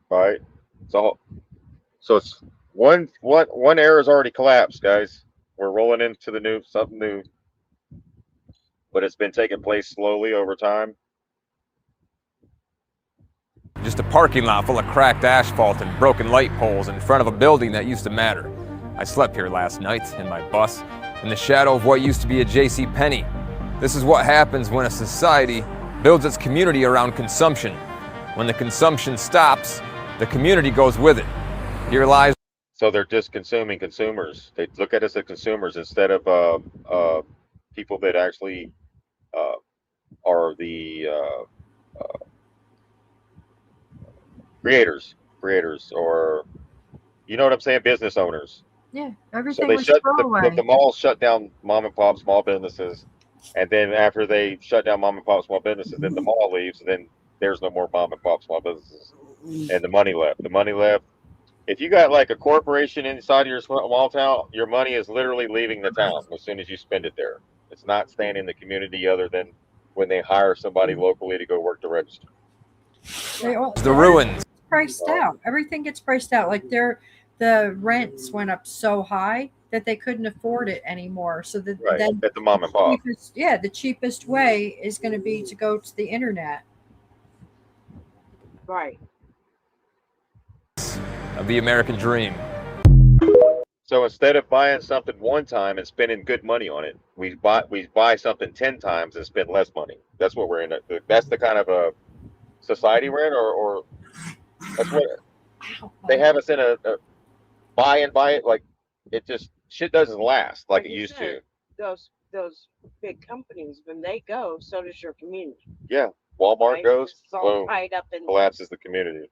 right? So it's one era's already collapsed, guys. We're rolling into the something new, but it's been taking place slowly over time. Just a parking lot full of cracked asphalt and broken light poles in front of a building that used to matter. I slept here last night in my bus, in the shadow of what used to be a J.C. Penney. This is what happens when a society builds its community around consumption. When the consumption stops, the community goes with it. Here lies. So they're just consuming consumers. They look at us as consumers instead of people that actually are the creators, or you know what I'm saying, business owners. Yeah. So Everything they was shut throwaway. the malls shut down mom and pop small businesses, and then after they shut down mom and pop small businesses, then the mall leaves, and then there's no more mom and pop small businesses, and the money left. If you got like a corporation inside of your small town, your money is literally leaving the town as soon as you spend it there. It's not staying in the community other than when they hire somebody locally to go work the register. The ruins. Priced out. Everything gets priced out. Like the rents went up so high that they couldn't afford it anymore. So then at the mom and pop. The cheapest way is going to be to go to the internet. Right. Of the American dream. So instead of buying something one time and spending good money on it, we buy something 10 times and spend less money. That's what we're in. That's the kind of a society we're in, or that's what they have us in a buy it. Like it just shit doesn't last like it used to. Those big companies, when they go, so does your community. Yeah, Walmart goes, It's all boom, tied up in collapses the community.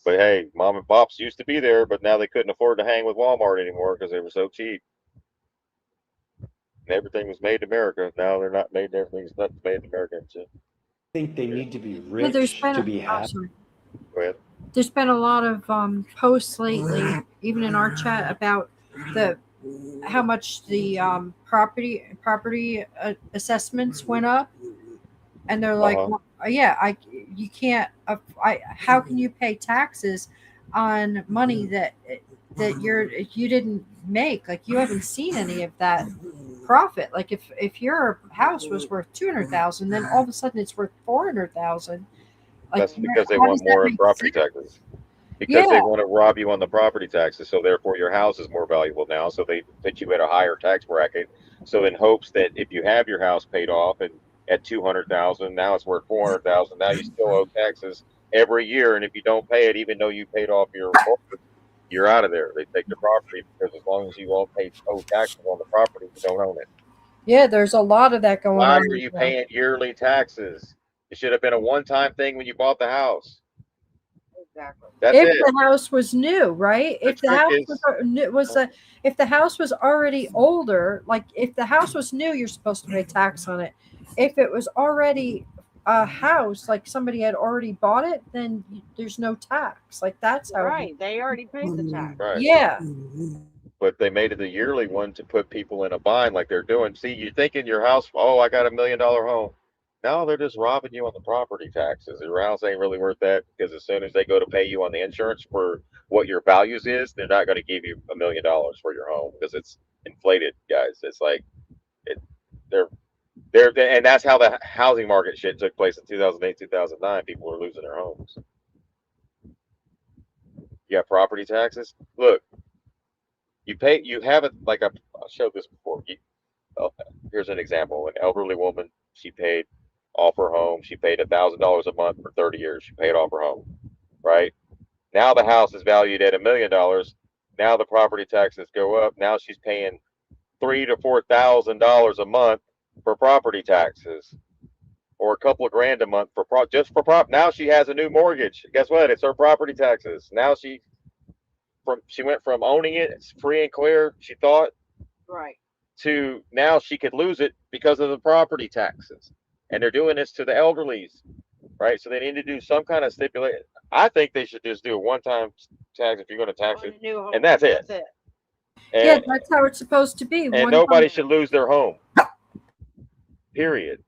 But hey, mom and pops used to be there, but now they couldn't afford to hang with Walmart anymore because they were so cheap. And everything was made in America. Now they're not made. Everything's not made in America. I think they need to be rich to be happy. Go ahead. There's been a lot of posts lately, even in our chat, about how much the property assessments went up, and they're like, well, you can't. How can you pay taxes on money that you didn't make? Like you haven't seen any of that profit. Like if your house was worth $200,000, then all of a sudden it's worth $400,000. Like, that's because they want more property taxes. Because they want to rob you on the property taxes, so therefore your house is more valuable now. So they put you at a higher tax bracket. So in hopes that if you have your house paid off and at $200,000, now it's worth $400,000. Now you still owe taxes every year, and if you don't pay it, even though you paid off your mortgage, you're out of there. They take the property because as long as you owe taxes on the property, you don't own it. Yeah, there's a lot of that going on. Why are you paying yearly taxes? It should have been a one-time thing when you bought the house. Exactly. If the house was new, right? If the house is, if the house was already older, like if the house was new, you're supposed to pay tax on it. If it was already a house, like somebody had already bought it, then there's no tax. Like that's how. Right. They already paid the tax. right. Yeah. But they made it a yearly one to put people in a bind like they're doing. See, you think in your house, oh, I got $1 million home. No, they're just robbing you on the property taxes. Your house ain't really worth that because as soon as they go to pay you on the insurance for what your values is, they're not going to give you $1 million for your home because it's inflated, guys. It's like they're and that's how the housing market shit took place in 2008, 2009. People were losing their homes. You got property taxes. Look, you have it like I showed this before. Here's an example. An elderly woman, she paid off her home. She paid $1,000 a month for 30 years. She paid off her home, right? Now the house is valued at $1 million. Now the property taxes go up. Now she's paying $3,000 to $4,000 a month for property taxes, or a couple of grand a month for just for prop. Now she has a new mortgage. Guess what? It's her property taxes. Now she went from owning it, it's free and clear, she thought, right, to now she could lose it because of the property taxes. And they're doing this to the elderlies, right? So they need to do some kind of stipulation. I think they should just do a one-time tax if you're going to tax it, and that's it. And, yeah, that's how it's supposed to be. And nobody should lose their home. Period.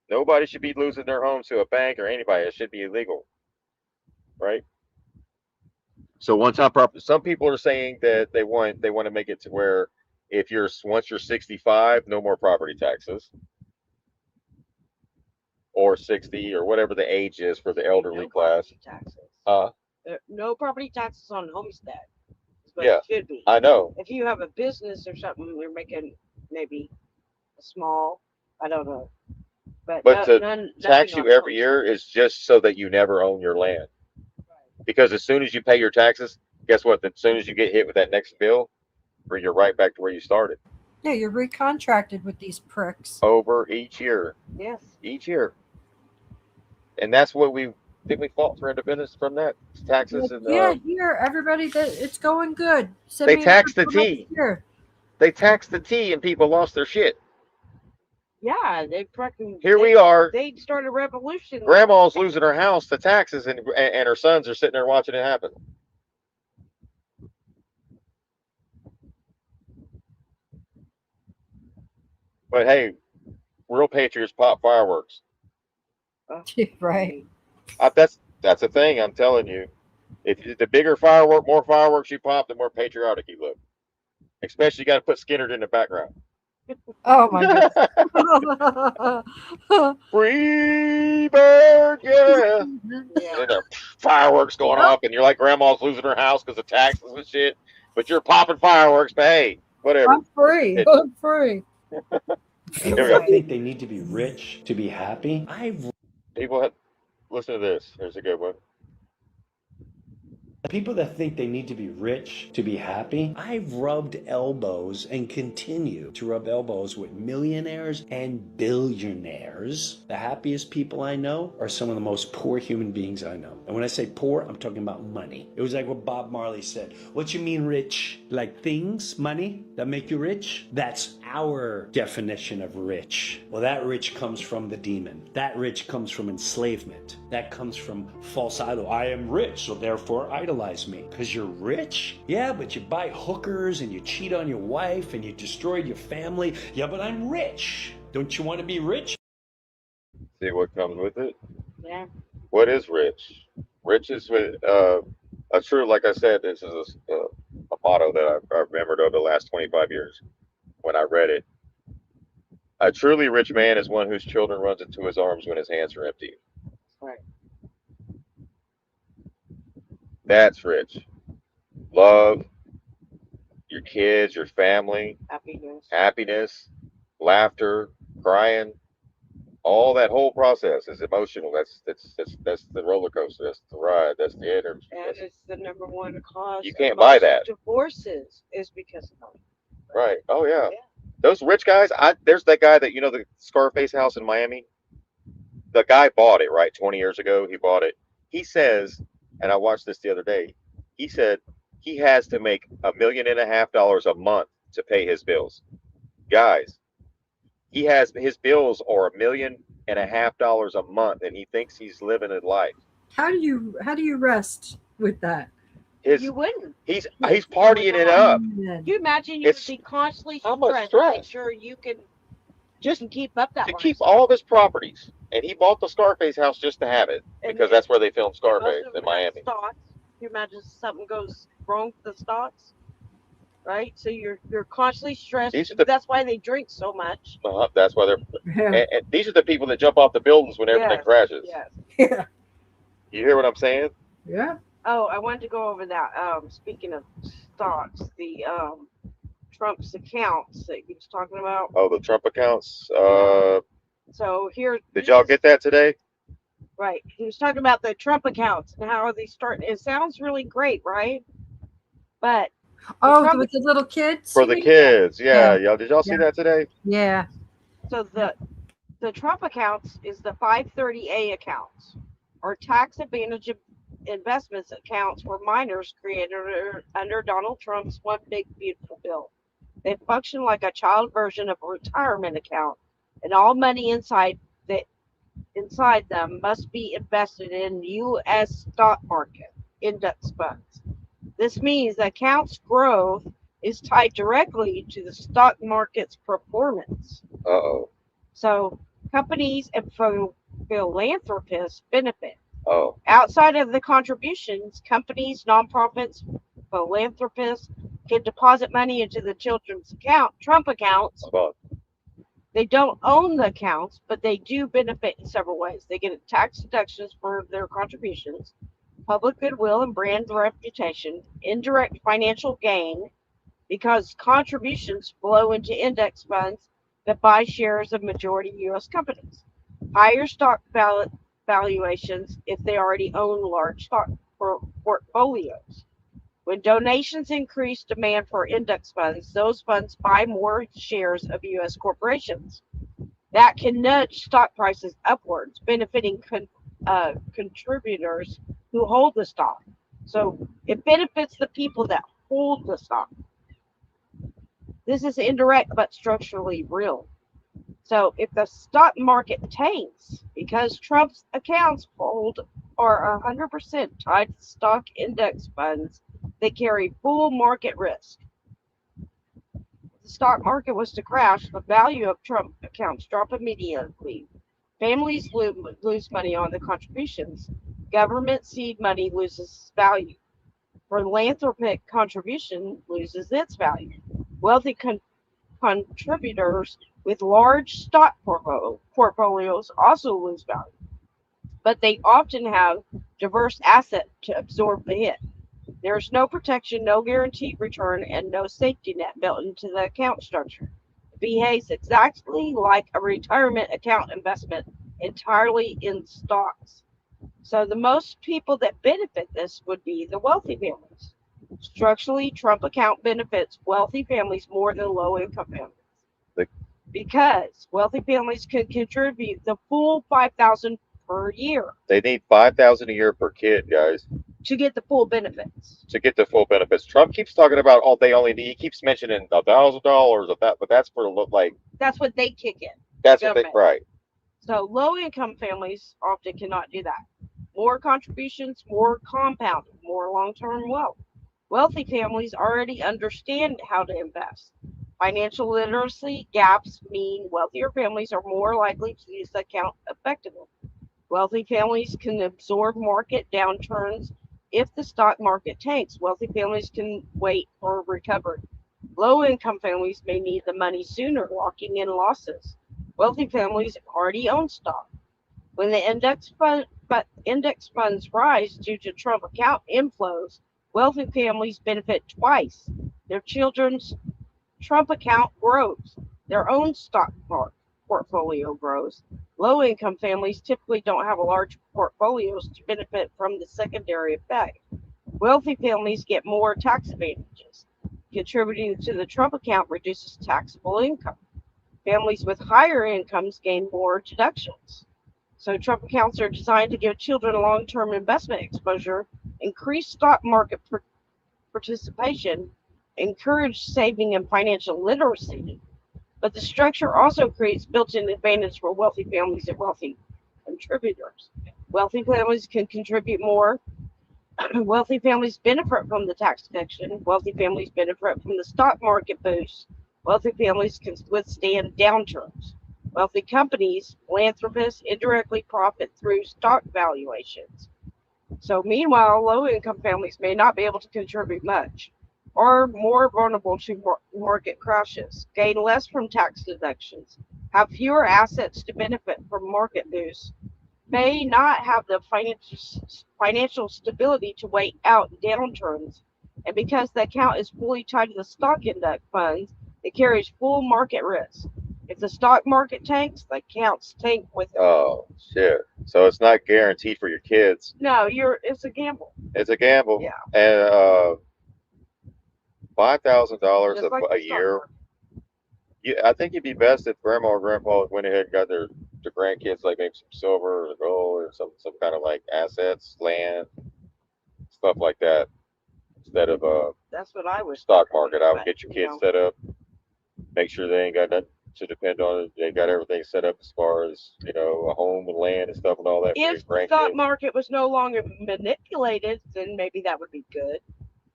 Nobody should be losing their home to a bank or anybody. It should be illegal, right? So one-time property. Some people are saying that they want to make it to where if once you're 65, no more property taxes, or 60, or whatever the age is for the elderly class. No property taxes on homestead. But Yeah, it should be. I know. If you have a business or something, you're making maybe a small. I don't know. But to tax you every year is just so that you never own your land. Because as soon as you pay your taxes, guess what? As soon as you get hit with that next bill, you're right back to where you started. Yeah, you're recontracted with these pricks. Over each year. Yes. Each year. And that's what we fought for independence from that. Taxes and yeah, here, everybody, it's going good. They taxed the tea. They taxed the tea and people lost their shit. Yeah, Here we are. They started a revolution. Grandma's losing her house to taxes, and her sons are sitting there watching it happen. But hey, real patriots pop fireworks. Right. That's the thing. I'm telling you, if the bigger more fireworks you pop, the more patriotic you look. Especially, you got to put Skinner in the background. Oh my God! Free bird, yeah. And the fireworks going off, and you're like grandma's losing her house because of taxes and shit. But you're popping fireworks. But hey, whatever. I'm free. I'm free. I think they need to be rich to be happy. People listen to this. Here's a good one. People that think they need to be rich to be happy, I've rubbed elbows and continue to rub elbows with millionaires and billionaires. The happiest people I know are some of the most poor human beings I know. And when I say poor, I'm talking about money. It was like what Bob Marley said. What you mean rich? Like things, money that make you rich? That's our definition of rich. Well, that rich comes from the demon. That rich comes from enslavement. That comes from false idol. I am rich, so therefore idolize me. Because you're rich? Yeah, but you buy hookers and you cheat on your wife and you destroyed your family. Yeah, but I'm rich. Don't you want to be rich? See what comes with it? Yeah. What is rich? Rich is with a true, like I said, this is a motto that I've remembered over the last 25 years when I read it. A truly rich man is one whose children runs into his arms when his hands are empty. Right. That's rich. Love, your kids, your family, happiness, laughter, crying, all that whole process is emotional. That's the roller coaster. That's the ride. That's the energy. And it's the number one cause. You can't buy that. Divorces is because of money. Right. Oh yeah. Those rich guys. There's that guy that the Scarface house in Miami. The guy bought it 20 years ago. He bought it. He says and I watched this the other day. He said he has to make $1.5 million a month to pay his bills. Guys, his bills are $1.5 million a month, and he thinks he's living a life. How do you rest with that? You wouldn't. He's partying it up. You imagine you would be constantly stressed to make sure you can just keep up that To lifestyle. keep all of his properties, and he bought the Scarface house just to have it because that's where they filmed Scarface in Miami. Stocks. You imagine something goes wrong with the stocks, right? So you're constantly stressed. That's why they drink so much. That's why they're. And these are the people that jump off the buildings when everything crashes. Yes. Yeah. You hear what I'm saying? Yeah. Oh, I wanted to go over that. Speaking of stocks, the Trump's accounts that he was talking about. Oh, the Trump accounts. So here. Did y'all get that today? Right. He was talking about the Trump accounts and how are they starting. It sounds really great, right? But with the little kids. For the kids, yeah. Y'all, did y'all see that today? Yeah. So the Trump accounts is the 530A accounts, or tax advantage investments accounts for minors created under Donald Trump's One Big Beautiful Bill. They function like a child version of a retirement account, and all money inside them must be invested in U.S. stock market index funds. This means the account's growth is tied directly to the stock market's performance. Uh-oh. So companies and philanthropists benefit. Oh. Outside of the contributions, companies, nonprofits, philanthropists can deposit money into the children's account, Trump accounts. They don't own the accounts, but they do benefit in several ways. They get tax deductions for their contributions, public goodwill and brand reputation, indirect financial gain, because contributions flow into index funds that buy shares of majority U.S. companies, higher stock valuations if they already own large stock portfolios. When donations increase demand for index funds, those funds buy more shares of U.S. corporations. That can nudge stock prices upwards, benefiting contributors who hold the stock. So it benefits the people that hold the stock. This is indirect but structurally real. So if the stock market tanks because Trump's accounts are 100% tied to stock index funds, they carry full market risk. If the stock market was to crash, the value of Trump accounts drop immediately. Families lose money on the contributions. Government seed money loses value. Philanthropic contribution loses its value. Wealthy contributors with large stock portfolios also lose value, but they often have diverse assets to absorb the hit. There's no protection, no guaranteed return, and no safety net built into the account structure. It behaves exactly like a retirement account investment, entirely in stocks. So the most people that benefit this would be the wealthy families. Structurally, Trump account benefits wealthy families more than low-income families, because wealthy families could contribute the full $5,000 per year. They need $5,000 a year per kid, guys, to get the full benefits. to get the full benefits. Trump keeps talking about they only need. He keeps mentioning $1,000 of that, but that's for like That's what they kick in. that's what they right. So low-income families often cannot do that. More contributions, more compounding, more long-term wealth. Wealthy families already understand how to invest. Financial literacy gaps mean wealthier families are more likely to use the account effectively. Wealthy families can absorb market downturns. If the stock market tanks, wealthy families can wait for recovery. Low-income families may need the money sooner, locking in losses. Wealthy families already own stock. When the index funds rise due to Trump account inflows, wealthy families benefit twice. Their children's Trump account grows. Their own stock portfolio grows. Low-income families typically don't have a large portfolios to benefit from the secondary effect. Wealthy families get more tax advantages. Contributing to the Trump account reduces taxable income. Families with higher incomes gain more deductions. So Trump accounts are designed to give children long-term investment exposure increased stock market participation, encourage saving and financial literacy. But the structure also creates built-in advantage for wealthy families and wealthy contributors. Wealthy families can contribute more. Wealthy families benefit from the tax deduction. Wealthy families benefit from the stock market boost. Wealthy families can withstand downturns. Wealthy companies, philanthropists indirectly profit through stock valuations. So, meanwhile, low income families may not be able to contribute much, are more vulnerable to market crashes, gain less from tax deductions, have fewer assets to benefit from market boosts, may not have the financial stability to wait out downturns, and because the account is fully tied to the stock index funds, it carries full market risk. If the stock market tanks, the accounts tank with it. Oh shit! So it's not guaranteed for your kids. No, it's a gamble. It's a gamble. Yeah. And $5,000 Just like a the stock year. market. Yeah, I think it'd be best if grandma or grandpa went ahead and got their grandkids like maybe some silver or gold or some kind of like assets, land, stuff like that, instead of That's what I was stock thinking, market. I would but, get your you kids know. set up, make sure they ain't got nothing to depend on. They got everything set up as far as a home and land and stuff and all that If for the your stock grandkids. market was no longer manipulated, then maybe that would be good.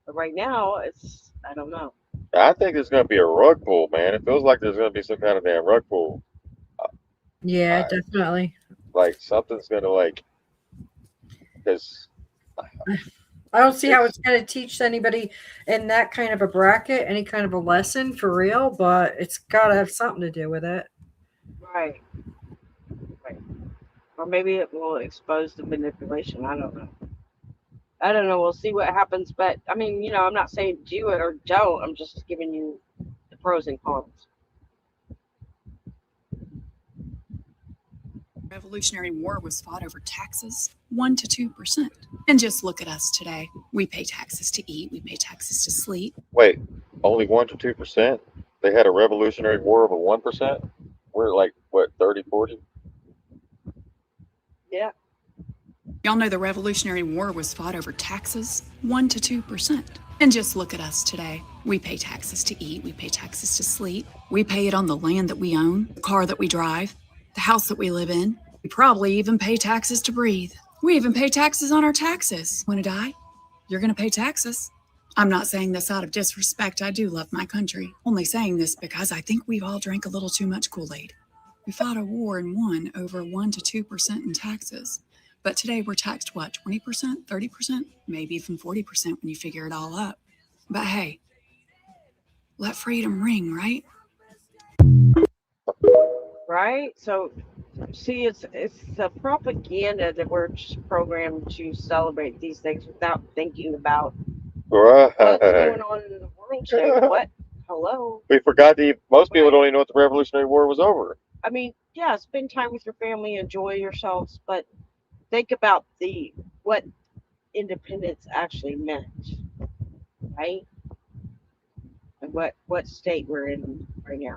But right now, I don't know. I think there's gonna be a rug pull, man. It feels like there's gonna be some kind of damn rug pull. Yeah, definitely. Like something's gonna because I don't see how it's going to teach anybody in that kind of a bracket any kind of a lesson for real, but it's got to have something to do with it. Right. Or maybe it will expose the manipulation. I don't know. We'll see what happens. But I mean, I'm not saying do it or don't. I'm just giving you the pros and cons. Revolutionary War was fought over taxes, 1% to 2%. And just look at us today. We pay taxes to eat, we pay taxes to sleep. wait, only 1% to 2%. They had a Revolutionary War of a 1%. We're like what 30, 40? Yeah. Y'all know the Revolutionary War was fought over taxes, 1% to 2%. And just look at us today. We pay taxes to eat, we pay taxes to sleep. We pay it on the land that we own, the car that we drive, the house that we live in. We probably even pay taxes to breathe. We even pay taxes on our taxes. Want to die? You're going to pay taxes. I'm not saying this out of disrespect. I do love my country. Only saying this because I think we've all drank a little too much Kool-Aid. We fought a war and won over 1% to 2% in taxes. But today we're taxed, what, 20%, 30%, maybe even 40% when you figure it all up. But hey, let freedom ring, right? Right? So, see, it's the propaganda that we're just programmed to celebrate these things without thinking about Right. what's going on in the world today. What? Hello? We forgot most people don't even know what the Revolutionary War was over. I mean, yeah, spend time with your family, enjoy yourselves, but think about what independence actually meant, right? And what state we're in right now.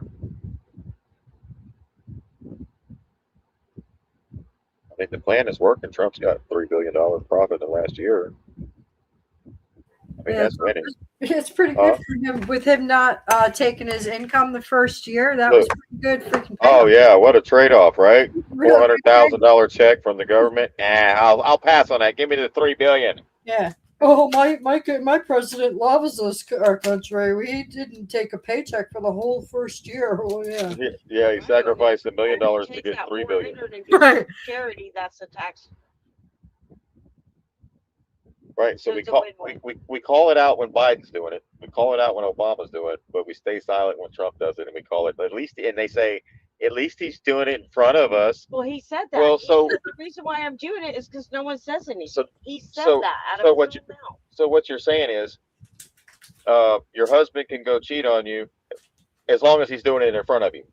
I think the plan is working. Trump's got $3 billion profit in the last year. I mean, that's winning. It's pretty good for him with him not taking his income the first year. That was pretty good freaking Oh yeah, what a trade-off, right? Really $400,000 check from the government. I'll pass on that. Give me the $3 billion. Yeah. Oh, my president loves our country. We didn't take a paycheck for the whole first year. Oh yeah. Yeah, he sacrificed $1 million to get $3 billion. Right. Charity, that's a tax. Right. So we call it out when Biden's doing it. We call it out when Obama's doing it, but we stay silent when Trump does it, and we call it and they say at least he's doing it in front of us. Well, he said that. Well, so the reason why I'm doing it is because no one says anything. So he said so that out so of what his own mouth. so what you're saying is, your husband can go cheat on you as long as he's doing it in front of you.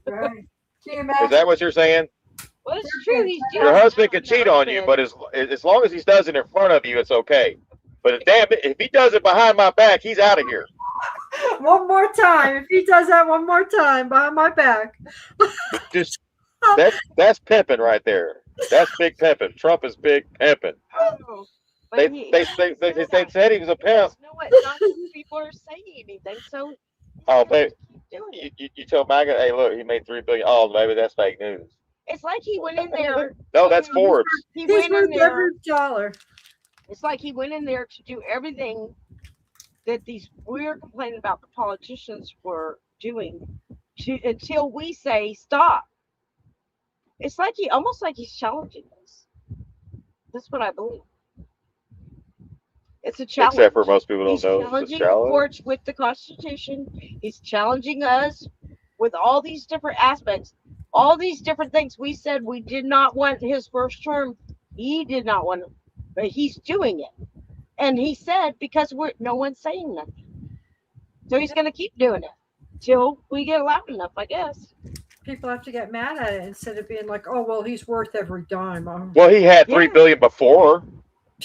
Right. Is that what you're saying? Well, it's true. He's doing Your it husband now, can cheat on you, but as long as he does it in front of you, it's okay. But damn it, if he does it behind my back, he's out of here. One more time. If he does that one more time behind my back. Just that's pimping right there. That's big pimping. Trump is big pimping. Oh, They he said he was a pimp. know what? Not enough people are saying anything, so Oh, babe, doing it. you tell MAGA, hey, look, he made $3 billion. Oh, maybe that's fake news. It's like he went in there. No, that's Forbes. He He's went in worth there. every dollar. It's like he went in there to do everything that we're complaining about the politicians were doing until we say stop. It's like almost like he's challenging us. That's what I believe. It's a challenge. Except for most people He's don't know it's a challenging the challenge. courts with the Constitution. He's challenging us with all these different aspects, all these different things. We said we did not want his first term. He did not want it, but he's doing it. And he said because no one's saying nothing, so he's going to keep doing it till we get loud enough, I guess. People have to get mad at it instead of being like, "Oh well, he's worth every dime." Well, he had $3 billion before.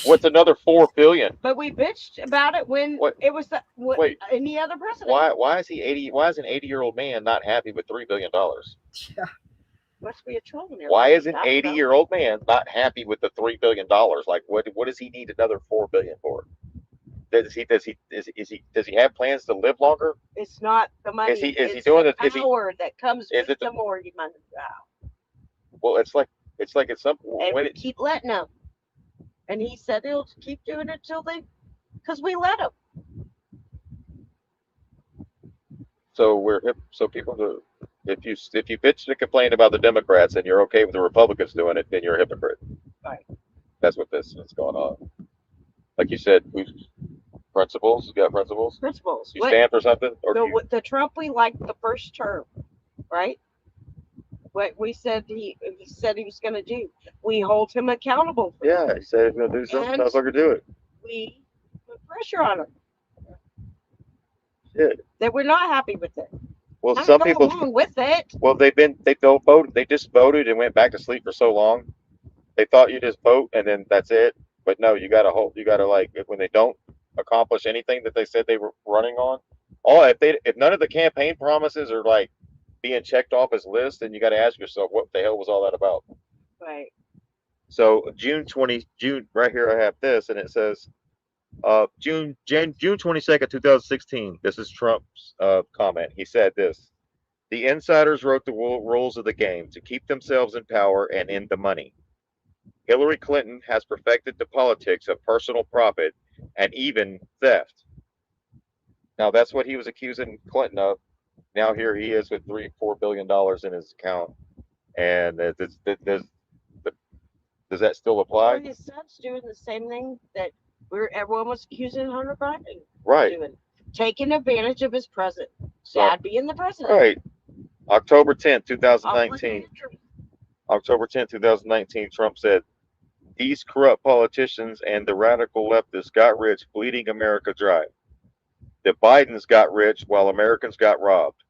What's another $4 billion? But we bitched about it when it was any other president. Why is he 80? Why is an 80-year-old man not happy with $3 billion? Yeah. Must be a troll in there. Why is an 80-year-old man not happy with the $3 billion? Like, what does he need another $4 billion for? Does he have plans to live longer? It's not the money. Is he it's doing the it? power that comes with the more money. Well, it's like at some And when we keep letting them. And he said he'll keep doing it because we let him. So people do. If you bitch and complain about the Democrats and you're okay with the Republicans doing it, then you're a hypocrite. Right. That's what's going on. Like you said, principles. You got principles. Principles. You stand for something, or the Trump we liked the first term, right? What we said he said he was going to do. We hold him accountable. Yeah, he said he's going to do something. Motherfucker, do it. We put pressure on him. Yeah. That we're not happy with it. Well, I'm some going people along with it. Well, they voted. They just voted and went back to sleep for so long. They thought you just vote and then that's it. But no, you got to hold. You got to when they don't accomplish anything that they said they were running on. If none of the campaign promises are being checked off his list, then you got to ask yourself, what the hell was all that about? Right. So June right here I have this, and it says June 22nd, 2016. This is Trump's comment. He said this: the insiders wrote the rules of the game to keep themselves in power and in the money. Hillary Clinton has perfected the politics of personal profit and even theft. Now that's what he was accusing Clinton of. Now here he is with $4 billion in his account, and does that still apply? Well, his son's doing the same thing that everyone was accusing Hunter Biden. Right. Doing, taking advantage of his president. Dad being the president. Right. October 10th, 2019. October 10th, 2019. Trump said, "These corrupt politicians and the radical leftists got rich, bleeding America dry. The Bidens got rich while Americans got robbed."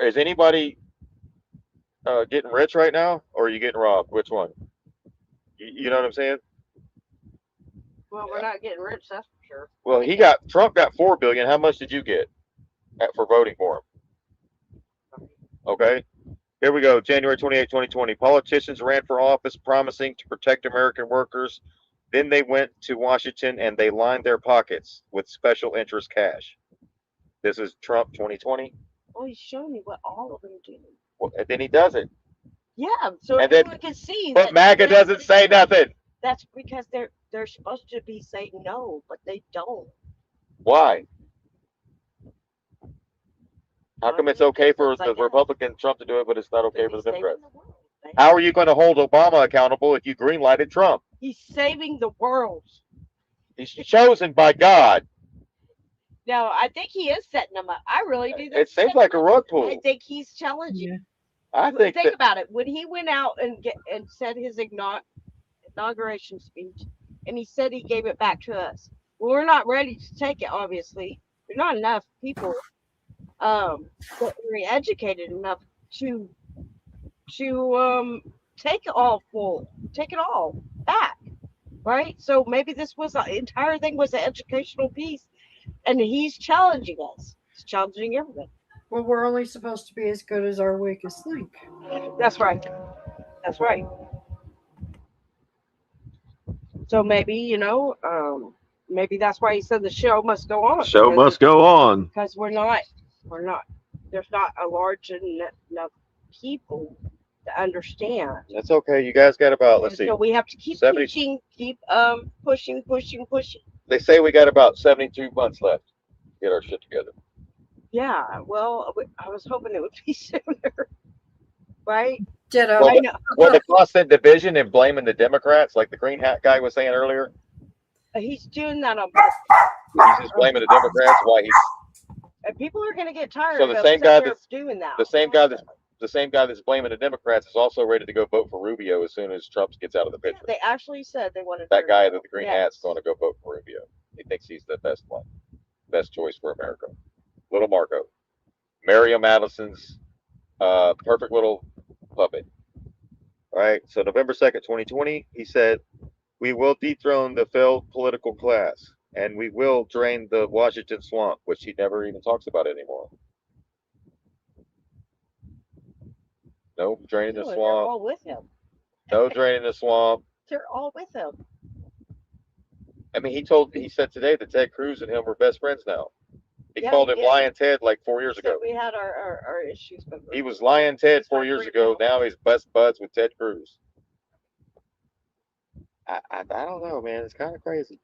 Is anybody getting rich right now, or are you getting robbed? Which one? You know what I'm saying? Well, we're not getting rich, that's for sure. Well, Trump got $4 billion. How much did you get for voting for him? Okay. Here we go. January 28, 2020. Politicians ran for office promising to protect American workers. Then they went to Washington and they lined their pockets with special interest cash. This is Trump 2020. Well, he's showing you what all of them do. Well, and then he does it. Yeah, so and everyone can see. But MAGA doesn't say nothing. That's because they're supposed to be saying no, but they don't. Why? How come it's okay for the Republican Trump to do it, but it's not okay for the Democrats? How are you going to hold Obama accountable if you greenlighted Trump? He's saving the world. He's chosen by God. No, I think he is setting them up. I really do. It seems like a rug pull. I think he's challenging. Yeah. I think about it. When he went out and said his inauguration speech, and he said he gave it back to us. Well, we're not ready to take it. Obviously, there's not enough people that are educated enough to take it all back, right? So maybe this was the entire thing was an educational piece, and he's challenging us. He's challenging everything. Well, we're only supposed to be as good as our weakest link. That's right. That's right. So maybe, maybe that's why he said the show must go on. Show must go on. Because there's not a large enough people to understand. That's okay. You guys got about, let's see. So we have to keep 70, teaching, keep pushing. They say we got about 72 months left to get our shit together. Yeah, well, I was hoping it would be sooner. Right? Ditto. Well, the constant division and blaming the Democrats, like the green hat guy was saying earlier. He's doing that on He's just blaming the Democrats. Why he's. And people are going to get tired So the of same guy that's doing that. The same guy that's blaming the Democrats is also ready to go vote for Rubio as soon as Trump gets out of the picture. They actually said they wanted that guy with the green hat's going to go vote for Rubio. He thinks he's the best one, best choice for America. Little Marco, Mario Madison's perfect little puppet. All right. So November 2nd, 2020, he said, "We will dethrone the failed political class, and we will drain the Washington swamp," which he never even talks about anymore. No draining the swamp. They're all with him. No draining the swamp. They're all with him. I mean, he said today that Ted Cruz and him were best friends now. He called him Lion Ted like 4 years ago. We had our issues. But he was Lion Ted 4 years ago. Now he's best buds with Ted Cruz. I don't know, man. It's kind of crazy.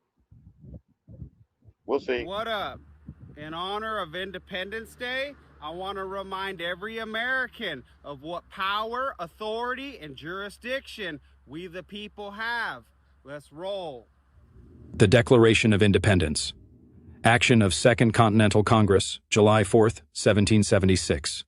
We'll see. What up? In honor of Independence Day, I want to remind every American of what power, authority, and jurisdiction we the people have. Let's roll. The Declaration of Independence. Action of Second Continental Congress, July 4th, 1776.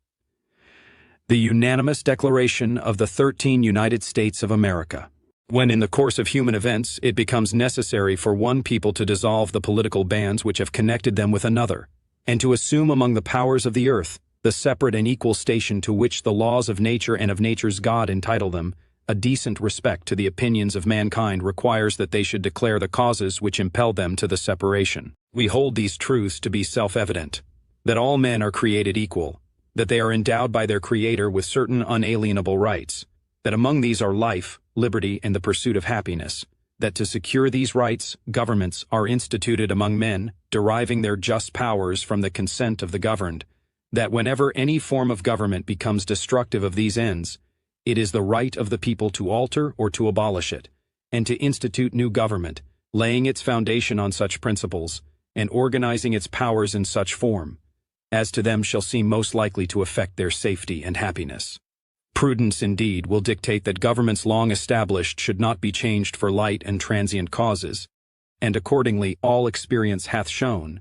The unanimous declaration of the 13 United States of America. When in the course of human events it becomes necessary for one people to dissolve the political bands which have connected them with another, and to assume among the powers of the earth the separate and equal station to which the laws of nature and of nature's God entitle them, a decent respect to the opinions of mankind requires that they should declare the causes which impel them to the separation. We hold these truths to be self-evident, that all men are created equal, that they are endowed by their Creator with certain unalienable rights, that among these are life, liberty, and the pursuit of happiness, that to secure these rights, governments are instituted among men, deriving their just powers from the consent of the governed, that whenever any form of government becomes destructive of these ends, it is the right of the people to alter or to abolish it, and to institute new government, laying its foundation on such principles, and organizing its powers in such form, as to them shall seem most likely to affect their safety and happiness. Prudence, indeed, will dictate that governments long established should not be changed for light and transient causes, and accordingly all experience hath shown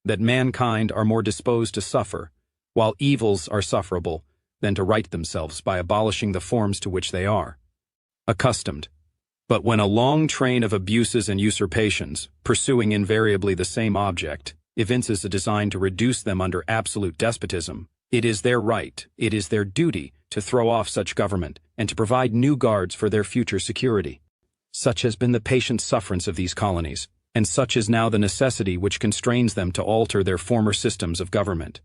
that mankind are more disposed to suffer, while evils are sufferable, than to right themselves by abolishing the forms to which they are accustomed. But when a long train of abuses and usurpations, pursuing invariably the same object, evinces a design to reduce them under absolute despotism, it is their right, it is their duty, to throw off such government, and to provide new guards for their future security. Such has been the patient sufferance of these colonies, and such is now the necessity which constrains them to alter their former systems of government.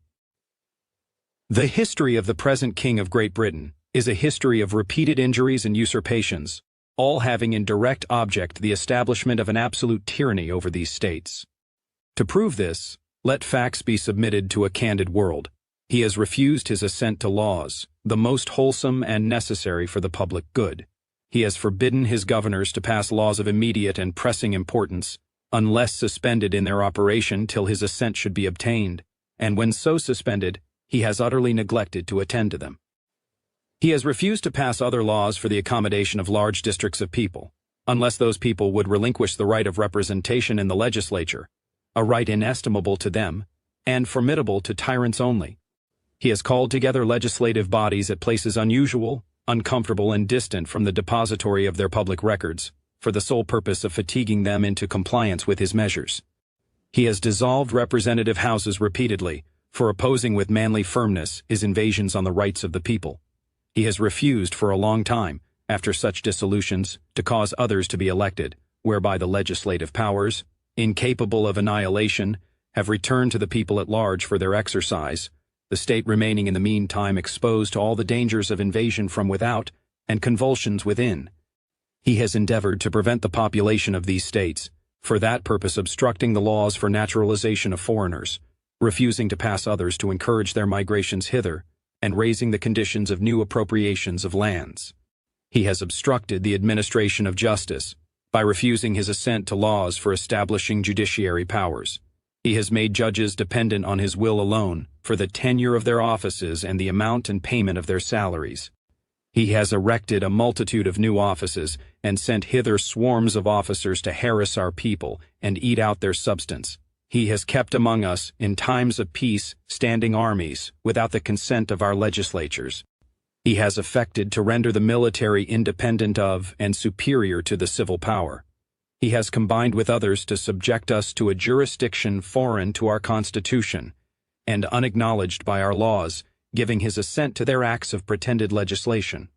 The history of the present King of Great Britain is a history of repeated injuries and usurpations, all having in direct object the establishment of an absolute tyranny over these states. To prove this, let facts be submitted to a candid world. He has refused his assent to laws, the most wholesome and necessary for the public good. He has forbidden his governors to pass laws of immediate and pressing importance, unless suspended in their operation till his assent should be obtained, and when so suspended, he has utterly neglected to attend to them. He has refused to pass other laws for the accommodation of large districts of people, unless those people would relinquish the right of representation in the legislature, a right inestimable to them, and formidable to tyrants only. He has called together legislative bodies at places unusual, uncomfortable, and distant from the depository of their public records, for the sole purpose of fatiguing them into compliance with his measures. He has dissolved representative houses repeatedly, for opposing with manly firmness his invasions on the rights of the people. He has refused for a long time, after such dissolutions, to cause others to be elected, whereby the legislative powers, incapable of annihilation, have returned to the people at large for their exercise, the state remaining in the meantime exposed to all the dangers of invasion from without and convulsions within. He has endeavored to prevent the population of these states, for that purpose obstructing the laws for naturalization of foreigners, refusing to pass others to encourage their migrations hither, and raising the conditions of new appropriations of lands. He has obstructed the administration of justice by refusing his assent to laws for establishing judiciary powers. He has made judges dependent on his will alone for the tenure of their offices and the amount and payment of their salaries. He has erected a multitude of new offices and sent hither swarms of officers to harass our people and eat out their substance. He has kept among us, in times of peace, standing armies without the consent of our legislatures. He has affected to render the military independent of and superior to the civil power. He has combined with others to subject us to a jurisdiction foreign to our Constitution and unacknowledged by our laws, giving his assent to their acts of pretended legislation,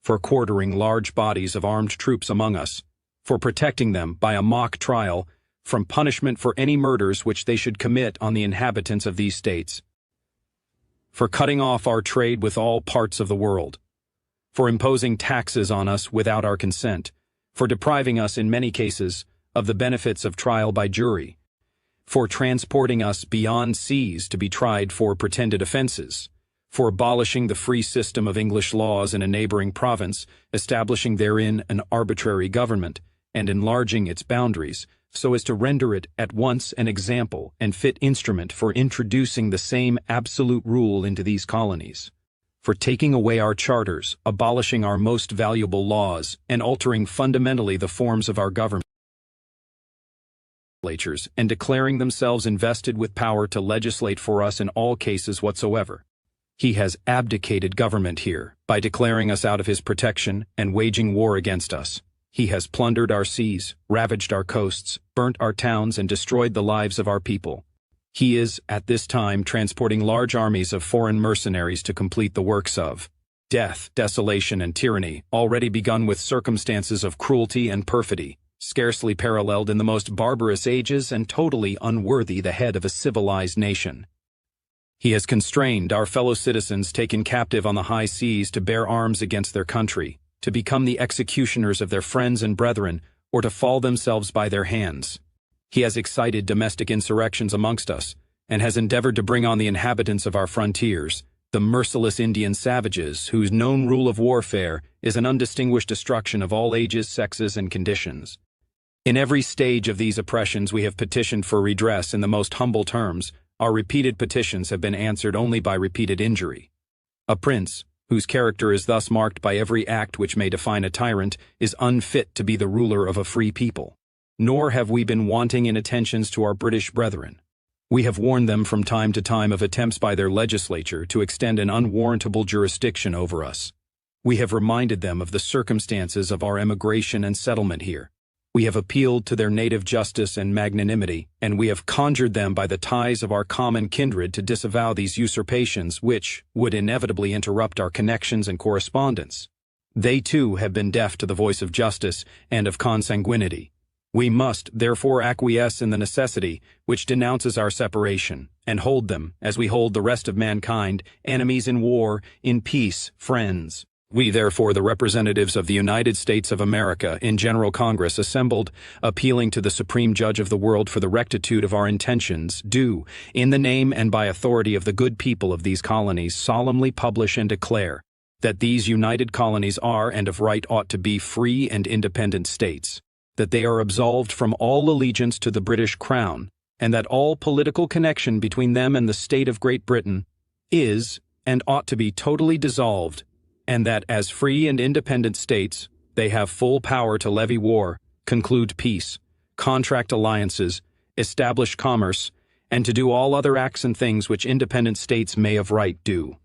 for quartering large bodies of armed troops among us, for protecting them by a mock trial from punishment for any murders which they should commit on the inhabitants of these states, for cutting off our trade with all parts of the world, for imposing taxes on us without our consent, for depriving us in many cases of the benefits of trial by jury, for transporting us beyond seas to be tried for pretended offenses, for abolishing the free system of English laws in a neighboring province, establishing therein an arbitrary government, and enlarging its boundaries, so as to render it at once an example and fit instrument for introducing the same absolute rule into these colonies, for taking away our charters, abolishing our most valuable laws, and altering fundamentally the forms of our government, and declaring themselves invested with power to legislate for us in all cases whatsoever. He has abdicated government here by declaring us out of his protection and waging war against us. He has plundered our seas, ravaged our coasts, burnt our towns, and destroyed the lives of our people. He is, at this time, transporting large armies of foreign mercenaries to complete the works of death, desolation, and tyranny, already begun with circumstances of cruelty and perfidy, scarcely paralleled in the most barbarous ages and totally unworthy the head of a civilized nation. He has constrained our fellow citizens taken captive on the high seas to bear arms against their country, to become the executioners of their friends and brethren, or to fall themselves by their hands. He has excited domestic insurrections amongst us, and has endeavored to bring on the inhabitants of our frontiers, the merciless Indian savages, whose known rule of warfare is an undistinguished destruction of all ages, sexes, and conditions. In every stage of these oppressions we have petitioned for redress in the most humble terms. Our repeated petitions have been answered only by repeated injury. A prince, whose character is thus marked by every act which may define a tyrant, is unfit to be the ruler of a free people. Nor have we been wanting in attentions to our British brethren. We have warned them from time to time of attempts by their legislature to extend an unwarrantable jurisdiction over us. We have reminded them of the circumstances of our emigration and settlement here. We have appealed to their native justice and magnanimity, and we have conjured them by the ties of our common kindred to disavow these usurpations which would inevitably interrupt our connections and correspondence. They too have been deaf to the voice of justice and of consanguinity. We must, therefore, acquiesce in the necessity which denounces our separation, and hold them, as we hold the rest of mankind, enemies in war, in peace, friends. We, therefore, the representatives of the United States of America in General Congress assembled, appealing to the Supreme Judge of the world for the rectitude of our intentions, do, in the name and by authority of the good people of these colonies, solemnly publish and declare that these united colonies are and of right ought to be free and independent states, that they are absolved from all allegiance to the British Crown, and that all political connection between them and the state of Great Britain is and ought to be totally dissolved, and that as free and independent states, they have full power to levy war, conclude peace, contract alliances, establish commerce, and to do all other acts and things which independent states may of right do.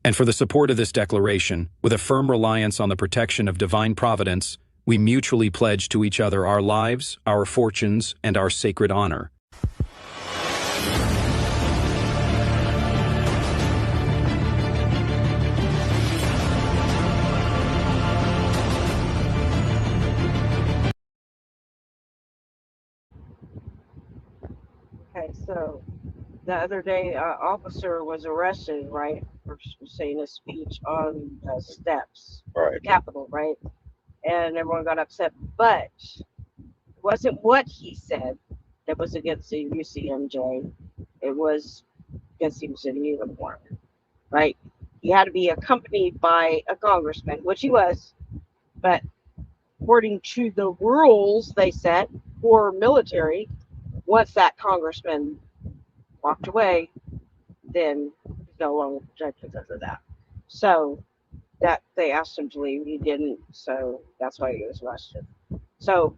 And for the support of this declaration, with a firm reliance on the protection of divine providence, we mutually pledge to each other our lives, our fortunes, and our sacred honor. Okay, so the other day, an officer was arrested, right, for saying a speech on the steps of the Capitol, right? and everyone got upset. But it wasn't what he said that was against the UCMJ. It was because he was in a uniform, right? He had to be accompanied by a congressman, which he was, but according to the rules they set for military, once that congressman walked away, then he's no longer protected because of that. So that they asked him to leave, he didn't. So that's why he was arrested. So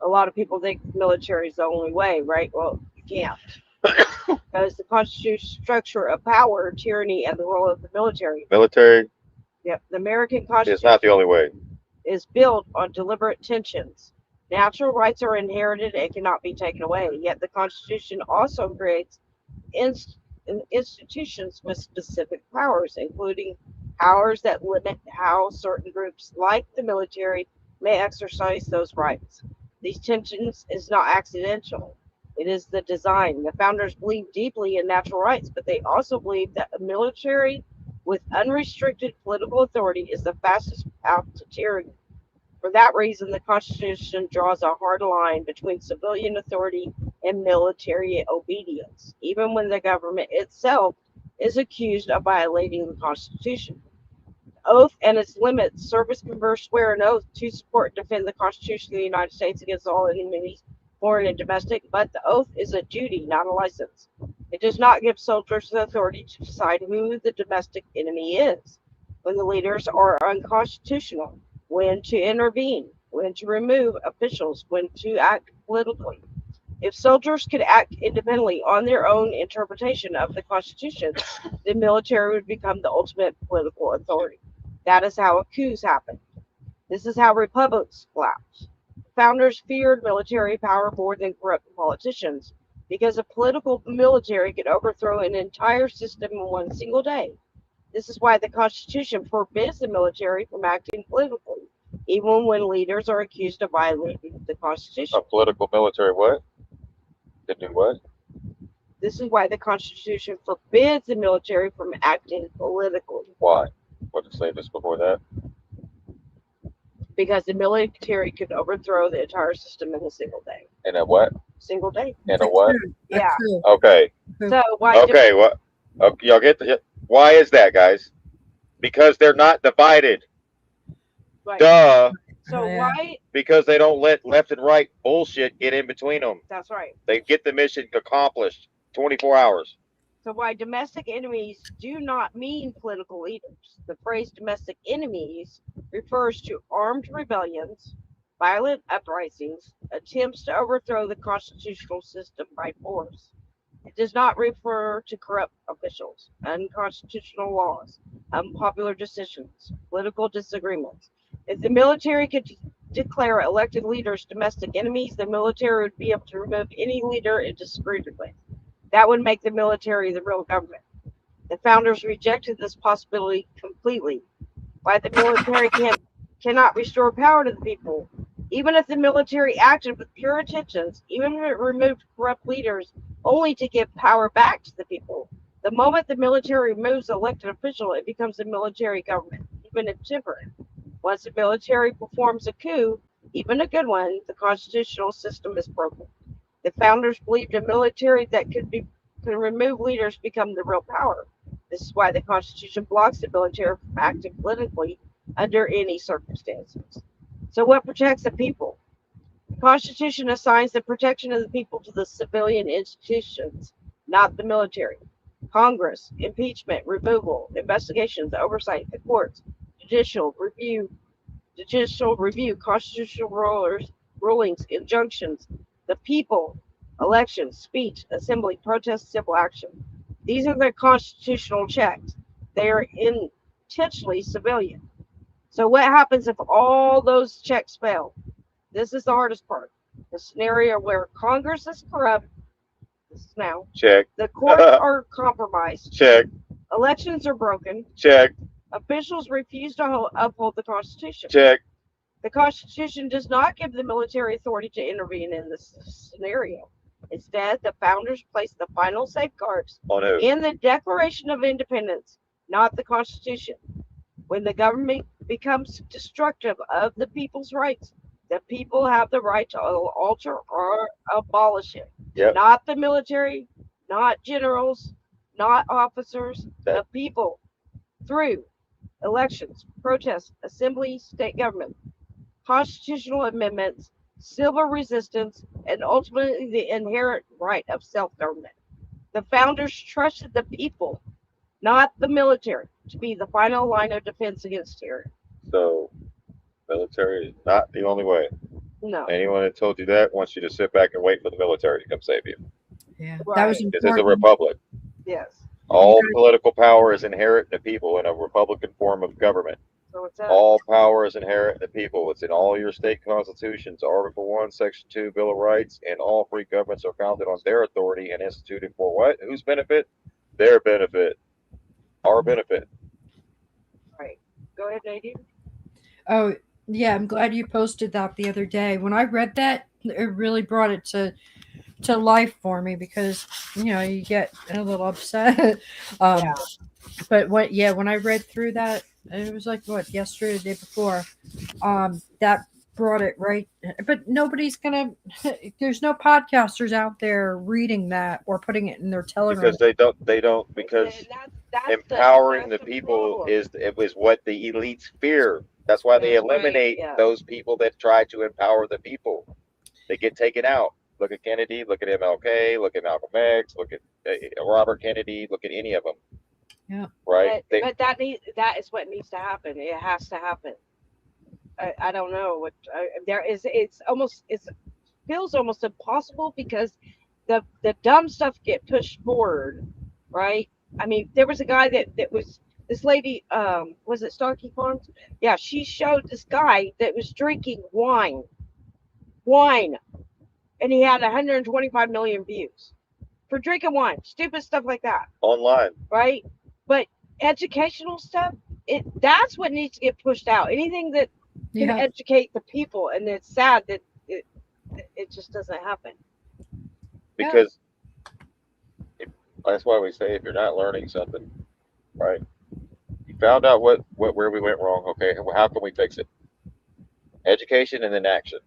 a lot of people think military is the only way, right? Well, you can't. Because the constitutional structure of power, tyranny, and the role of the military. Military. Yep, the American It's Constitution not the only way. is built on deliberate tensions. Natural rights are inherited and cannot be taken away. Yet the Constitution also creates institutions with specific powers, including powers that limit how certain groups, like the military, may exercise those rights. These tensions is not accidental. It is the design. The founders believed deeply in natural rights, but they also believed that a military with unrestricted political authority is the fastest path to tyranny. For that reason, the Constitution draws a hard line between civilian authority and military obedience, even when the government itself is accused of violating the Constitution. Oath and its limits. Service members swear an oath to support and defend the Constitution of the United States against all enemies, foreign and domestic, but the oath is a duty, not a license. It does not give soldiers the authority to decide who the domestic enemy is, when the leaders are unconstitutional, when to intervene, when to remove officials, when to act politically. If soldiers could act independently on their own interpretation of the Constitution, the military would become the ultimate political authority. That is how coups happen. This is how republics collapse. Founders feared military power more than corrupt politicians because a political military could overthrow an entire system in one single day. This is why the Constitution forbids the military from acting politically, even when leaders are accused of violating the Constitution. A political military what? Can do what? This is why the Constitution forbids the military from acting politically. Why? What did it say just before that? Because the military could overthrow the entire system in a single day. In a what? Single day. In a what? Yeah. Okay. So why? Okay. What? Okay, y'all get the. Why is that, guys? Because they're not divided. Right. Duh. So why? Because they don't let left and right bullshit get in between them. That's right. They get the mission accomplished 24 hours. So why domestic enemies do not mean political leaders. The phrase domestic enemies refers to armed rebellions, violent uprisings, attempts to overthrow the constitutional system by force. It does not refer to corrupt officials, unconstitutional laws, unpopular decisions, political disagreements. If the military could declare elected leaders domestic enemies, the military would be able to remove any leader it disagreed with. That would make the military the real government. The founders rejected this possibility completely. Why the military cannot restore power to the people. Even if the military acted with pure intentions, even if it removed corrupt leaders only to give power back to the people, the moment the military removes an elected official, it becomes a military government, even if temporary. Once the military performs a coup, even a good one, the constitutional system is broken. The founders believed a military that could remove leaders become the real power. This is why the Constitution blocks the military from acting politically under any circumstances. So what protects the people? The Constitution assigns the protection of the people to the civilian institutions, not the military. Congress, impeachment, removal, investigations, oversight, the courts, judicial review, constitutional rulings, injunctions, the people, elections, speech, assembly, protest, civil action. These are the constitutional checks. They are intentionally civilian. So what happens if all those checks fail? This is the hardest part. The scenario where Congress is corrupt. This is now. Check. The courts are compromised. Check. Elections are broken. Check. Officials refuse to uphold the Constitution. Check. The Constitution does not give the military authority to intervene in this scenario. Instead, the founders placed the final safeguards in the Declaration of Independence, not the Constitution. When the government becomes destructive of the people's rights. The people have the right to alter or abolish it. Yep. Not the military, not generals, not officers, the people through elections, protests, assembly, state government, constitutional amendments, civil resistance, and ultimately the inherent right of self-government. The founders trusted the people, not the military, to be the final line of defense against tyranny. So, military is not the only way. No. Anyone that told you that wants you to sit back and wait for the military to come save you. Yeah, Right. that was This important. is a republic. Yes. All political power is inherent in the people in a republican form of government. So it's All power is inherent in the people. It's in all your state constitutions, Article 1, Section 2, Bill of Rights, and all free governments are founded on their authority and instituted for what? Whose benefit? Their benefit. Our benefit. right. Go ahead, Nadine. Oh, yeah, I'm glad you posted that the other day. When I read that, it really brought it to life for me because you get a little upset. Yeah. But when I read through that, it was like yesterday, the day before. That brought it right. But nobody's gonna. There's no podcasters out there reading that or putting it in their Telegram. Because they don't because empowering the people is what the elites fear. That's why they That's right, eliminate yeah. those people that try to empower the people. They get taken out. Look at Kennedy, look at MLK, look at Malcolm X, look at Robert Kennedy, look at any of them. Yeah. Right? But that is what needs to happen. It has to happen. I don't know what there is. It feels almost impossible because the dumb stuff get pushed forward, right? I mean, there was a guy that was this lady. Was it Starkey Farms? Yeah, she showed this guy that was drinking wine, and he had 125 million views for drinking wine. Stupid stuff like that. Online. Right? But educational stuff, that's what needs to get pushed out. Anything that can educate the people, and it's sad that it just doesn't happen. Because that's why we say if you're not learning something, right? You found out where we went wrong. Okay, how can we fix it? Education and then action.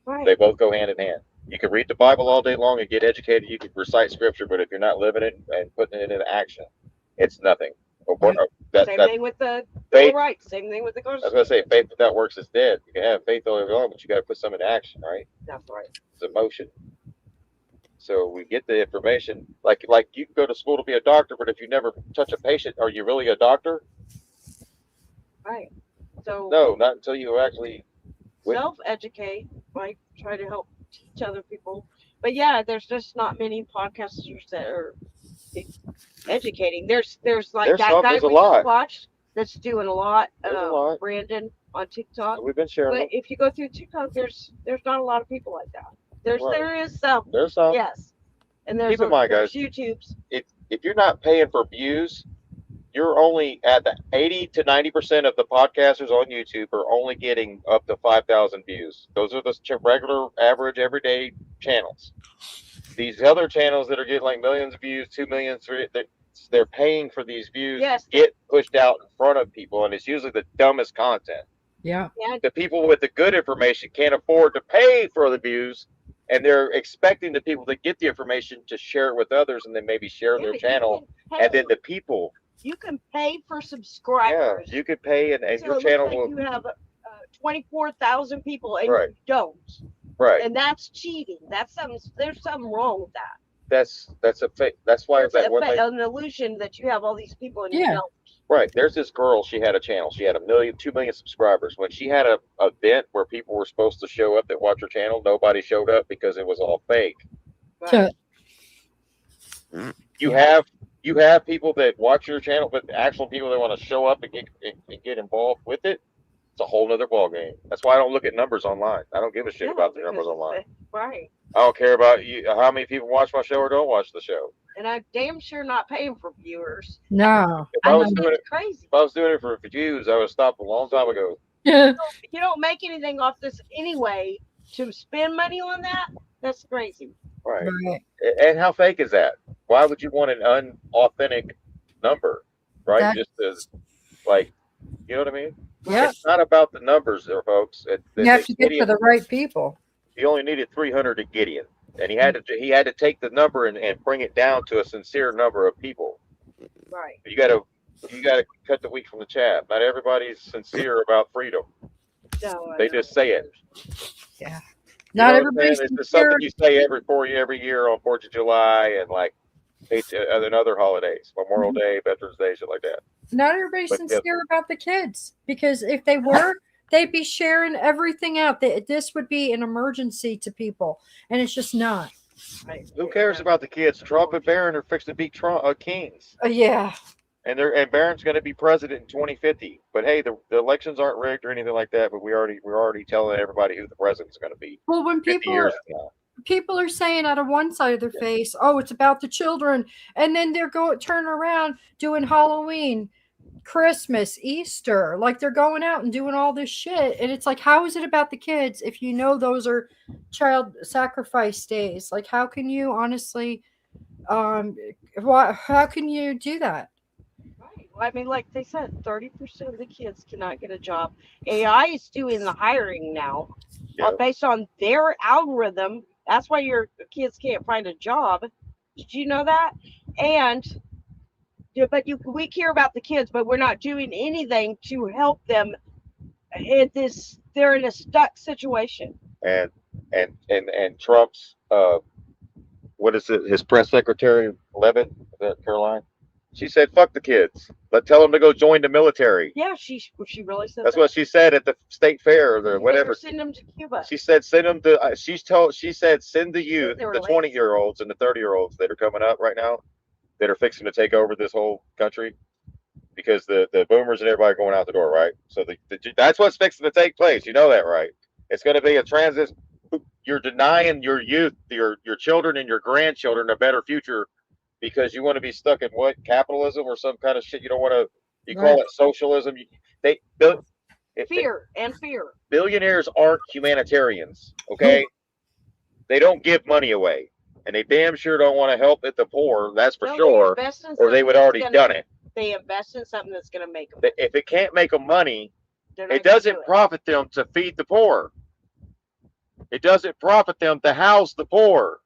Right. They both go hand in hand. You can read the Bible all day long and get educated. You can recite scripture, but if you're not living it and putting it into action, it's nothing. Same thing with the faith. Right. Same thing with the I was Constitution. gonna say faith without works is dead. You can have faith all day long, but you got to put some into action, right? That's right. It's emotion. So we get the information. Like you can go to school to be a doctor, but if you never touch a patient, are you really a doctor? Right. So No, not until you actually self-educate, like try to help teach other people. But yeah, there's just not many podcasters that are educating. There's like that guy we just watched that's doing a lot. Brandon on TikTok. We've been sharing. But if you go through TikTok, there's not a lot of people like that. There is some. There's some. Yes. And there's Keep in mind, guys. YouTube's. If you're not paying for views, you're only at the 80 to 90% of the podcasters on YouTube are only getting up to 5,000 views. Those are the regular, average, everyday channels. These other channels that are getting like millions of views, 2 million, they're paying for these views to get pushed out in front of people, and it's usually the dumbest content. Yeah. The people with the good information can't afford to pay for the views, and they're expecting the people that get the information to share it with others and then maybe share their channel, and then the people. You can pay for subscribers. Yeah, you could pay, and so your it channel looks like will. You have 24,000 people, and you don't. Right. And that's cheating. There's something wrong with that. That's a fake. That's why it's an illusion that you have all these people and you don't. Right. There's this girl. She had a channel. She had 2 million subscribers. When she had a event where people were supposed to show up that watch her channel, nobody showed up because it was all fake. Right. You have people that watch your channel, but the actual people that want to show up and get involved with it, it's a whole nother ballgame. That's why I don't look at numbers online. I don't give a shit about the numbers online. Right. I don't care about how many people watch my show or don't watch the show. And I'm damn sure not paying for viewers. No. If I was doing it for views, I would have stopped a long time ago. You don't make anything off this anyway. To spend money on that, that's crazy. Right. And how fake is that? Why would you want an unauthentic number? Right? Just as, like, you know what I mean? Yeah. It's not about the numbers there, folks. You have to get to the right people. He only needed 300 to Gideon, and he had to take the number and bring it down to a sincere number of people. Right. You got to cut the wheat from the chaff. Not everybody's sincere about freedom. No, They just say it. Yeah. You know what I'm saying? It's just something you say every year on 4th of July and like and other holidays, Memorial Day, Veterans Day, shit like that. Not everybody's sincere about the kids, because if they were, they'd be sharing everything out. This would be an emergency to people, and it's just not. Who cares about the kids? Trump and Barron are fixed to be kings. Yeah. And Barron's going to be president in 2050. But hey, the elections aren't rigged or anything like that. But we're already telling everybody who the president's going to be. Well, when people are saying out of one side of their face, "Oh, it's about the children," and then they're turn around doing Halloween, Christmas, Easter, like they're going out and doing all this shit, and it's like, how is it about the kids if you know those are child sacrifice days? Like, how can you honestly, how can you do that? I mean, like they said, 30% of the kids cannot get a job. AI is doing the hiring now, based on their algorithm. That's why your kids can't find a job. Did you know that? And we care about the kids, but we're not doing anything to help them. They're in a stuck situation. And Trump's what is it? His press secretary Levitt, is that Caroline? She said, "Fuck the kids. Tell them to go join the military." Yeah, she really said that's that. what she said at the state fair or whatever. Send them to Cuba. She said, "Send them to." She said, "Send the youth, the 20-year-olds and the 30-year-olds that are coming up right now, that are fixing to take over this whole country, because the boomers and everybody are going out the door, right? So that's what's fixing to take place. You know that, right? It's going to be a transit. You're denying your youth, your children and your grandchildren a better future, because you want to be stuck in what, capitalism or some kind of shit. You don't want to. You call it socialism. Fear. Billionaires aren't humanitarians, okay? They don't give money away, and they damn sure don't want to help the poor. That's for sure, or they would already done it. They invest in something that's going to make them. If it can't make them money, it doesn't profit them to feed the poor. It doesn't profit them to house the poor.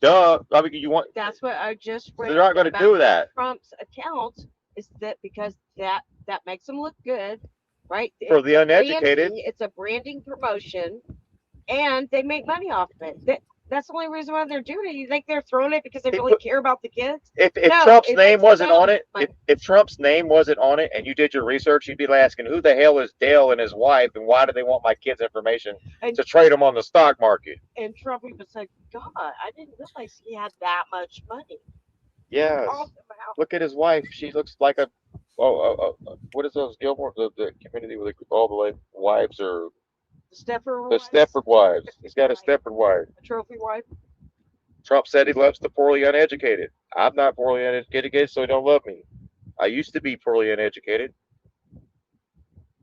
Duh. I mean, you want. That's what I just read. They're not going to do that. Trump's account is that because that makes them look good, right? For the uneducated, it's a branding promotion, and they make money off of it. That's the only reason why they're doing it. You think they're throwing it because they really care about the kids? If Trump's name wasn't on it, if Trump's name wasn't on it, and you did your research, you'd be asking, who the hell is Dale and his wife, and why do they want my kids' information to trade them on the stock market? And Trump even said, "God, I didn't realize he had that much money." Yes. Look at his wife. She looks like a what is those Gilmore, the community with all the wives are. The Stepford wives. He's got a Stepford wife. A trophy wife. Trump said he loves the poorly uneducated. I'm not poorly uneducated, so he don't love me. I used to be poorly uneducated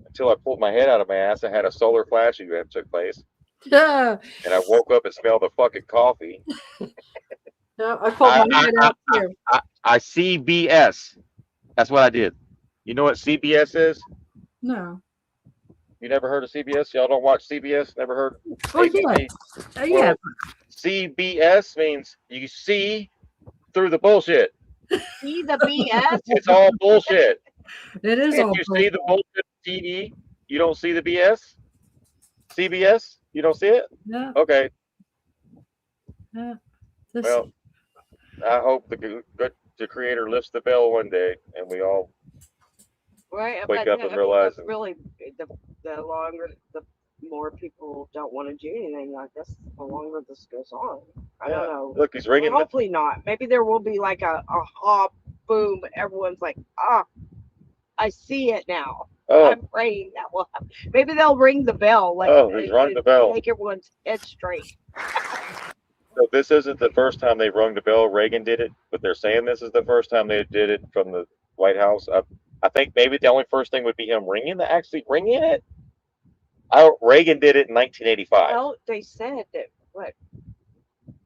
until I pulled my head out of my ass. I had a solar flash event took place. Yeah. And I woke up and smelled the fucking coffee. No, I pulled my head out too. I CBS. That's what I did. You know what CBS is? No. You never heard of CBS? Y'all don't watch CBS? Never heard? Oh, yeah. Yeah. CBS means you see through the bullshit. See the BS? It's all bullshit. It is all bullshit. If you see the bullshit TV, you don't see the BS? CBS? You don't see it? No. Okay. Yeah. Well, I hope the creator lifts the bell one day and we all wake up and realize really the longer, the more people don't want to do anything like this, the longer this goes on. I don't know. Look, he's ringing. Well, hopefully not. Maybe there will be like a boom. Everyone's like, I see it now. Oh. I'm praying that will happen. Maybe they'll ring the bell. He's rung the bell. Make everyone's head straight. So this isn't the first time they rung the bell. Reagan did it, but they're saying this is the first time they did it from the White House. I think maybe the only first thing would be him actually ringing it. Reagan did it in 1985. Well, they said that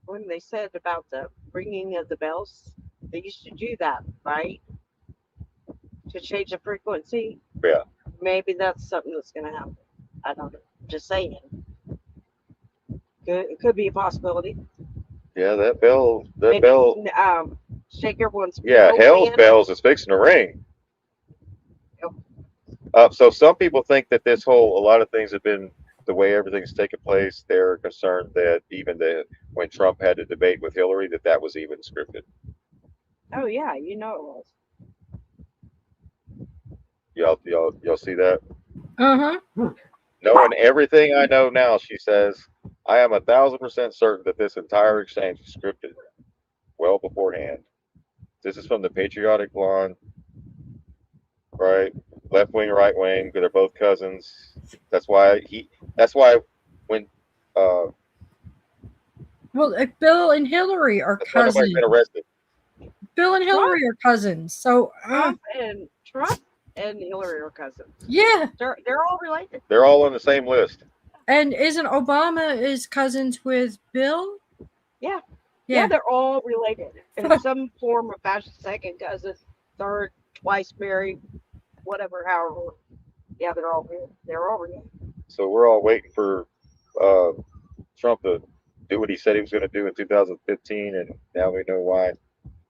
when they said about the ringing of the bells, they used to do that, right? to change the frequency. Yeah. Maybe that's something that's going to happen. I don't know. Just saying. It could be a possibility. Yeah, that bell. Maybe, shake everyone's Yeah, hell's hand. bells is fixing to ring. So some people think that a lot of things have been the way everything's taken place. They're concerned that even when Trump had the debate with Hillary, that was even scripted. Oh yeah, you know it was. Y'all see that? Uh-huh. Knowing everything I know now, she says, I am 1,000% certain that this entire exchange was scripted well beforehand. This is from the Patriotic Blonde, right? Left wing, right wing. They're both cousins. That's why when Well, Bill and Hillary are that's why nobody's cousins. been arrested. Bill and Hillary are cousins. So Trump and Hillary are cousins. Yeah. They're all related. They're all on the same list. And isn't Obama is cousins with Bill? Yeah. Yeah. Yeah, they're all related in some form or fashion. Second cousin, third, twice married, whatever, however. Yeah, they're all related. So we're all waiting for Trump to do what he said he was going to do in 2015, and now we know why.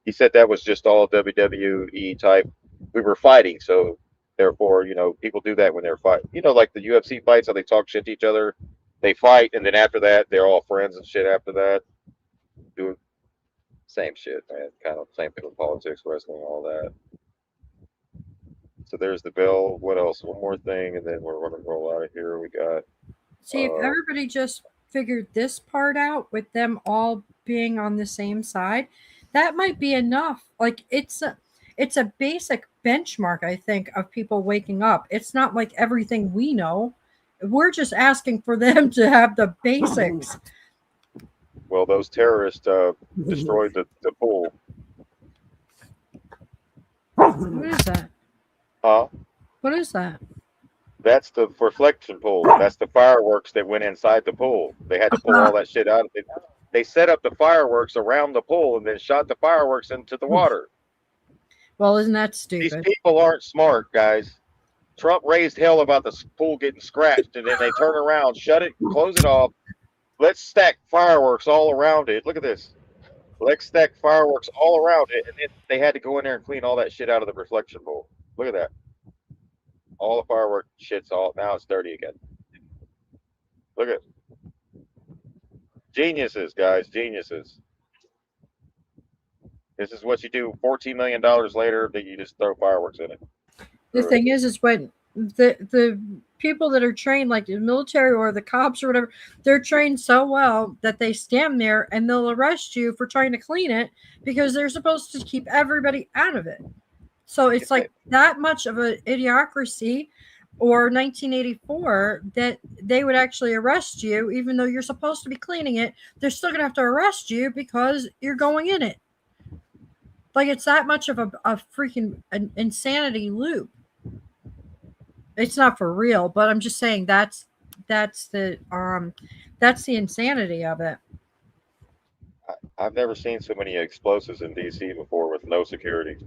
He said that was just all WWE type. We were fighting, so therefore, people do that when they're fighting. Like the UFC fights, how they talk shit to each other. They fight, and then after that, they're all friends and shit. After that, do same shit, man. Kind of same thing with politics, wrestling, all that. So there's the bell. What else? One more thing, and then we're going to roll out of here. We got. See, if everybody just figured this part out with them all being on the same side, that might be enough. Like it's a basic benchmark, I think, of people waking up. It's not like everything we know. We're just asking for them to have the basics. Well, those terrorists destroyed the pool. What is that? Huh? What is that? That's the reflection pool. That's the fireworks that went inside the pool. They had to pull all that shit out. They set up the fireworks around the pool and then shot the fireworks into the water. Well, isn't that stupid? These people aren't smart, guys. Trump raised hell about the pool getting scratched, and then they turn around, shut it, close it off. Let's stack fireworks all around it. Look at this. Let's stack fireworks all around it, and then they had to go in there and clean all that shit out of the reflection bowl. Look at that. All the firework shit's now it's dirty again. Look at geniuses, guys, geniuses. This is what you do. $14 million later, that you just throw fireworks in it. The thing is when the people that are trained, like the military or the cops or whatever, they're trained so well that they stand there and they'll arrest you for trying to clean it because they're supposed to keep everybody out of it. So it's like that much of an idiocracy, or 1984, that they would actually arrest you even though you're supposed to be cleaning it. They're still gonna have to arrest you because you're going in it. Like it's that much of a freaking insanity loop. It's not for real, but I'm just saying that's the insanity of it. I've never seen so many explosives in DC before with no security.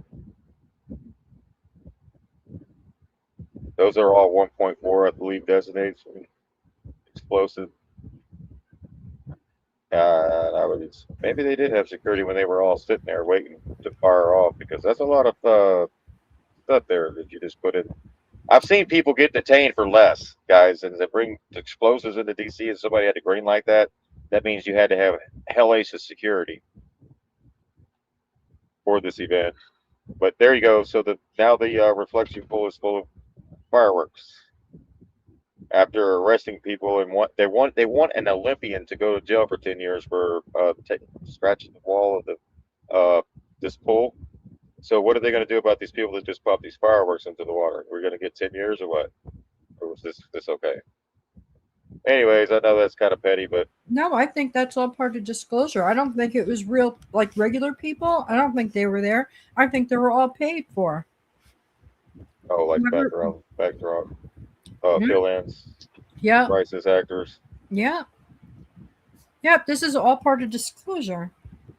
Those are all 1.4, I believe, designated explosive. Maybe they did have security when they were all sitting there waiting to fire off, because that's a lot of stuff there that you just put in. I've seen people get detained for less, guys, and they bring explosives into DC, and somebody had to green light that. That means you had to have hellacious security for this event. But there you go. So now the reflection pool is full of fireworks. After arresting people, and they want an Olympian to go to jail for 10 years for scratching the wall of this pool. So what are they going to do about these people that just pop these fireworks into the water? We're going to get 10 years or what? Or was this okay? Anyways, I know that's kind of petty, but no, I think that's all part of disclosure. I don't think it was real, like regular people. I don't think they were there. I think they were all paid for. Oh, like backdrop, fill-ins, yeah, crisis actors. Yeah. Yep, this is all part of disclosure.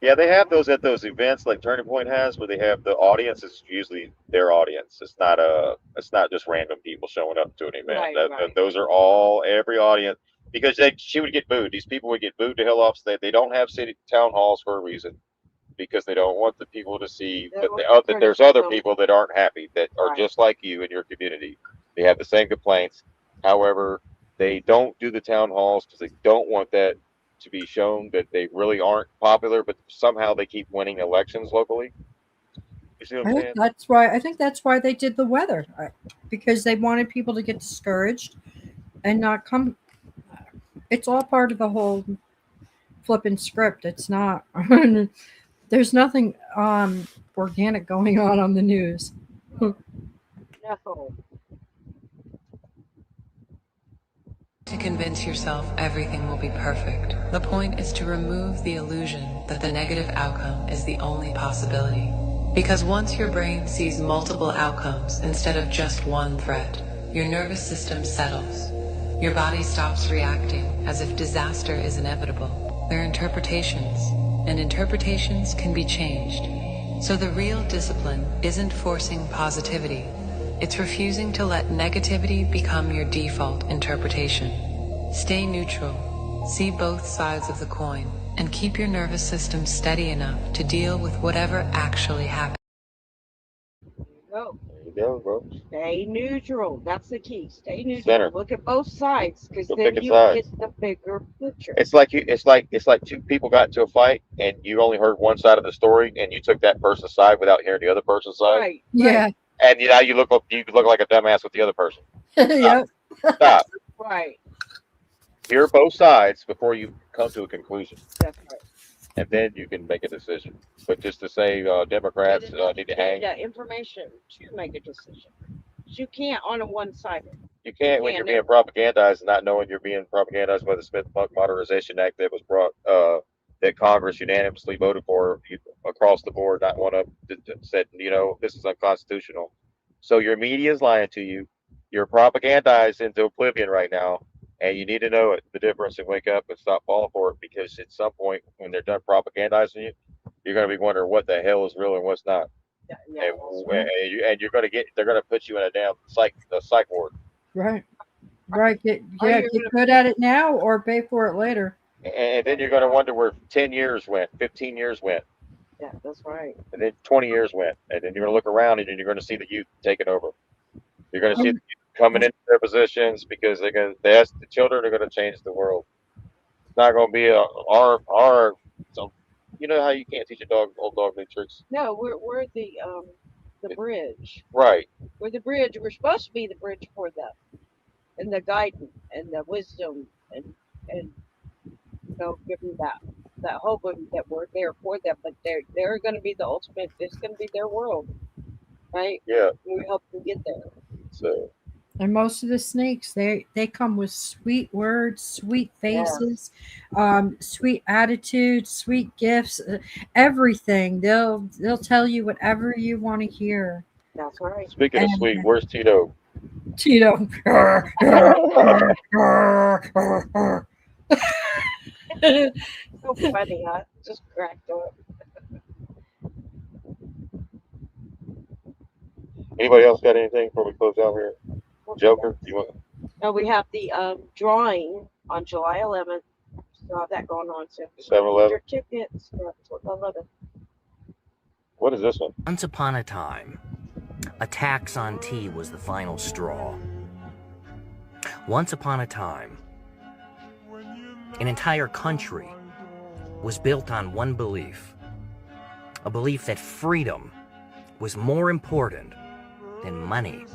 Yeah, they have those at those events like Turning Point has, where they have the audience is usually their audience. It's not just random people showing up to an event. Right, right. Those are all every audience because she would get booed. These people would get booed to hell off. So they don't have city town halls for a reason because they don't want the people to see that there's other people that aren't happy that are Right. just like you in your community. They have the same complaints. However, they don't do the town halls because they don't want that to be shown that they really aren't popular, but somehow they keep winning elections locally. You see what I'm saying? I think that's why they did the weather, because they wanted people to get discouraged and not come. It's all part of the whole flipping script. It's not. There's nothing organic going on the news. No. To convince yourself everything will be perfect. The point is to remove the illusion that the negative outcome is the only possibility. Because once your brain sees multiple outcomes instead of just one threat, your nervous system settles. Your body stops reacting as if disaster is inevitable. They're interpretations, and interpretations can be changed. So the real discipline isn't forcing positivity. It's refusing to let negativity become your default interpretation. Stay neutral, see both sides of the coin, and keep your nervous system steady enough to deal with whatever actually happens. Go. There you go, bro. Stay neutral. That's the key. Stay neutral. Center. Look at both sides, because Go then pick a you side. get the bigger picture. It's like two people got into a fight and you only heard one side of the story and you took that person's side without hearing the other person's side. Right. Yeah. And now you look like a dumbass with the other person. Yep. Stop. Right. Hear both sides before you come to a conclusion, That's right. and then you can make a decision. But just to say Democrats need to hang, That information to make a decision. You can't on a one-sided. you can't when you're being propagandized and not knowing you're being propagandized by the Smith-Monk Modernization Act that was brought that Congress unanimously voted for across the board. Not one of them said, this is unconstitutional. So your media is lying to you. You're propagandized into oblivion right now, and you need to know the difference and wake up and stop falling for it, because at some point when they're done propagandizing you, you're going to be wondering what the hell is real and what's not. Yeah, And you're going to they're going to put you in a damn psych ward. Right. Get good at it now or pay for it later. And then you're going to wonder where 10 years went, 15 years went. Yeah, that's right. And then 20 years went. And then you're going to look around and you're going to see the youth taking over. You're going to see the youth coming into their positions because the children are going to change the world. It's not going to be so, you know how you can't teach old dog new tricks? No, we're the bridge. Right. We're the bridge. We're supposed to be the bridge for them, and the guidance and the wisdom and give them that hope that we're there for them. But they're going to be the ultimate. It's going to be their world, right? Yeah. We help them get there. So. And most of the snakes, they come with sweet words, sweet faces, sweet attitudes, sweet gifts, everything. They'll tell you whatever you want to hear. That's right. Speaking of sweet, where's Tito? Tito. So funny, huh? Just cracked up. Anybody else got anything before we close out here? Joker, you want? No, we have the drawing on July 11th. Still have that going on. So 7-Eleven. your tickets. 11. What is this one? Once upon a time, a tax on tea was the final straw. Once upon a time, an entire country was built on one belief. A belief that freedom was more important than money.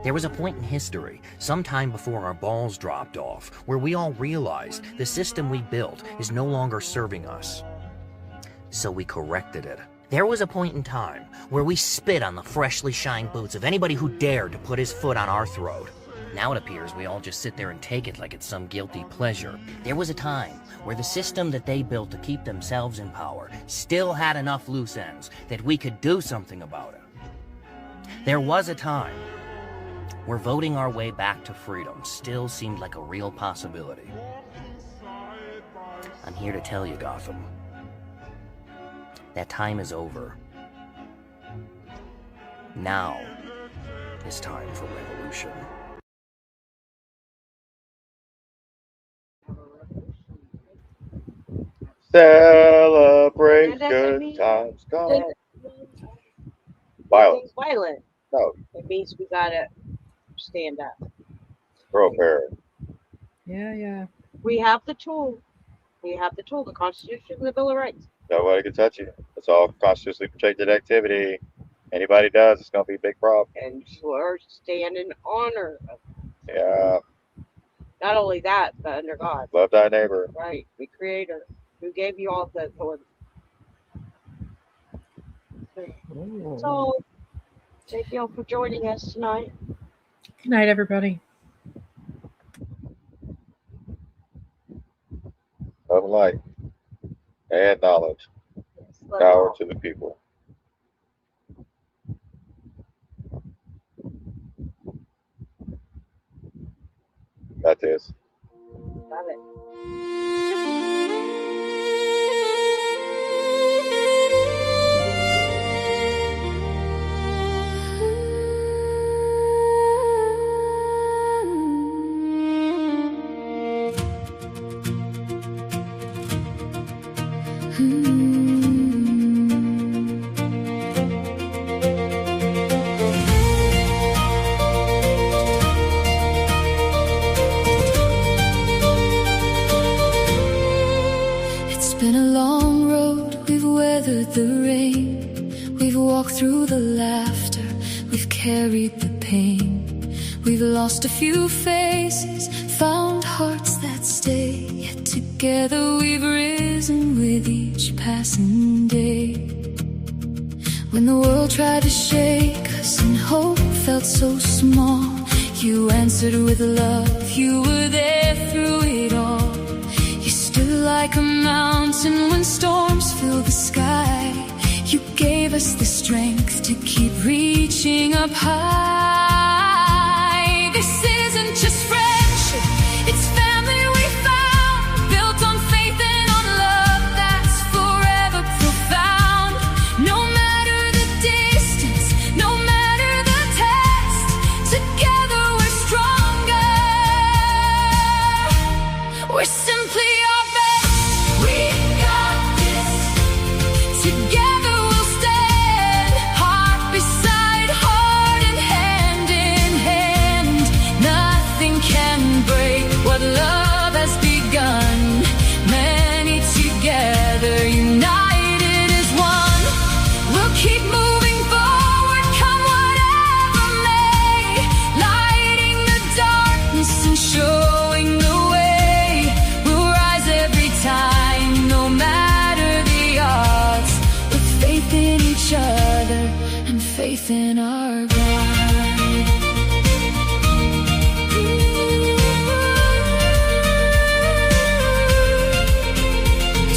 There was a point in history, sometime before our balls dropped off, where we all realized the system we built is no longer serving us. So we corrected it. There was a point in time where we spit on the freshly shined boots of anybody who dared to put his foot on our throat. Now it appears we all just sit there and take it like it's some guilty pleasure. There was a time where the system that they built to keep themselves in power still had enough loose ends that we could do something about it. There was a time where voting our way back to freedom still seemed like a real possibility. I'm here to tell you, Gotham, That time is over. Now is time for revolution. Celebrate That doesn't good mean times come. Violent. Violence. Violent. No. It means we gotta stand up. Throw a pair. Yeah. We have the tool. We have the tool, the Constitution and the Bill of Rights. Nobody can touch you. It's all constitutionally protected activity. Anybody does, it's gonna be a big problem. And we're stand in honor of Yeah. not only that, but under God. Love thy neighbor. Right. The Creator who gave you all the authority. So thank you all for joining us tonight. Good night, everybody. Love and light. And knowledge. Power to the people. That is. Love it. It's been a long road, we've weathered the rain, we've walked through the laughter, we've carried the pain, we've lost a few faces, found hearts that stay, yet together we've risen with each passing day. When the world tried to shake us and hope felt so small, you answered with love, you were there through it all. You stood like a mountain when storms fill the sky. You gave us the strength to keep reaching up high. This isn't just friendship, it's family we found, built on faith and on love that's forever profound. No matter the distance, no matter the test, together we're stronger. We're simply our best. We got this. Together we'll stand, heart beside heart and hand in hand. Nothing can break what love has begun. Many together, united as one. We'll keep moving forward, come whatever may, lighting the darkness and showing the way. We'll rise every time, no matter the odds, with faith in each other and faith in our God.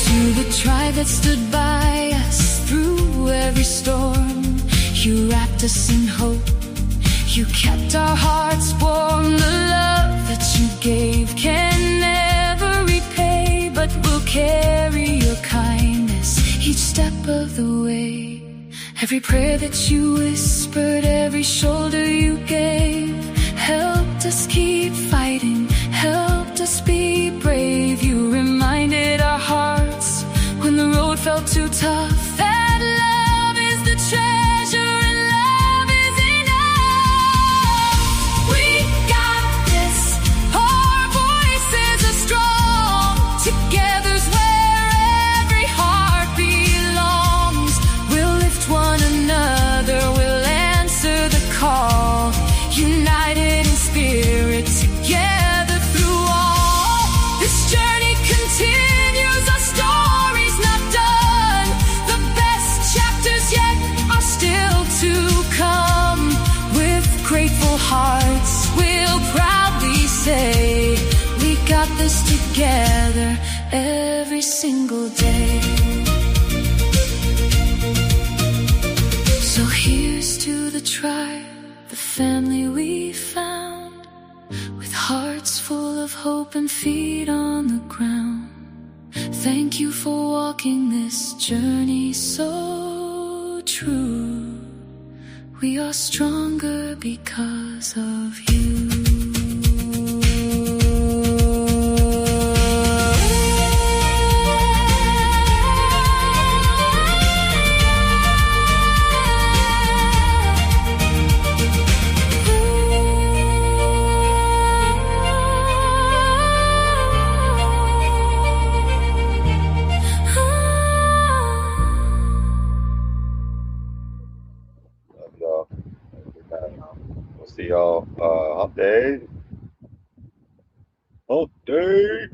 To the tribe that stood by us through every storm, you wrapped us in hope, you kept our hearts warm. The love that you gave can never repay, but we'll carry your kindness each step of the way. Every prayer that you whispered, every shoulder you gave, helped us keep fighting, helped us be brave. You reminded our hearts when the road felt too tough that love is the treasure and love is enough. We got this, our voices are strong, together's where every heart belongs. We'll lift one another, we'll answer the call, united in spirit, together through all. This journey continues, our story's not done. The best chapters yet are still to come. With grateful hearts, we'll proudly say, we got this together every single day. So here's to the tribe, the family we found, with hearts full of hope and feet on the ground. Thank you for walking this journey so true. We are stronger because of you. We'll see y'all hump day. Hump day.